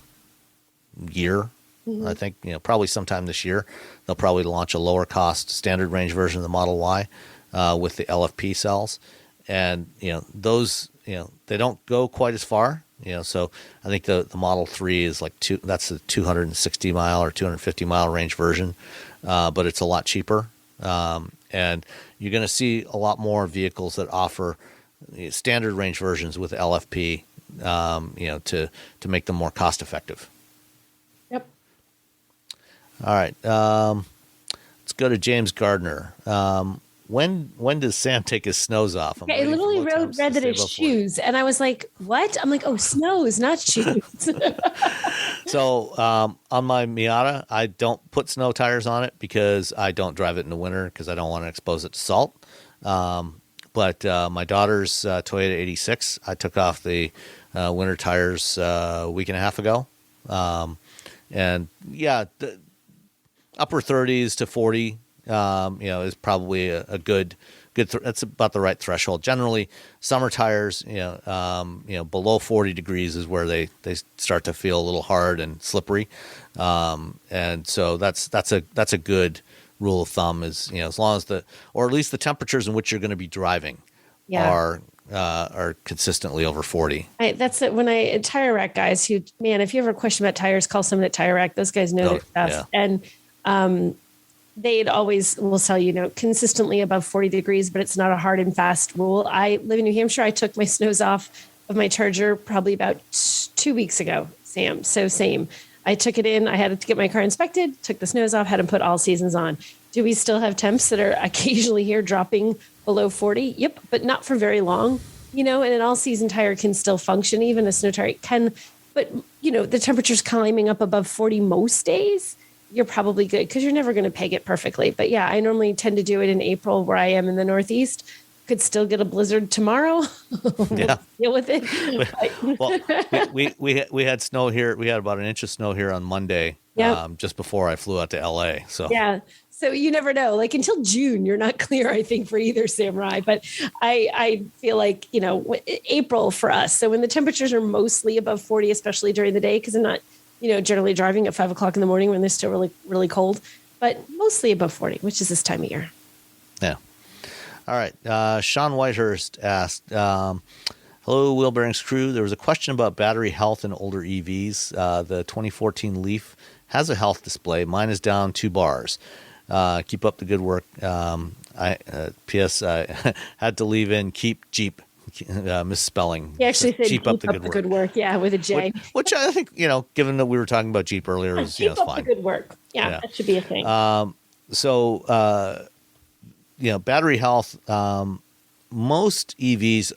year. Mm-hmm. I think probably sometime this year they'll probably launch a lower cost standard range version of the Model Y with the LFP cells, and those they don't go quite as far. So I think the Model 3 is that's a 260 mile or 250 mile range version, but it's a lot cheaper, and you're going to see a lot more vehicles that offer standard range versions with LFP, to make them more cost effective. Yep. All right. Let's go to James Gardner. When does Sam take his snows off? I literally read that it's shoes, and I was like, "What?" I'm like, "Oh, snows, not shoes." So on my Miata, I don't put snow tires on it because I don't drive it in the winter because I don't want to expose it to salt. But my daughter's Toyota 86, I took off the winter tires a week and a half ago, and yeah, the upper 30s to 40. Is probably a good. That's about the right threshold. Generally, summer tires, below 40 degrees is where they start to feel a little hard and slippery, and so that's a good rule of thumb. Is as long as or at least the temperatures in which you're going to be driving are consistently over 40. That's it. When tire rack guys if you ever question about tires, call someone at Tire Rack. Those guys know their stuff, and they'd always will tell you, consistently above 40 degrees, but it's not a hard and fast rule. I live in New Hampshire. I took my snows off of my Charger probably about 2 weeks ago, Sam. So same. I took it in. I had to get my car inspected, took the snows off, had them put all seasons on. Do we still have temps that are occasionally here dropping below 40? Yep, but not for very long. And an all-season tire can still function. Even a snow tire can. But, the temperature's climbing up above 40 most days. You're probably good because you're never going to peg it perfectly. But yeah, I normally tend to do it in April where I am in the Northeast. Could still get a blizzard tomorrow. Yeah. Deal with it. Well, we had snow here. We had about an inch of snow here on Monday, just before I flew out to LA. So yeah. So you never know. Until June, you're not clear, I think, for either Samurai. But I feel like, April for us. So when the temperatures are mostly above 40, especially during the day, because I'm not generally driving at 5 o'clock in the morning when they're still really, really cold, but mostly above 40, which is this time of year. Yeah. All right. Sean Whitehurst asked, hello, Wheel Bearings crew. There was a question about battery health in older EVs. The 2014 Leaf has a health display. Mine is down 2 bars. Keep up the good work. P.S. I had to leave in keep Jeep. Misspelling. He actually said keep up the good work. Yeah, with a J. Which I think, given that we were talking about Jeep earlier, is keep up fine. the good work. Yeah, that should be a thing. Battery health. Most EVs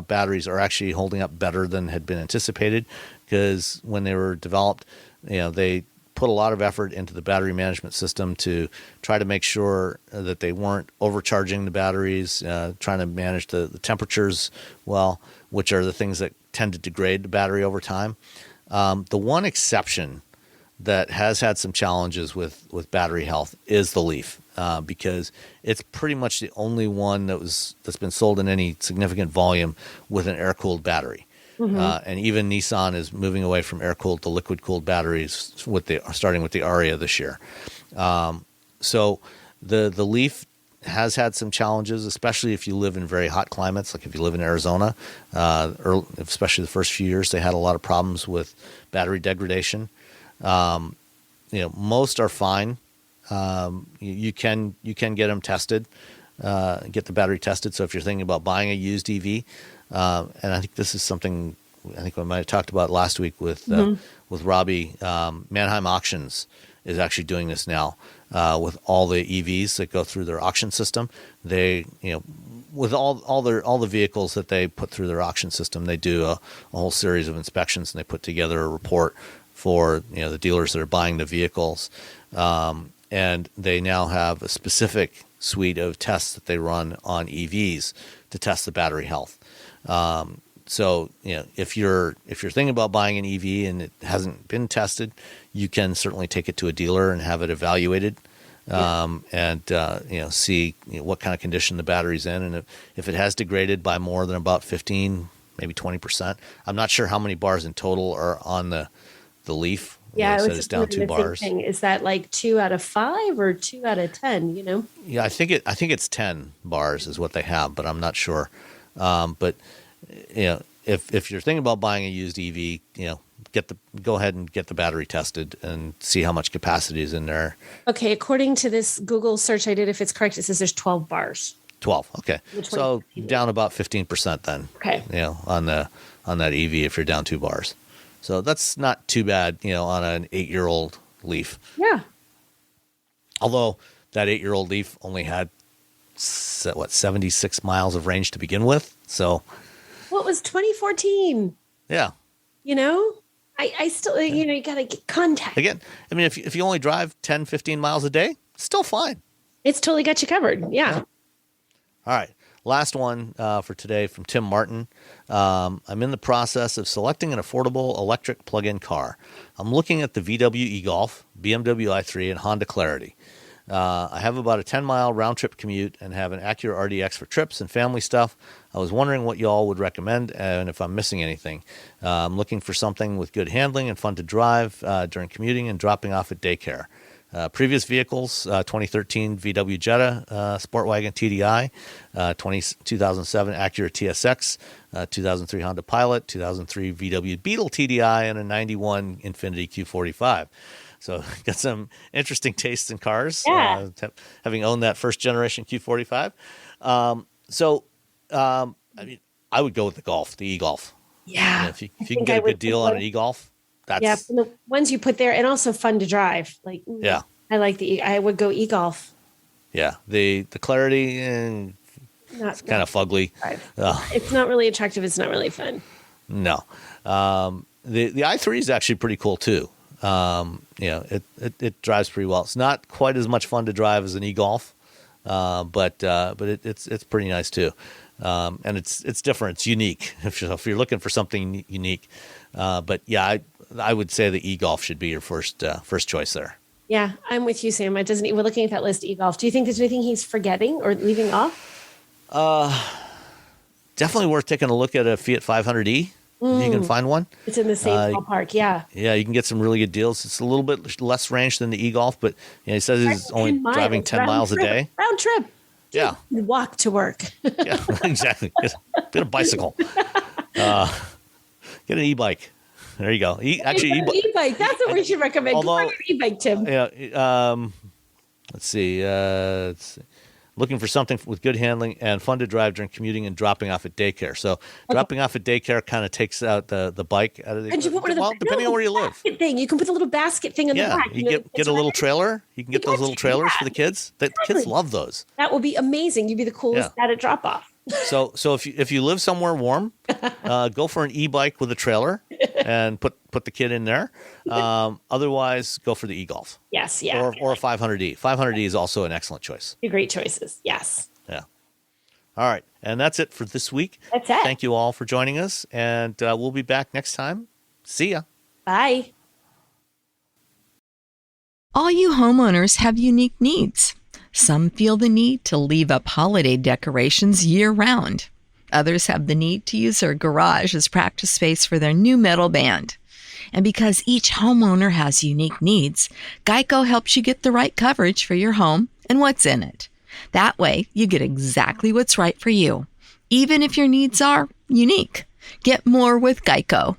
batteries are actually holding up better than had been anticipated because when they were developed, they put a lot of effort into the battery management system to try to make sure that they weren't overcharging the batteries, trying to manage the temperatures well, which are the things that tend to degrade the battery over time. The one exception that has had some challenges with battery health is the Leaf, because it's pretty much the only one that's been sold in any significant volume with an air-cooled battery. And even Nissan is moving away from air-cooled to liquid-cooled batteries starting with the Aria this year. So the Leaf has had some challenges, especially if you live in very hot climates, like if you live in Arizona. Especially the first few years, they had a lot of problems with battery degradation. Most are fine. You can get them tested, get the battery tested. So if you're thinking about buying a used EV, and I think this is something I think we might have talked about last week with Robbie, Manheim Auctions is actually doing this now with all the EVs that go through their auction system. They, with all the vehicles that they put through their auction system, they do a whole series of inspections, and they put together a report for the dealers that are buying the vehicles, and they now have a specific suite of tests that they run on EVs to test the battery health. So if you're thinking about buying an EV and it hasn't been tested, you can certainly take it to a dealer and have it evaluated, and see what kind of condition the battery's in, and if it has degraded by more than about 15, maybe 20%. I'm not sure how many bars in total are on the Leaf. Yeah, it said it's down 2 bars. Thing. Is that like 2 out of 5 or 2 out of 10? Yeah, I think it's 10 bars is what they have, but I'm not sure. But if you're thinking about buying a used EV, go ahead and get the battery tested and see how much capacity is in there. Okay, according to this Google search I did, if it's correct, it says there's 12 bars. 12. Okay, so down about 15% then. Okay, on that EV if you're down 2 bars. So that's not too bad, on an 8-year-old Leaf. Yeah. Although that 8-year-old Leaf only had 76 miles of range to begin with. So. Well, it was 2014. Yeah. I still, you got to get contact. Again, I mean, if you only drive 10, 15 miles a day, still fine. It's totally got you covered. Yeah. All right. Last one for today from Tim Martin. I'm in the process of selecting an affordable electric plug-in car. I'm looking at the VW e-Golf, BMW i3, and Honda Clarity. I have about a 10-mile round-trip commute and have an Acura RDX for trips and family stuff. I was wondering what y'all would recommend and if I'm missing anything. I'm looking for something with good handling and fun to drive during commuting and dropping off at daycare. Previous vehicles, 2013 VW Jetta Sportwagon TDI, 2007 Acura TSX, 2003 Honda Pilot, 2003 VW Beetle TDI, and a 91 Infiniti Q45. So got some interesting tastes in cars, having owned that first generation Q45. I mean, I would go with the e-Golf. Yeah. If you can get a good deal on an e-Golf, that's the ones you put there, and also fun to drive. I like I would go e-Golf. Yeah. The Clarity, it's kind of fugly. It's not really attractive. It's not really fun. No. The i3 is actually pretty cool too. It drives pretty well. It's not quite as much fun to drive as an e-Golf, but it's pretty nice too. And it's different. It's unique if you're looking for something unique. But yeah, I would say the e-Golf should be your first choice there. Yeah, I'm with you, Sam. We're looking at that list, e-Golf. Do you think there's anything he's forgetting or leaving off? Definitely worth taking a look at a Fiat 500e. If you can find one. It's in the same ballpark, yeah. Yeah, you can get some really good deals. It's a little bit less range than the e-Golf, but he says he's only driving 10 miles a day. Round trip. Yeah. Walk to work. Yeah, exactly. Get a bicycle. Get an e-bike. There you go. E-bike. That's what we should recommend. Go on an e-bike, Tim. Yeah. Let's see. Looking for something with good handling and fun to drive during commuting and dropping off at daycare. So dropping off at daycare kind of takes out the bike out of the. And you put one of the depending on where you live. Thing you can put the little basket thing on the back. You get a little trailer. You can get those little trailers for the kids. The kids love those. That would be amazing. You'd be the coolest at a drop off. So if you live somewhere warm, go for an e-bike with a trailer and put the kid in there. Otherwise, go for the e-Golf. Yes, yeah. Or a 500e. 500e is also an excellent choice. Great choices. Yes. Yeah. All right, and that's it for this week. That's it. Thank you all for joining us, and we'll be back next time. See ya. Bye. All you homeowners have unique needs. Some feel the need to leave up holiday decorations year-round. Others have the need to use their garage as practice space for their new metal band. And because each homeowner has unique needs, Geico helps you get the right coverage for your home and what's in it. That way, you get exactly what's right for you, even if your needs are unique. Get more with Geico.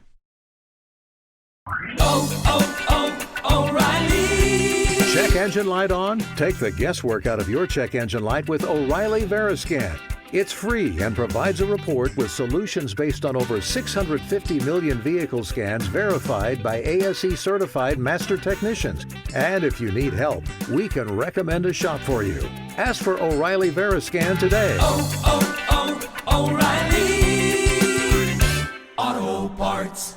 O'Reilly. Check engine light on? Take the guesswork out of your check engine light with O'Reilly Veriscan. It's free and provides a report with solutions based on over 650 million vehicle scans verified by ASE certified master technicians. And if you need help, we can recommend a shop for you. Ask for O'Reilly Veriscan today. O'Reilly Auto Parts.